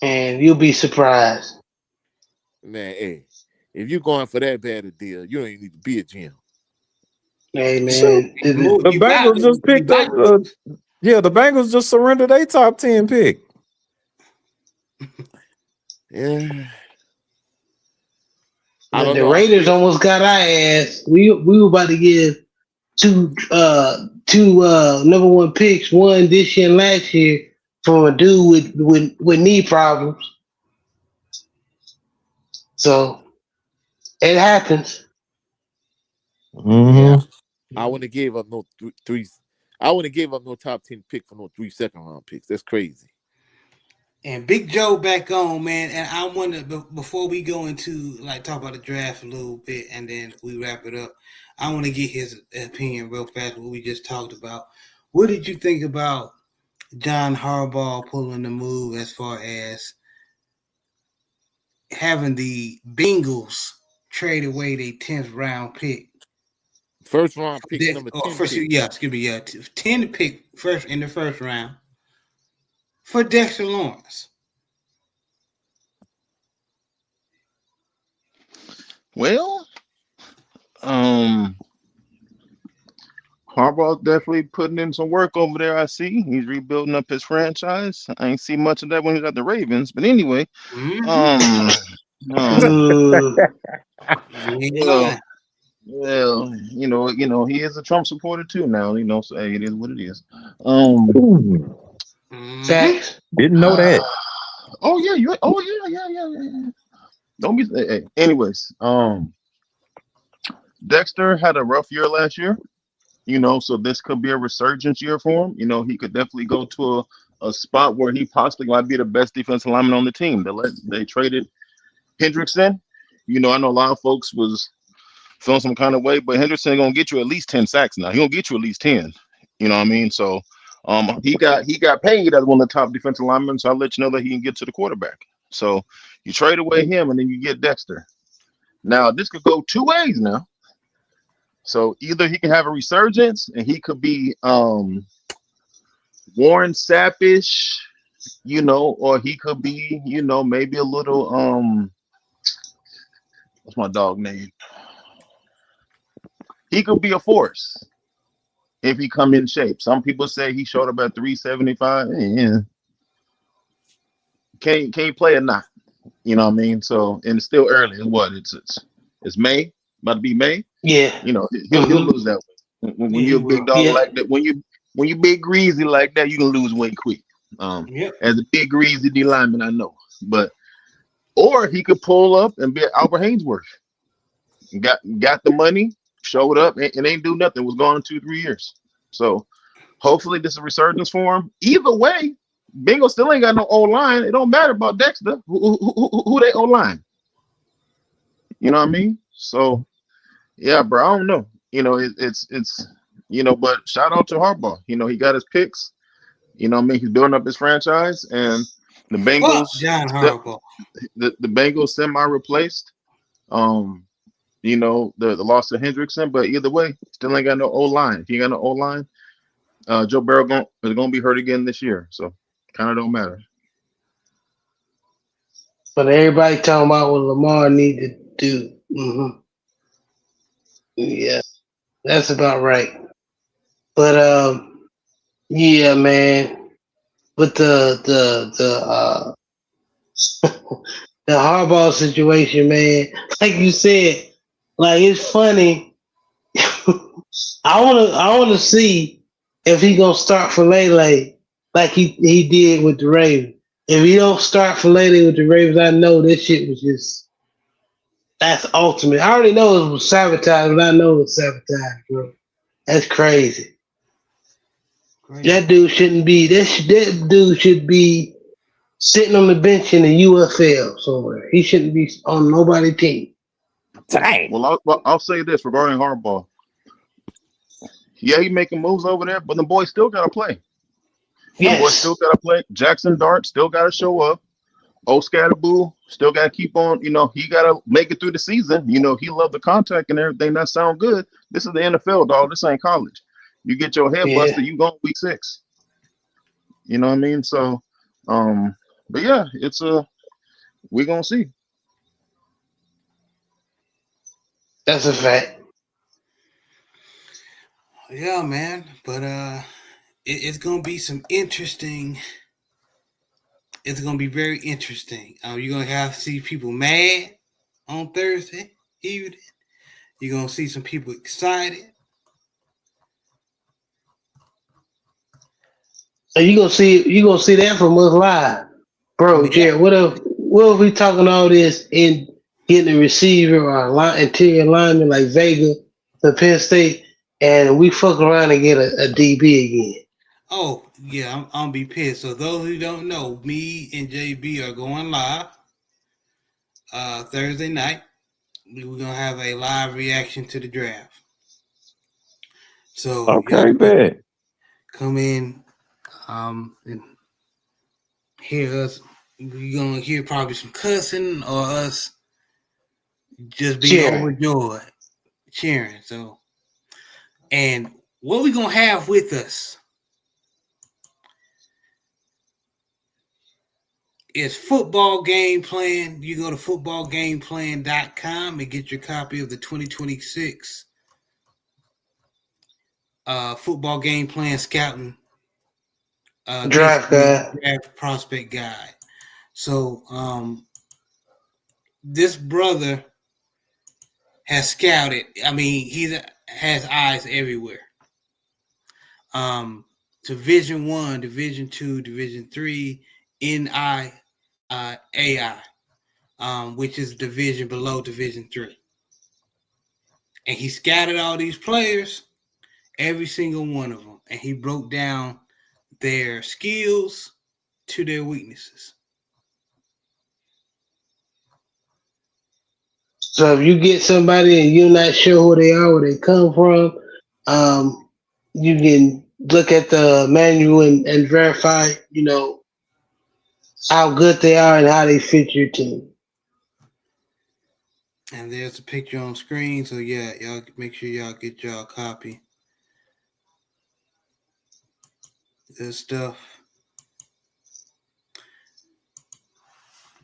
And you'll be surprised. Man, hey, if you're going for that bad a deal, you don't even need to be a GM. Hey, man. The Bengals just picked up. The Bengals just surrendered a top 10 pick. Yeah. The Raiders almost got our ass. We were about to give two number 1 picks, one this year and last year, from a dude with knee problems. So it happens. Mm-hmm. Yeah. I wouldn't have gave up no three. I wouldn't have gave up no top 10 pick for no 3 second-round picks. That's crazy. And Big Joe back on, man. And I wonder, before we go into talk about the draft a little bit, and then we wrap it up, I want to get his opinion real fast. What we just talked about. What did you think about John Harbaugh pulling the move as far as having the Bengals trade away their 10th round pick? First round pick number 10. 10 pick first in the first round for Dexter Lawrence. Well, Harbaugh's definitely putting in some work over there. I see he's rebuilding up his franchise. I ain't see much of that when he was at the Ravens, but anyway, well, he is a Trump supporter too now. So hey, it is what it is. Facts. Didn't know that. Oh yeah, yeah. Don't be. Hey. Anyways, Dexter had a rough year last year. So this could be a resurgence year for him. He could definitely go to a spot where he possibly might be the best defensive lineman on the team. They traded Hendrickson. I know a lot of folks was feeling some kind of way, but Hendrickson gonna get you at least 10 sacks now. He gonna get you at least 10. You know what I mean? So he got paid as one of the top defensive linemen, so I'll let you know that he can get to the quarterback. So you trade away him and then you get Dexter. Now this could go 2 ways now. So either he can have a resurgence and he could be Warren Sappish, or he could be, maybe a little what's my dog name? He could be a force if he come in shape. Some people say he showed up at 375. Yeah. Can he play or not? You know what I mean? So, and it's still early. It's May, about to be May. Yeah. He'll lose that way. When you're a big dog like that, when you big greasy like that, you can lose weight quick. As a big greasy D lineman, I know. Or he could pull up and be Albert Hainsworth. Got the money, showed up, and ain't do nothing. Was gone in 2-3 years. So hopefully this is a resurgence for him. Either way, Bengals still ain't got no O-line. It don't matter about Dexter. Who they O-line? You know what I mean? So yeah, bro, I don't know. It's but shout out to Harbaugh. He got his picks. He's building up his franchise, and the Bengals. John Harbaugh. The Bengals semi-replaced. The loss of Hendrickson, but either way, still ain't got no O-line. If you ain't got no O-line, Joe Burrow is gonna be hurt again this year. So kind of don't matter. But everybody talking about what Lamar need to do. Mm-hmm. Yeah, that's about right. But yeah, man. But the the Harbaugh situation, man. Like you said, it's funny. I wanna see if he gonna start for Lele like he did with the Ravens. If he don't start for Lele with the Ravens, I know this shit was that's ultimate. I already know it was sabotage, but I know it was sabotage, bro. That's crazy. Crazy. That dude shouldn't be. That dude should be sitting on the bench in the UFL somewhere. He shouldn't be on nobody's team. Dang. Well, I'll say this regarding Harbaugh. Yeah, he making moves over there, but the boy still got to play. The boy Yes. still got to play. Jackson Dart still got to show up. Scatterboo still got to keep on. He got to make it through the season. He loved the contact and everything. That sound good. This is the NFL, dog. This ain't college. You get your head Yeah. busted, you go week 6. You know what I mean? So, but yeah, it's we're gonna see. That's a fact. Yeah, man. But it's gonna be some interesting. It's gonna be very interesting. You're gonna have to see people mad on Thursday evening. You're gonna see some people excited. So you gonna see that from us live, bro. Yeah. Jared, what if we talking all this in getting a receiver or interior lineman like Vega to Penn State, and we fuck around and get a DB again? Oh yeah, I'm gonna be pissed. So those who don't know, me and JB are going live Thursday night. We're gonna have a live reaction to the draft. So Okay, bet. come in and hear us. We're gonna hear probably some cussing or us just being Cheering. overjoyed, cheering. So, and what we gonna have with us is Football Game Plan. You go to footballgameplan.com and get your copy of the 2026 Football Game Plan Scouting Draft guide. Draft Prospect Guide. So this brother has scouted. I mean, he has eyes everywhere. Division 1, Division 2, Division 3, NIAI, which is division below Division 3. And he scouted all these players, every single one of them, and he broke down their skills to their weaknesses. So if you get somebody and you're not sure who they are, where they come from, you can look at the manual and verify, how good they are and how they fit your team. And there's a picture on screen. So yeah, y'all make sure y'all get y'all a copy. This stuff.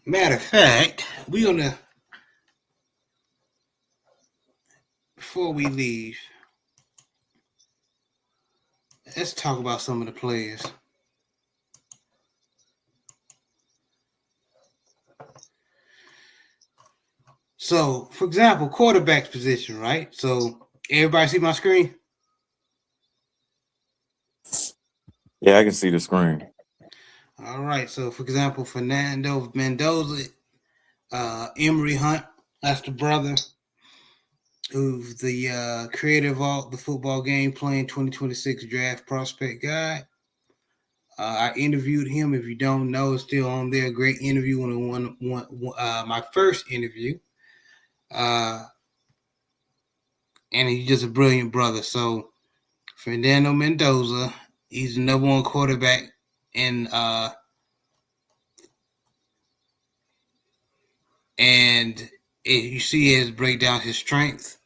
Matter of fact, we're gonna, before we leave, let's talk about some of the players. So, for example, quarterback's position, right? So, everybody see my screen? Yeah, I can see the screen. All right. So, for example, Fernando Mendoza, Emory Hunt, that's the brother who's the creator of all the Football Game Plan 2026 Draft Prospect Guide. I interviewed him. If you don't know, it's still on there. Great interview on my first interview. And he's just a brilliant brother. So Fernando Mendoza, he's the number one quarterback in you see his breakdown his strength.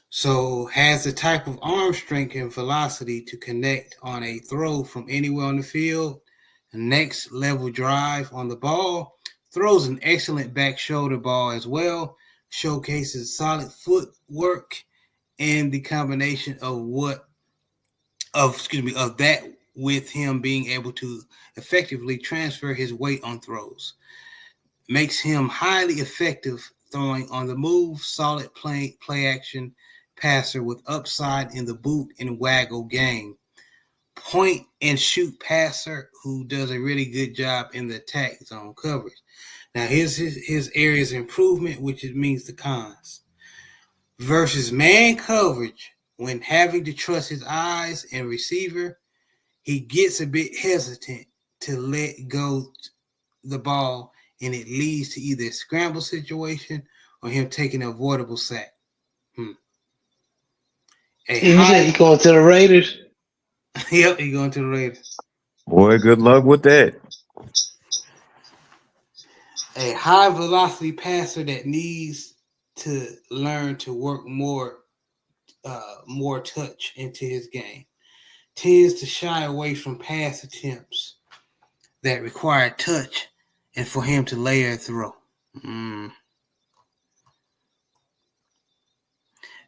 So has the type of arm strength and velocity to connect on a throw from anywhere on the field. Next level drive on the ball. Throws an excellent back shoulder ball as well. Showcases solid footwork and the combination of that with him being able to effectively transfer his weight on throws. Makes him highly effective throwing on the move, solid play action passer with upside in the boot and waggle game. Point and shoot passer who does a really good job in the attack zone coverage. Now here's his areas of improvement, which it means the cons. Versus man coverage, when having to trust his eyes and receiver, he gets a bit hesitant to let go the ball, and it leads to either a scramble situation or him taking an avoidable sack. You said he going to the Raiders? Yep, he going to the Raiders. Boy, good luck with that. A high velocity passer that needs to learn to work more touch into his game. Tends to shy away from pass attempts that require touch and for him to layer a throw.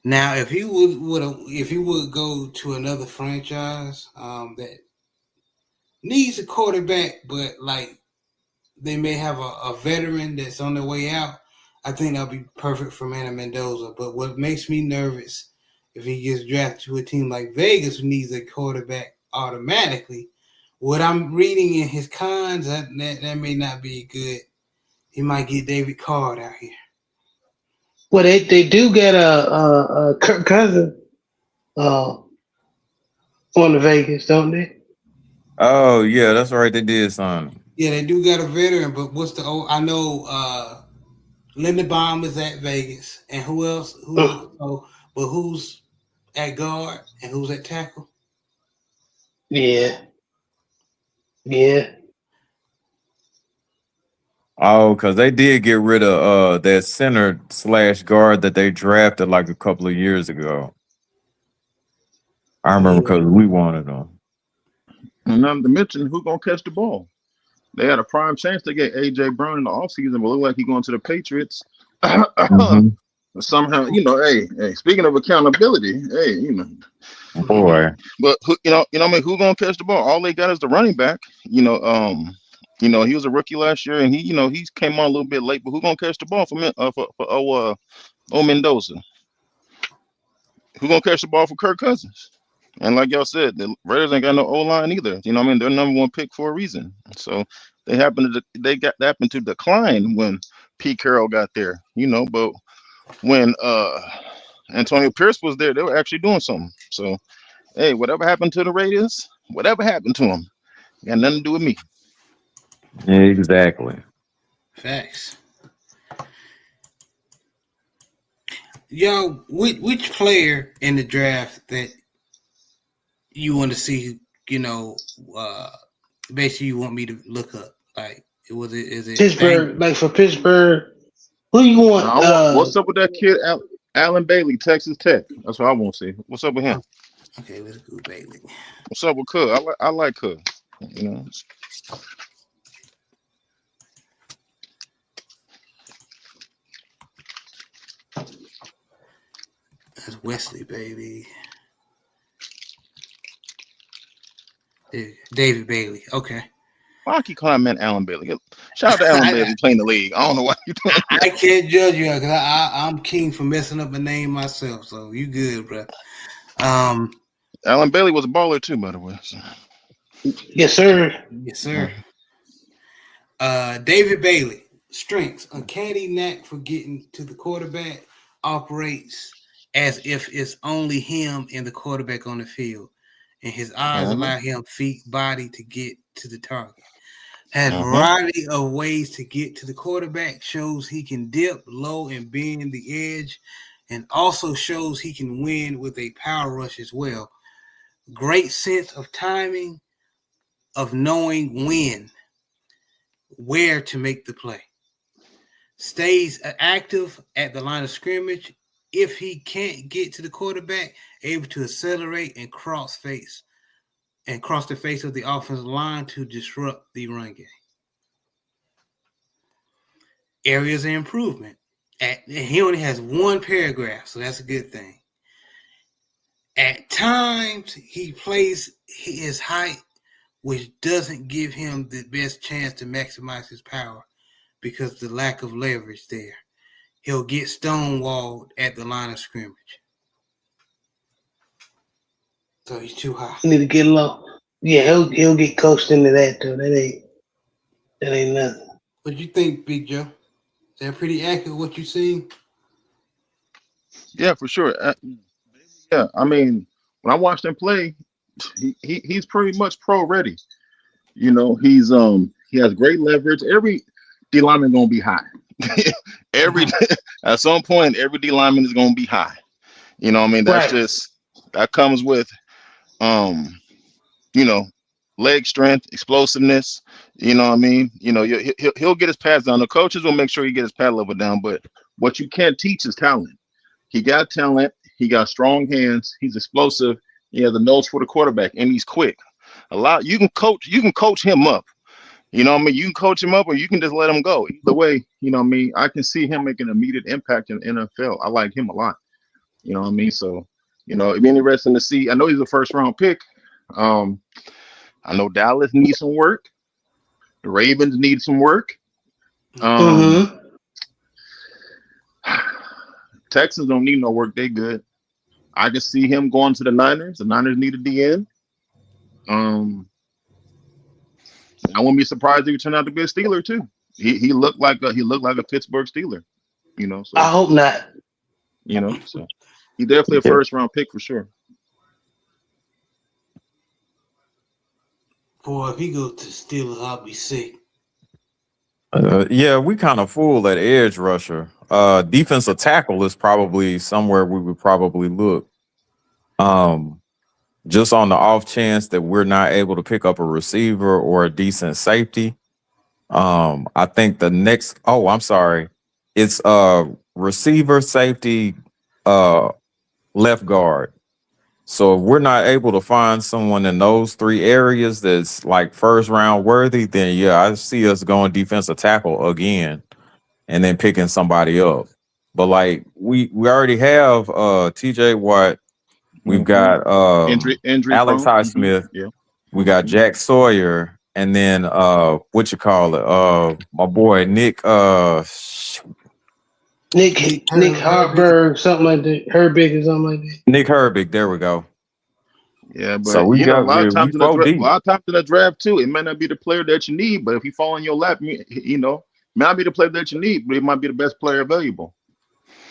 Now, if he would go to another franchise that needs a quarterback, but like they may have a veteran that's on their way out, I think that'll be perfect for Manny Mendoza. But what makes me nervous if he gets drafted to a team like Vegas who needs a quarterback automatically, what I'm reading in his cons, that may not be good. He might get David Carr out here. Well, they do get a Kirk Cousins on the Vegas, don't they? Oh yeah, that's right. They did something. Yeah, they do got a veteran, but what's the old? I know Lindenbaum is at Vegas, and who else? But who's at guard and who's at tackle? Yeah. Oh, because they did get rid of that center / guard that they drafted like a couple of years ago. I remember because we wanted them. And not to mention, who gonna catch the ball? They had a prime chance to get AJ Brown in the offseason, but look like he going to the Patriots. Somehow, hey, speaking of accountability, Boy. But who gonna catch the ball? All they got is the running back. He was a rookie last year, and he came on a little bit late. But who gonna catch the ball for Mendoza? Who gonna catch the ball for Kirk Cousins? And like y'all said, the Raiders ain't got no O-line either. They're number one pick for a reason. So they happened to decline when Pete Carroll got there. But when Antonio Pierce was there, they were actually doing something. So hey, whatever happened to the Raiders, whatever happened to them, got nothing to do with me. Yeah, exactly. Facts. Yo, which player in the draft that you want to see, basically you want me to look up? Like, is it Pittsburgh? Like for Pittsburgh, who you want? What's up with that kid, Alan Bailey, Texas Tech? That's what I want to see. What's up with him? Okay, let's go Bailey. What's up with Cook? I like Cook. That's Wesley, baby. David Bailey. Okay. Why I keep calling man Alan Bailey? Shout out to Alan Bailey playing the league. I don't know why you doing that. I can't judge you because I'm king for messing up a name myself. So you good, bro. Alan Bailey was a baller too, by the way. So. Yes, sir. Yes, sir. David Bailey, strengths, uncanny knack for getting to the quarterback, operates as if it's only him and the quarterback on the field, and his eyes allow him feet, body to get to the target. Has a variety of ways to get to the quarterback, shows he can dip low and bend the edge, and also shows he can win with a power rush as well. Great sense of timing, of knowing when, where to make the play. Stays active at the line of scrimmage. If he can't get to the quarterback, able to accelerate and cross the face of the offensive line to disrupt the run game. Areas of improvement. He only has one paragraph, so that's a good thing. At times, he plays his height, which doesn't give him the best chance to maximize his power because of the lack of leverage there. He'll get stonewalled at the line of scrimmage. So he's too high. Need to get low. Yeah, he'll get coached into that too. That ain't nothing. What you think, Big Joe? Is that pretty accurate what you seen? Yeah, for sure. Yeah, I mean, when I watched him play, he's pretty much pro ready. You know, he has great leverage. Every D lineman gonna be high. every At some point, every D lineman is gonna be high. You know what I mean? That's Right. just that comes with you know, leg strength, explosiveness. You know what I mean? You know, he'll get his pads down. The coaches will make sure he get his pad level down. But what you can't teach is talent. He got talent. He got strong hands. He's explosive. He has a nose for the quarterback, and he's quick. You can coach him up. You know what I mean? You can coach him up, or you can just let him go. Either way, you know what I mean? I can see him making an immediate impact in the NFL. I like him a lot. You know what I mean? So, you know, it'd be interesting to see. I know he's a first round pick. I know Dallas needs some work. The Ravens need some work. Texans don't need no work. They good. I can see him going to the Niners. The Niners need a DN. I wouldn't be surprised if he turned out to be a Steeler too. He looked like a Pittsburgh Steeler. You know, so I hope not. you know, so he's definitely a first round pick for sure. Boy, if he goes to the Steelers, I'll be sick. Yeah, we kind of fool at edge rusher. Defensive tackle is probably somewhere we would probably look. Just on the off chance that we're not able to pick up a receiver or a decent safety. I think the next, I'm sorry. It's receiver, safety, left guard. So if we're not able to find someone in those three areas that's like first round worthy, then yeah, I see us going defensive tackle again and then picking somebody up. But like we already have TJ Watt, we've got Injury Alex prone. Highsmith, Yeah. we got Jack Sawyer, and then my boy Nick Nick Hartberg, something like that. Herbig or something like that. Nick Herbig, there we go. Yeah, but So we a got lot of times in the deep. draft too, it might not be the player that you need, but if he fall in your lap, you know, it might not be the player that you need, but it might be the best player available.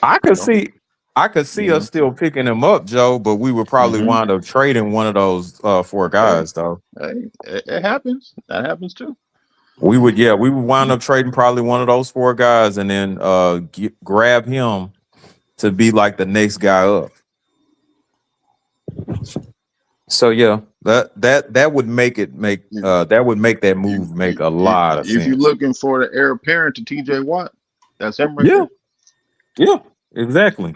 I could see us still picking him up, Joe, but we would probably wind up trading one of those four guys, though. Hey, it happens. That happens too. We would wind up trading probably one of those four guys and then grab him to be like the next guy up. So yeah, that would make that move make a lot of sense. If you're looking for the heir apparent to TJ Watt, that's him right there. Yeah, exactly.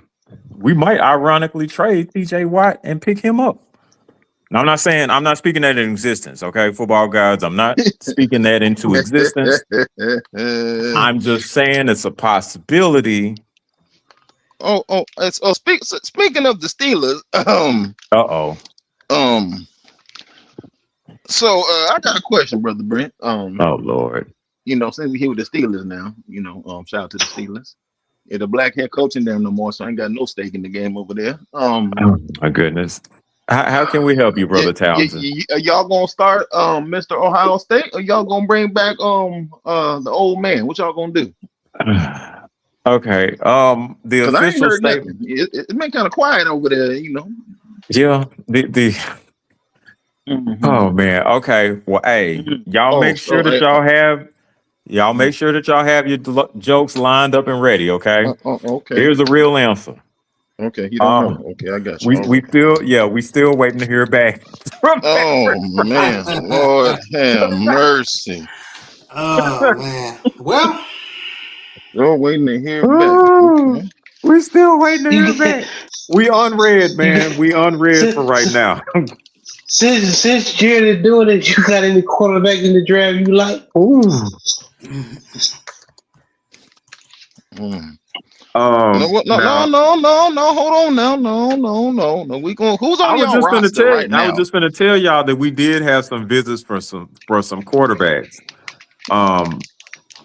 We might ironically trade TJ Watt and pick him up. Now, I'm not speaking that in existence, okay, football guys. I'm not speaking that into existence. I'm just saying it's a possibility. Speaking of the Steelers, so I got a question, Brother Brent. Oh Lord. You know, since we're here with the Steelers now, you know, shout out to the Steelers. Yeah, the black head coaching them no more, so I ain't got no stake in the game over there. Oh my goodness. How can we help you, Brother Townsend? Y'all gonna start Mr. Ohio State, or y'all gonna bring back the old man? What y'all gonna do? Okay. The official statement. It's been kind of quiet over there, you know. Yeah. Oh man. Okay. Well, hey, y'all make sure that y'all have your jokes lined up and ready. Okay. Okay. Here's the real answer. Okay. You don't know. Okay, I got you. We still waiting to hear back. Oh man, Lord have mercy. Oh man. Well, we're waiting to hear back. Okay. We're still waiting to hear back. We unread, man. We unread for right now. Since Jared is doing it, you got any quarterback in the draft you like? Ooh. No, hold on now. No. We going. Who's on your roster right now? I was just going to tell y'all that we did have some visits for some quarterbacks.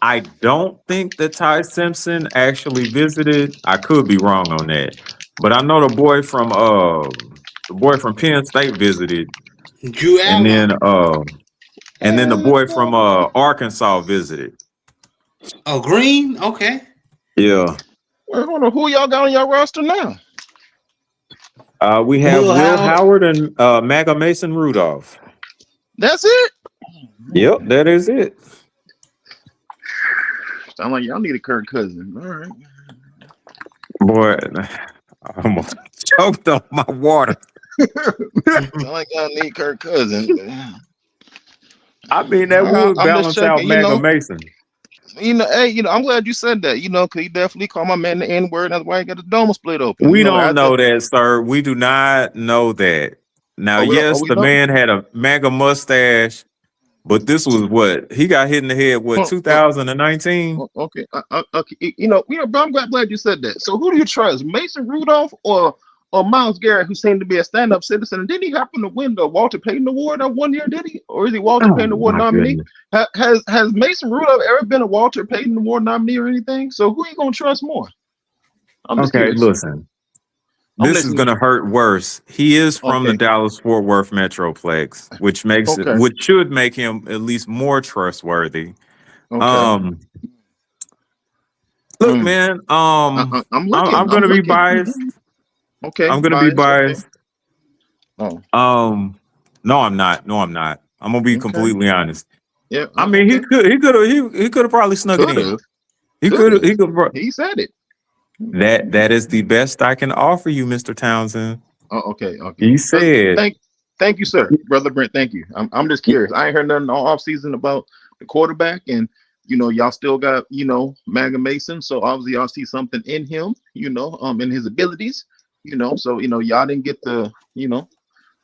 I don't think that Ty Simpson actually visited. I could be wrong on that, but I know the boy from Penn State visited, Drew Allen. and then the boy from Arkansas visited. Oh, Green. Okay. Yeah. Hold on. Who y'all got on your roster now? We have Will Will Howard. Howard and Maga Mason Rudolph. That's it. Yep, that is it. Sound like y'all need a Kirk Cousins. All right. Boy, I almost choked on my water. Sound like y'all need Kirk Cousins. I mean, that would I'm just balance out checking. Maga Mason. Hey, I'm glad you said that. Because he definitely called my man the N word. That's why he got the dome split open. We don't know that, sir. We do not know that. Now, yes, we the don't? man had a MAGA mustache, but this was what he got hit in the head. What 2019? Okay. Okay. Bro, I'm glad you said that. So who do you trust, Mason Rudolph or Miles Garrett, who seemed to be a stand-up citizen? And did he happen to win the Walter Payton Award that 1 year? Did he, or is he Walter Payton Award nominee? Has Mason Rudolph ever been a Walter Payton Award nominee or anything? So who are you gonna trust more? I'm just Okay, curious. listen. This is going to hurt worse. He is from the Dallas-Fort Worth Metroplex, which makes it, which should make him at least more trustworthy. Okay. Look, man. I'm going to be biased. Okay. I'm going to be biased. Okay. No, I'm not. I'm going to be completely honest. Yeah. I mean, he could have probably snuck it in. He could. He said it. That is the best I can offer you, Mr. Townsend. Oh, okay. He said. Thank you, sir, brother Brent. Thank you. I'm just curious. I ain't heard nothing all off season about the quarterback, and y'all still got Maga Mason. So obviously y'all see something in him, in his abilities, So y'all didn't get the, a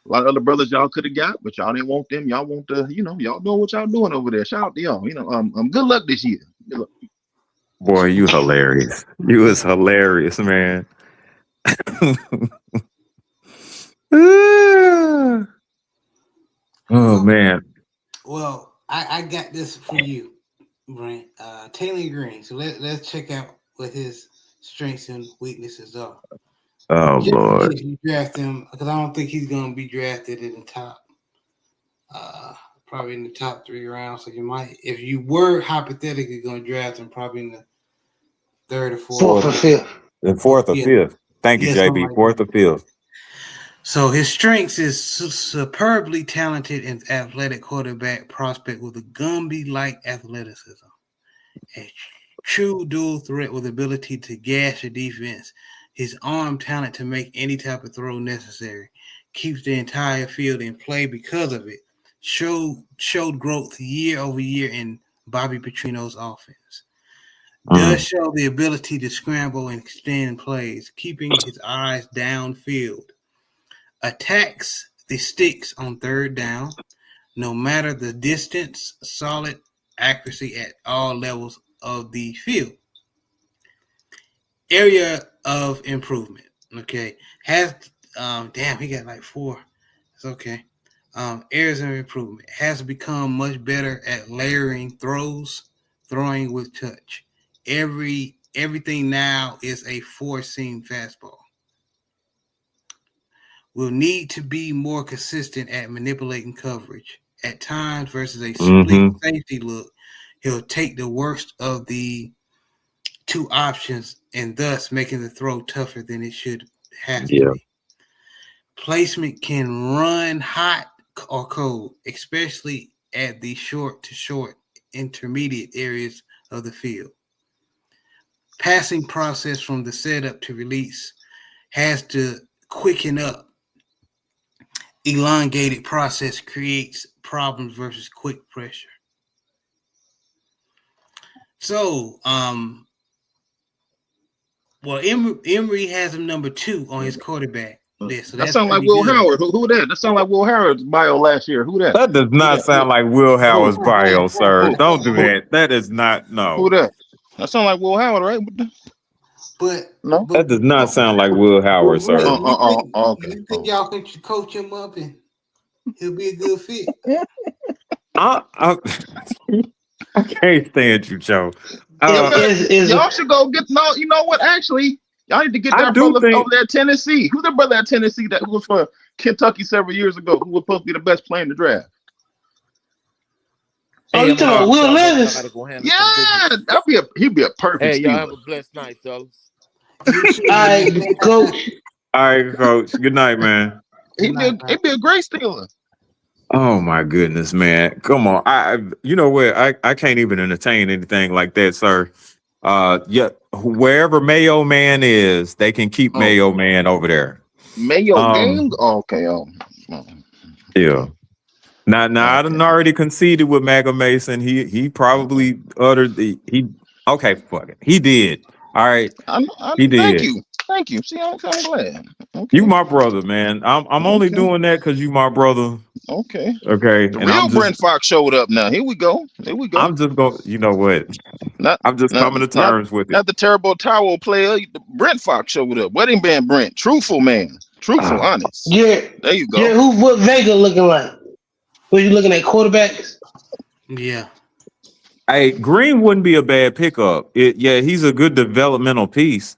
lot of other brothers y'all could have got, but y'all didn't want them. Y'all want the, y'all know what y'all doing over there. Shout out to y'all. Good luck this year. Good luck. Boy, you hilarious. You is hilarious, man. Oh, man. Well, I got this for you, Brent. Taylor Green. So let's check out what his strengths and weaknesses are. Oh, Lord. If you draft him, because I don't think he's going to be drafted in the top, probably in the top 3 rounds. So you might, if you were hypothetically going to draft him, probably in the 3rd or 4th. 4th or 5th. The 4th or 5th. Thank you, JB. Like 4th or 5th. So his strengths is superbly talented and athletic quarterback prospect with a Gumby-like athleticism. A true dual threat with ability to gash a defense. His arm talent to make any type of throw necessary. Keeps the entire field in play because of it. Showed growth year over year in Bobby Petrino's offense. Does show the ability to scramble and extend plays, keeping his eyes downfield. Attacks the sticks on 3rd down, no matter the distance, solid accuracy at all levels of the field. Area of improvement. Okay. Has he got like 4. It's okay. Areas of improvement. Has become much better at layering throws, throwing with touch. Everything now is a 4-seam fastball. Will need to be more consistent at manipulating coverage. At times versus a split safety look, he'll take the worst of the 2 options and thus making the throw tougher than it should have to be. Placement can run hot or cold, especially at the short to short intermediate areas of the field. Passing process from the setup to release has to quicken up. Elongated process creates problems versus quick pressure. So, Emory has him number 2 on his quarterback list. So that sounds like Will Howard. Who that? That sounds like Will Howard's bio last year. Who that? That does not sound like Will Howard's bio, sir. Don't do that. That is not, no. Who that? That sounds like Will Howard, right? But no, that does not sound like Will Howard, sir. Okay. You think y'all can coach him up and he'll be a good fit? I can't stand you, Joe. Y'all should go get you know what? Actually, y'all need to get that brother over there at Tennessee. Who's the brother at Tennessee who was for Kentucky several years ago? Who was supposed to be the best player in the draft? Oh, you talking about Will Levis? Yeah, he'd be a perfect. Hey, y'all Steeler. have a blessed night, fellas. All right, coach. All right, coach. Good night, man. He'd be a great Steeler. Oh my goodness, man. Come on. You know what? I can't even entertain anything like that, sir. Yeah, wherever Mayo Man is, they can keep Oh. Mayo Man over there. Mayo gang? Oh, okay. Yeah. Now I done Okay. already conceded with Maga Mason. He probably uttered okay, fuck it. He did. All right. He Thank did. you. See, I'm glad. Okay. You my brother, man. I'm only Okay. doing that because you my brother. Okay. Okay. The And real I'm just Brent Fox showed up now. Here we go. I'm just going, you know what? Not, I'm just not, coming to terms with it. not the terrible towel player. Brent Fox showed up. Wedding band Brent. Truthful man. Truthful, honest. Yeah, There you go. yeah. What Vega looking like? Were you looking at quarterbacks? Yeah. Hey, Green wouldn't be a bad pickup. He's a good developmental piece.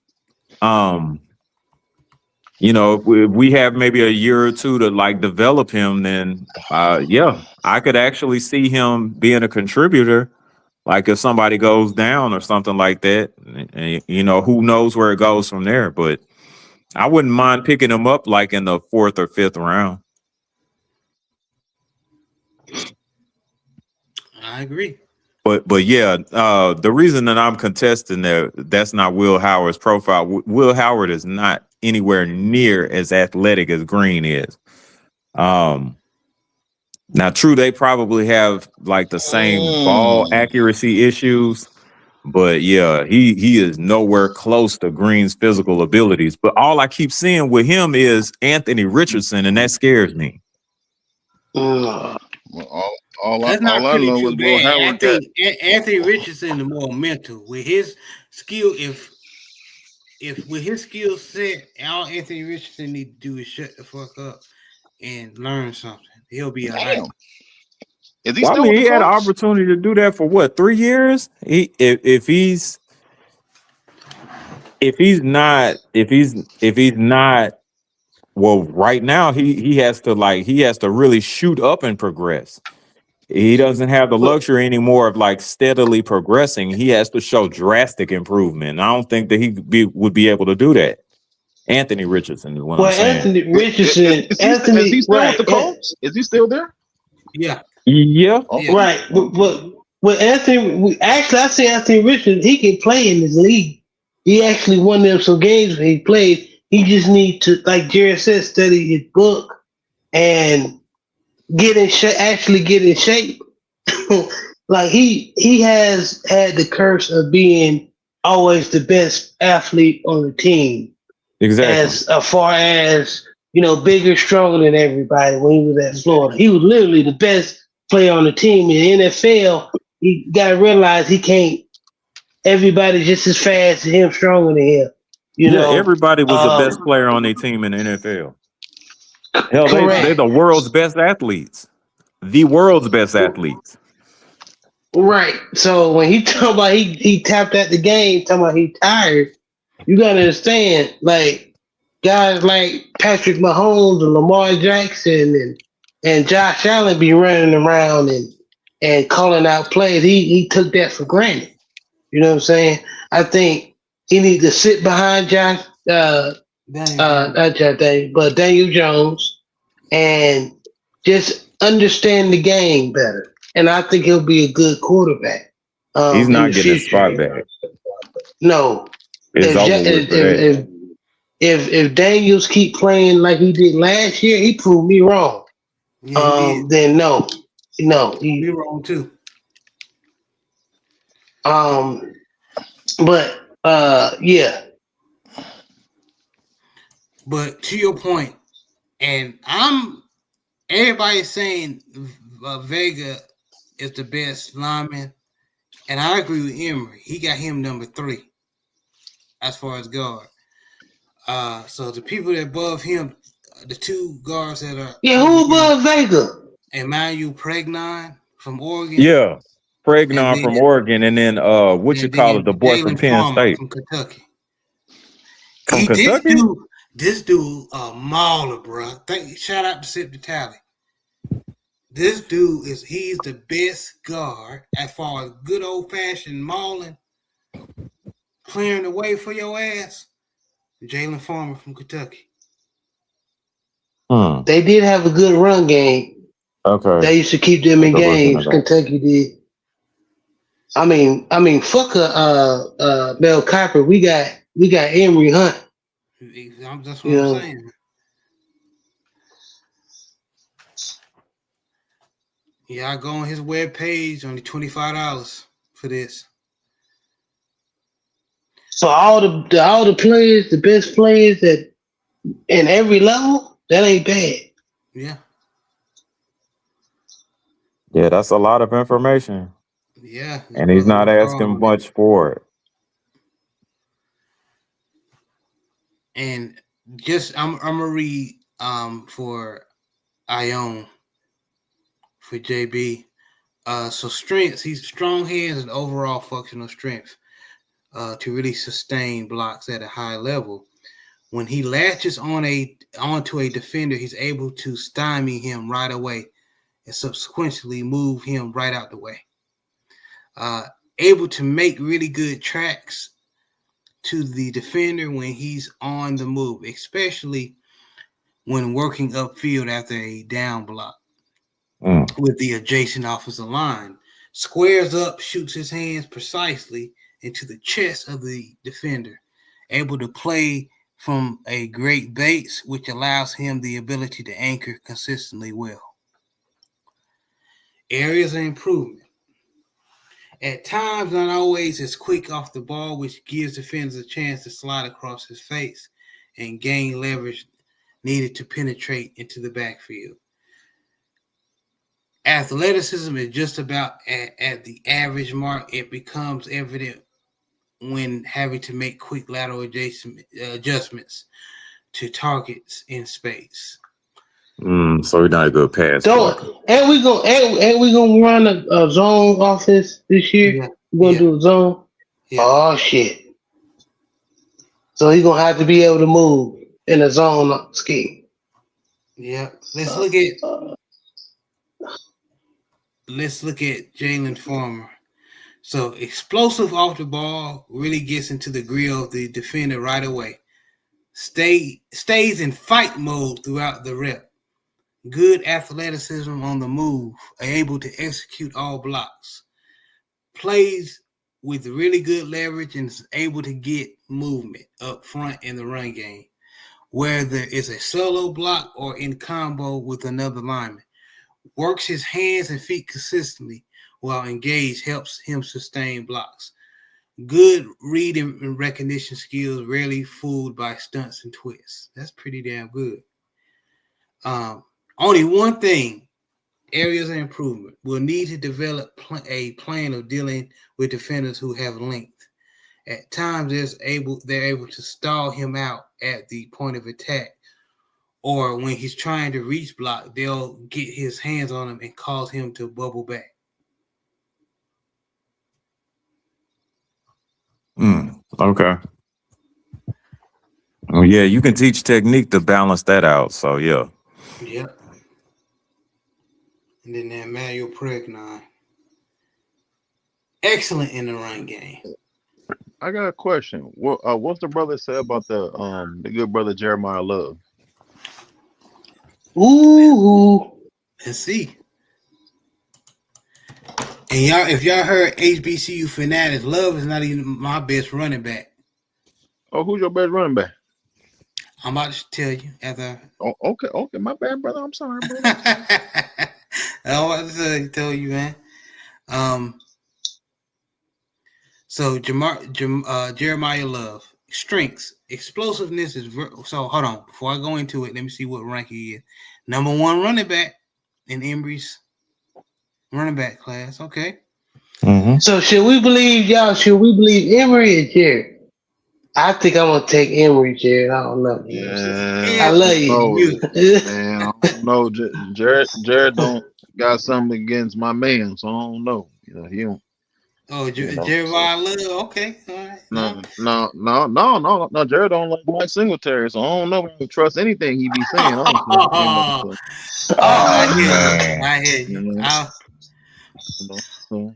If we have maybe a year or two to like develop him, then I could actually see him being a contributor. Like if somebody goes down or something like that, and who knows where it goes from there. But I wouldn't mind picking him up like in the 4th or 5th round. I agree. But yeah, the reason that I'm contesting that's not Will Howard's profile. Will Howard is not anywhere near as athletic as Green is. Now, true, they probably have like the same ball accuracy issues, but yeah, he is nowhere close to Green's physical abilities. But all I keep seeing with him is Anthony Richardson, and that scares me. Well, all That's I not really know too is Will bad. Howard got. Anthony Richardson is more mental with his skill. If with his skill set, all Anthony Richardson need to do is shut the fuck up and learn something. He'll be all right. Damn. Is he still with the He had an Colts? opportunity to do that for what, 3 years? If he's not, well, right now he has to really shoot up and progress. He doesn't have the luxury anymore of like steadily progressing. He has to show drastic improvement. I don't think that he would be able to do that. Anthony Richardson is what I'm saying. Anthony Richardson. Is he still with the Colts? Is he still there? Yeah. Yeah. Okay. Right. But with Anthony, I see Anthony Richardson. He can play in this league. He actually won them some games when he played. He just needs to, like Jared said, study his book and get in shape. Actually, get in shape. Like he has had the curse of being always the best athlete on the team. Exactly. As far as bigger, stronger than everybody when he was at Florida. He was literally the best player on the team. In the NFL, he got to realize he can't. Everybody's just as fast as him, stronger than him. Everybody was the best player on their team in the NFL. Hell, they're the world's best athletes. The world's best athletes. Right. So when he talking about he tapped at the game, talking about he tired, you gotta understand, like guys like Patrick Mahomes and Lamar Jackson and Josh Allen be running around and calling out plays. He took that for granted. You know what I'm saying? I think he needs to sit behind not Josh Daniel, but Daniel Jones and just understand the game better. And I think he'll be a good quarterback. He's not getting a spot back. No. It's over with if Daniels keep playing like he did last year, he proved me wrong. Yeah, then no, he wrong too. But yeah. But to your point, and everybody's saying Vega is the best lineman, and I agree with Emery. He got him number 3 as far as guard. So the people that above him, the 2 guards that are who above Vega? Emmanuel Pregnon from Oregon. Yeah, Pregnon from Oregon, and then the boy from Penn State from Kentucky. From Kentucky. This dude a mauler, bro. Shout out to Sip the Tally. This dude he's the best guard as far as good old fashioned mauling, clearing the way for your ass. Jalen Farmer from Kentucky. They did have a good run game. Okay. They used to keep them in Take a look into games. that. Kentucky did. I mean, fuck Mel Kiper. We got Emory Hunt. That's what You I'm know. saying. Yeah, I go on his webpage, only $25 for this. So all the players, the best players that in every level, that ain't bad. Yeah. Yeah, that's a lot of information. Yeah. And he's not asking much for it. And just I'm gonna read for Ione for JB. So strengths, he's strong hands and overall functional strength to really sustain blocks at a high level. When he latches onto a defender, he's able to stymie him right away and subsequently move him right out the way. Able to make really good tracks to the defender when he's on the move, especially when working upfield after a down block with the adjacent offensive line. Squares up, shoots his hands precisely into the chest of the defender, able to play from a great base, which allows him the ability to anchor consistently well. Areas of improvement. At times, not always as quick off the ball, which gives defenders a chance to slide across his face and gain leverage needed to penetrate into the backfield. Athleticism is just about at the average mark. It becomes evident when having to make quick lateral adjustments to targets in space. So he's not a good pass. And we gonna run a zone offense this year. Yeah. We're gonna do a zone. Yeah. Oh shit! So he's gonna have to be able to move in a zone scheme. Yeah. Let's look at Jalen Farmer. So explosive off the ball, really gets into the grill of the defender right away. Stays in fight mode throughout the rep. Good athleticism on the move, able to execute all blocks. Plays with really good leverage and is able to get movement up front in the run game, whether it's a solo block or in combo with another lineman. Works his hands and feet consistently while engaged, helps him sustain blocks. Good read and recognition skills, rarely fooled by stunts and twists. That's pretty damn good. Only one thing, areas of improvement. We'll need to develop a plan of dealing with defenders who have length. At times, they're able to stall him out at the point of attack, or when he's trying to reach block, they'll get his hands on him and cause him to bubble back. Okay. Well, yeah, you can teach technique to balance that out. So yeah. Yep. And then that Manuel Pregnon. Excellent in the run game. I got a question. What's the brother say about the good brother Jeremiah Love? Ooh. Let's see. And y'all, if y'all heard HBCU fanatics, Love is not even my best running back. Oh, who's your best running back? I'm about to tell you after. Oh, okay, my bad, brother. I'm sorry, brother. I'm about to tell you, man. So Jeremiah Love, strengths, explosiveness is so. Hold on, before I go into it, let me see what rank he is. Number 1 running back in Embry's running back class. Okay. Mm-hmm. So should we believe Emory or Jared? I think I'm gonna take Emory, Jared. I don't know. Yeah, I love you. Man, I don't know. Jared don't got something against my man, so I don't know. You know, he don't. Oh, Jeremiah Love. Okay, all right. No. Jared don't like Mike Singletary, so I don't know if I can trust anything he be saying. I hear you. So,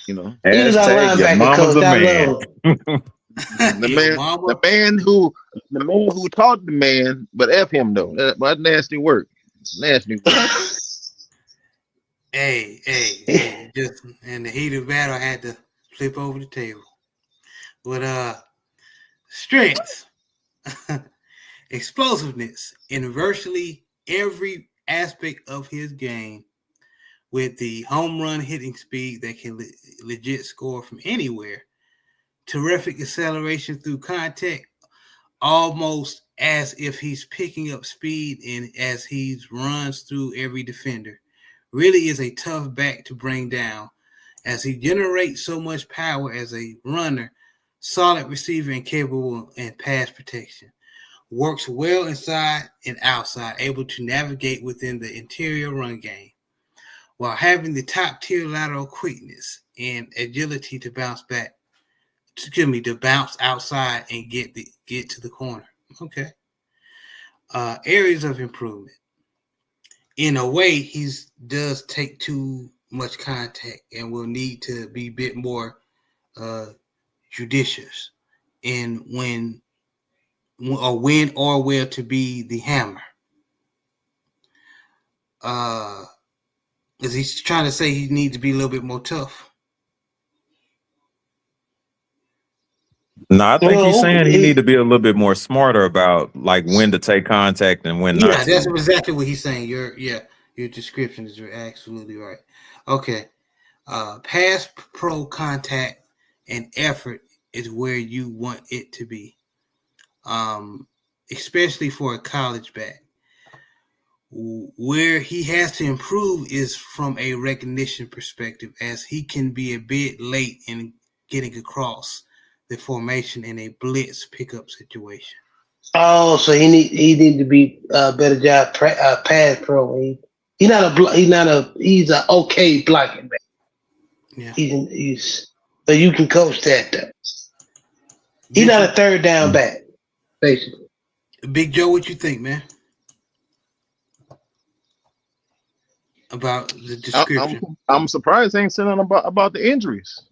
you know. He was our Hashtag your linebacker mama's coach. a I man. love him. The Your man, mama. the man who taught the man, but F him though. That nasty work. Nasty work. Hey, just in the heat of battle, I had to flip over the table. But strength, explosiveness in virtually every aspect of his game, with the home run hitting speed that can legit score from anywhere, terrific acceleration through contact, almost as if he's picking up speed and as he runs through every defender. Really is a tough back to bring down, as he generates so much power as a runner, solid receiver, and capable in pass protection. Works well inside and outside, able to navigate within the interior run game, while having the top tier lateral quickness and agility to bounce back. To bounce outside and get to the corner. Okay. Areas of improvement. In a way, he does take too much contact and will need to be a bit more judicious in when or where to be the hammer. Is he trying to say he needs to be a little bit more tough? No, I think he's Well, saying he need to be a little bit more smarter about like when to take contact and when not Yeah, to. that's exactly what he's saying. Your description is absolutely right. Okay. Pass pro contact and effort is where you want it to be. Especially for a college back. Where he has to improve is from a recognition perspective, as he can be a bit late in getting across the formation in a blitz pickup situation. oh, so he need to be better job pass pro. He's a okay blocking man. Yeah. He's so you can coach that though. He's not a third down back, basically. Big Joe, what you think, man? About the description. I'm surprised they ain't saying nothing about the injuries.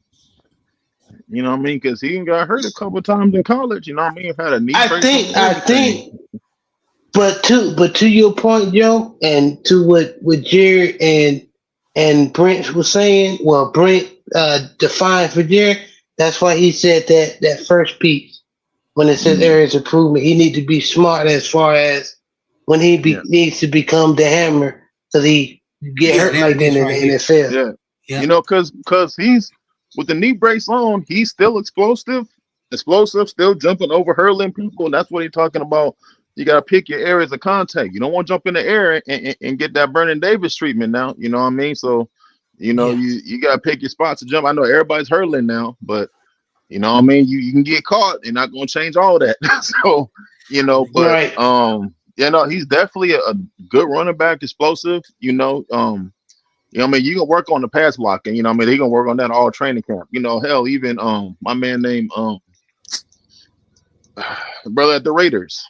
You know what I mean? Because he got hurt a couple of times in college. You know what I mean? Had a knee. I think. But to your point, Joe, and to what Jared and Brent was saying, well, Brent defined for Jared. That's why he said that first piece when it says areas of improvement. He needs to be smart as far as when he needs to become the hammer, because he get hurt like that in the NFL. Yeah, you know, because he's with the knee brace on, he's still explosive, still jumping over, hurling people, and that's what he's talking about. You got to pick your areas of contact. You don't want to jump in the air and get that Vernon Davis treatment now. You know what I mean? So, you know, you got to pick your spots to jump. I know everybody's hurling now, but, you know what I mean? You can get caught. They're not going to change all that. So, you know, but, you know, he's definitely a good running back, explosive, you know. You know what I mean? You can work on the pass blocking, you know what I mean? He can work on that all training camp. You know, hell, even my man named brother at the Raiders.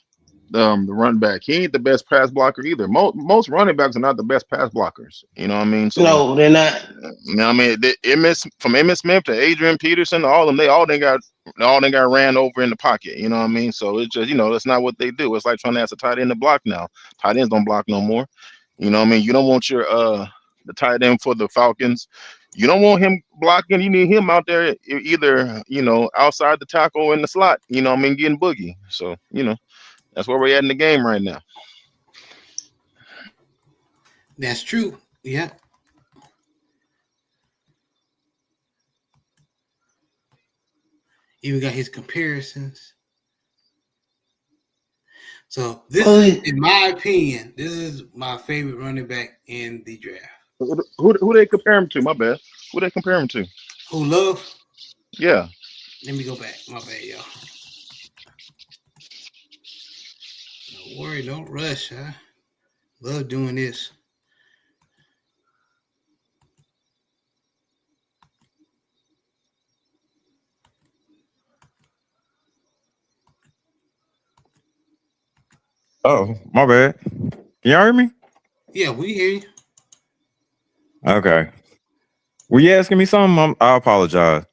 The run back, he ain't the best pass blocker either. Most running backs are not the best pass blockers. You know what I mean? So, no, they're not. You know what I mean? From Emmitt Smith to Adrian Peterson, all of them, they all got ran over in the pocket. You know what I mean? So it's just, you know, that's not what they do. It's like trying to ask a tight end to block now. Tight ends don't block no more. You know what I mean? You don't want your the tight end for the Falcons. You don't want him blocking. You need him out there either, you know, outside the tackle or in the slot. You know what I mean? Getting boogie. So, you know. That's where we're at in the game right now. That's true. Yeah. Even got his comparisons. So this is, in my opinion, this is my favorite running back in the draft. Who they compare him to? My bad. Who they compare him to? Who, Love? Yeah. Let me go back. My bad, y'all. Don't worry, don't rush. I love doing this. Oh, my bad. Can y'all hear me? Yeah, we hear you. Okay. Were you asking me something? I apologize.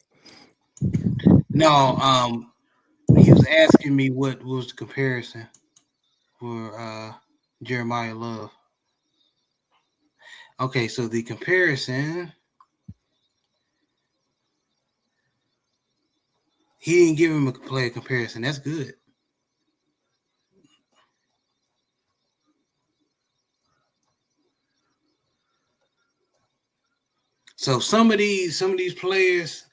No, he was asking me what was the comparison for Jeremiah Love. Okay, so the comparison, he didn't give him a player comparison. That's good. So some of these players,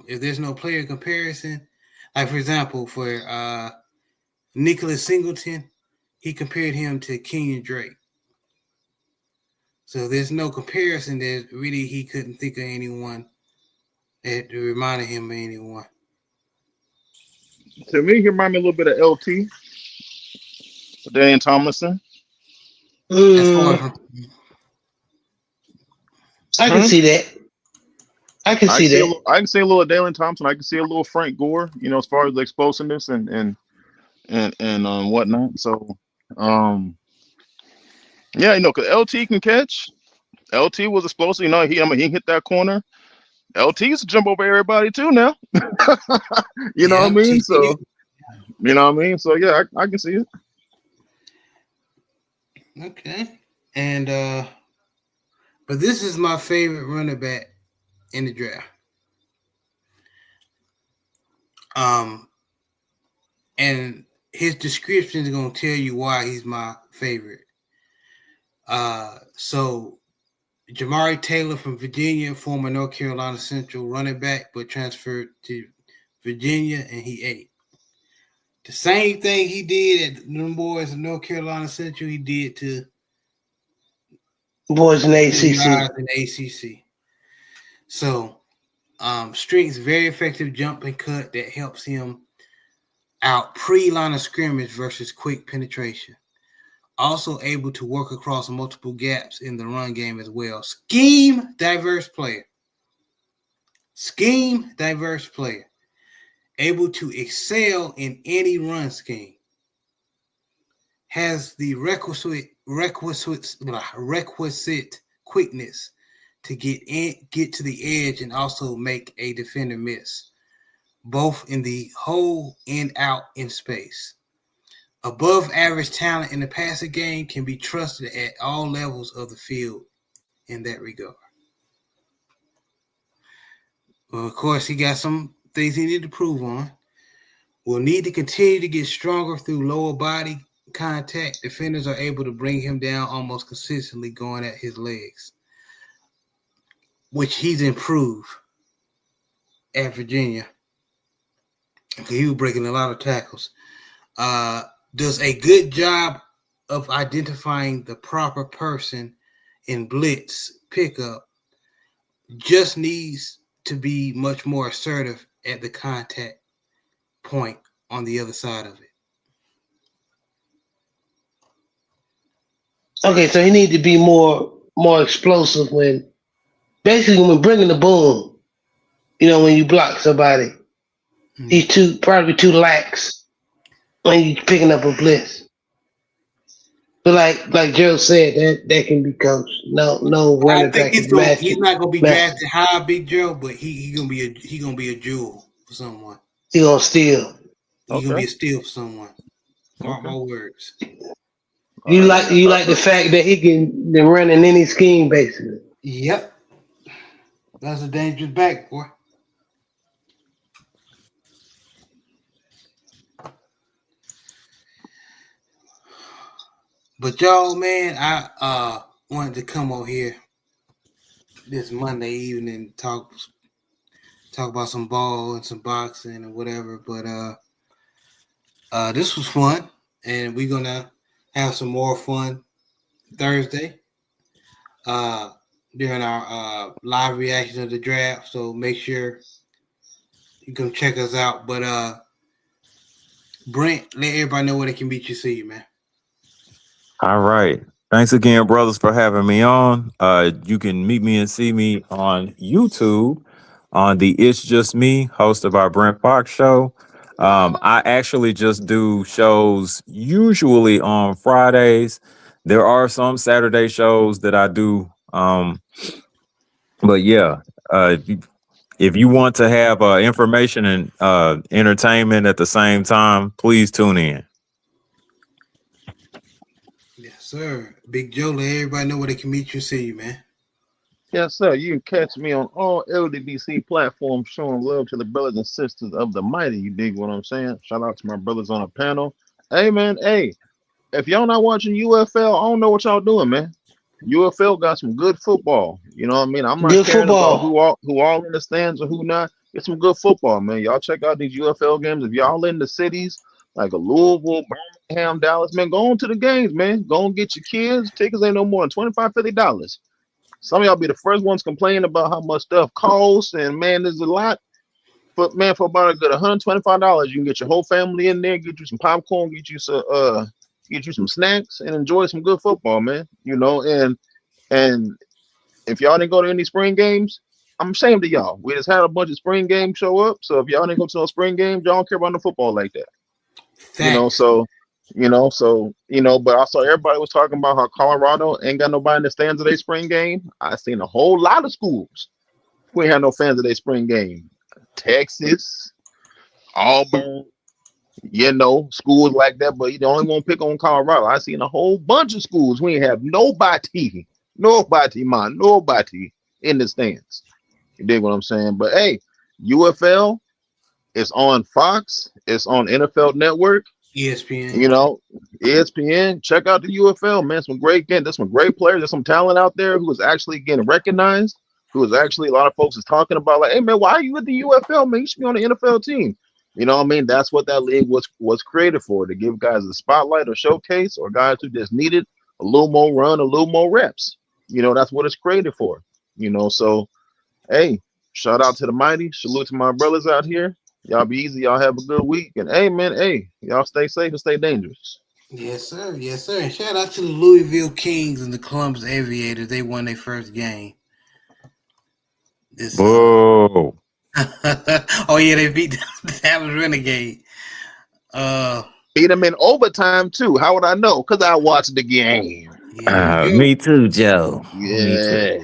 if there's no player comparison, like for example, for Nicholas Singleton, he compared him to Kenyon Drake. So there's no comparison that really he couldn't think of anyone that reminded him of anyone. To me, he reminded me a little bit of LT, Darian Tomlinson. I can see that. I can see that. I can see a little Dalen Thompson. I can see a little Frank Gore. You know, as far as the explosiveness and whatnot. So, yeah, you know, because LT can catch. LT was explosive. You know, he hit that corner. LT used to jump over everybody too now. You know what I mean? So, you know what I mean? So, yeah, I can see it. Okay. And but this is my favorite running back in the draft. And his description is going to tell you why he's my favorite. So Jamari Taylor from Virginia, former North Carolina Central running back, but transferred to Virginia, and he ate. The same thing he did at the boys in North Carolina Central, he did to boys in the ACC. In the ACC. So, strengths, very effective jump and cut that helps him out pre-line of scrimmage versus quick penetration. Also able to work across multiple gaps in the run game as well. Scheme diverse player. Able to excel in any run scheme. Has the requisite quickness to get to the edge and also make a defender miss, both in the hole and out in space. Above average talent in the passing game, can be trusted at all levels of the field in that regard. Well, of course, he got some things he need to prove on. Will need to continue to get stronger through lower body contact. Defenders are able to bring him down almost consistently going at his legs, which he's improved at Virginia. He was breaking a lot of tackles. Does a good job of identifying the proper person in blitz pickup. Just needs to be much more assertive at the contact point on the other side of it. Okay, so he needs to be more explosive when bringing the boom. You know, when you block somebody, he's probably too lax when you're picking up a blitz. But like Joe said, that can be coached. No running back is magic. He's not gonna be drafted high, Big Joe, but he gonna be a jewel for someone. He gonna steal. He's gonna be a steal for someone. Mark my words. You like the fact that he can run in any scheme, basically. Yep. That's a dangerous back, boy. But y'all, man, I wanted to come over here this Monday evening, talk about some ball and some boxing and whatever. But this was fun, and we're gonna have some more fun Thursday during our live reaction of the draft. So make sure you come check us out. But Brent, let everybody know where they can meet you, see you, man. All right. Thanks again, brothers, for having me on. You can meet me and see me on YouTube on the It's Just Me, hosted by Brent Fox Show. I actually just do shows usually on Fridays. There are some Saturday shows that I do. But yeah, if you want to have information and entertainment at the same time, please tune in. Yes, sir. Big Joe, let everybody know where they can meet you and see you, man. Yes, sir. You can catch me on all LDBC platforms showing love to the brothers and sisters of the mighty. You dig what I'm saying? Shout out to my brothers on the panel. Hey, man. Hey, if y'all not watching UFL, I don't know what y'all doing, man. UFL got some good football. You know what I mean? I'm not Good caring about football. who all in the stands or who not. Get some good football, man. Y'all check out these UFL games. If y'all in the cities like a Louisville, Birmingham, Dallas, man, go on to the games, man. Go and get your kids. Tickets ain't no more than $25, $50. Some of y'all be the first ones complaining about how much stuff costs, and man, there's a lot. But man, for about a good $125, you can get your whole family in there, get you some popcorn, get you some snacks, and enjoy some good football, man. You know, and if y'all didn't go to any spring games, I'm ashamed of y'all. We just had a bunch of spring games show up. So if y'all didn't go to no spring games, y'all don't care about the football like that. You know, but I saw everybody was talking about how Colorado ain't got nobody in the stands of their spring game. I seen a whole lot of schools who ain't had no fans of their spring game. Texas, Auburn, schools like that, but you don't only want to pick on Colorado. I seen a whole bunch of schools who ain't have nobody in the stands. You dig what I'm saying? But hey, UFL is on Fox, it's on NFL Network. ESPN. You know, ESPN. Check out the UFL, man. There's some great players. There's some talent out there who is actually getting recognized. Who is actually a lot of folks is talking about, like, hey man, why are you with the UFL, man? You should be on the NFL team. You know what I mean? That's what that league was created for, to give guys a spotlight or showcase, or guys who just needed a little more run, a little more reps. You know, that's what it's created for. You know, so hey, shout out to the mighty. Salute to my brothers out here. Y'all be easy. Y'all have a good week. And hey, man, hey, y'all stay safe and stay dangerous. Yes, sir. Yes, sir. And shout out to the Louisville Kings and the Columbus Aviators. They won their first game. Whoa. Oh, yeah, they beat the Dallas Renegade. Beat them in overtime, too. How would I know? Because I watched the game. Yeah, Me too, Joe. Yeah.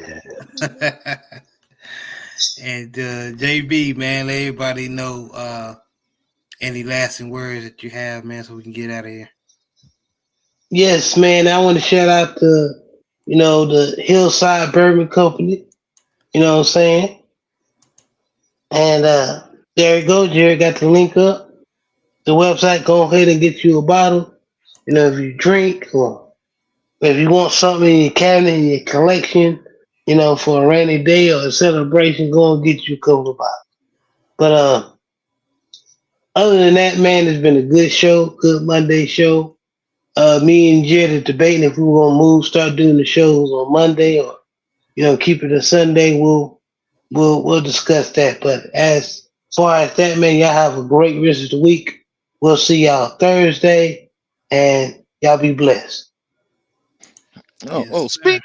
And JB, man, let everybody know any lasting words that you have, man, so we can get out of here. Yes, man. I want to shout out to, the Hillside Bourbon Company. You know what I'm saying? And there you go. Jared got the link up. The website, go ahead and get you a bottle. If you drink or if you want something in your cabinet, in your collection, for a rainy day or a celebration, go and get you a couple of bottles. But other than that, man, it's been a good show, good Monday show. Me and Jed are debating if we were gonna start doing the shows on Monday or keep it a Sunday. We'll discuss that. But as far as that, man, y'all have a great rest of the week. We'll see y'all Thursday, and y'all be blessed.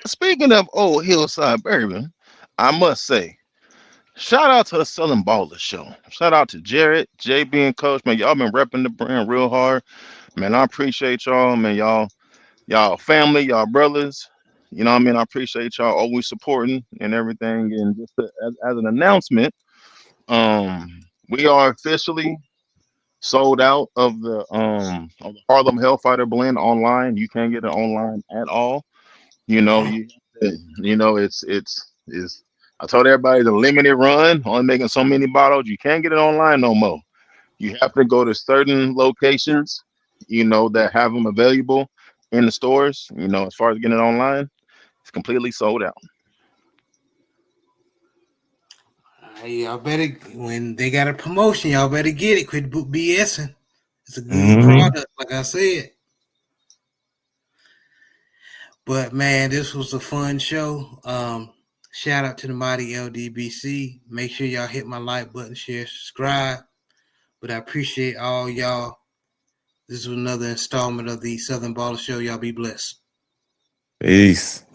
Speaking of old Hillside Bourbon, I must say, shout out to the Southern Baller Show. Shout out to Jared, JB, and Coach. Man, y'all been repping the brand real hard. Man, I appreciate y'all. Man, y'all family, y'all brothers. You know what I mean? I appreciate y'all always supporting and everything. And just as an announcement, we are officially sold out of the Harlem Hellfighter blend online. You can't get it online at all. It's I told everybody it's a limited run, only making so many bottles. You can't get it online no more. You have to go to certain locations, that have them available in the stores. As far as getting it online, it's completely sold out. Y'all better, when they got a promotion, y'all better get it. Quit BSing. It's a good product, like I said. But man, this was a fun show. Shout out to the mighty LDBC. Make sure y'all hit my like button, share, subscribe. But I appreciate all y'all. This is another installment of the Southern Baller Show. Y'all be blessed. Peace.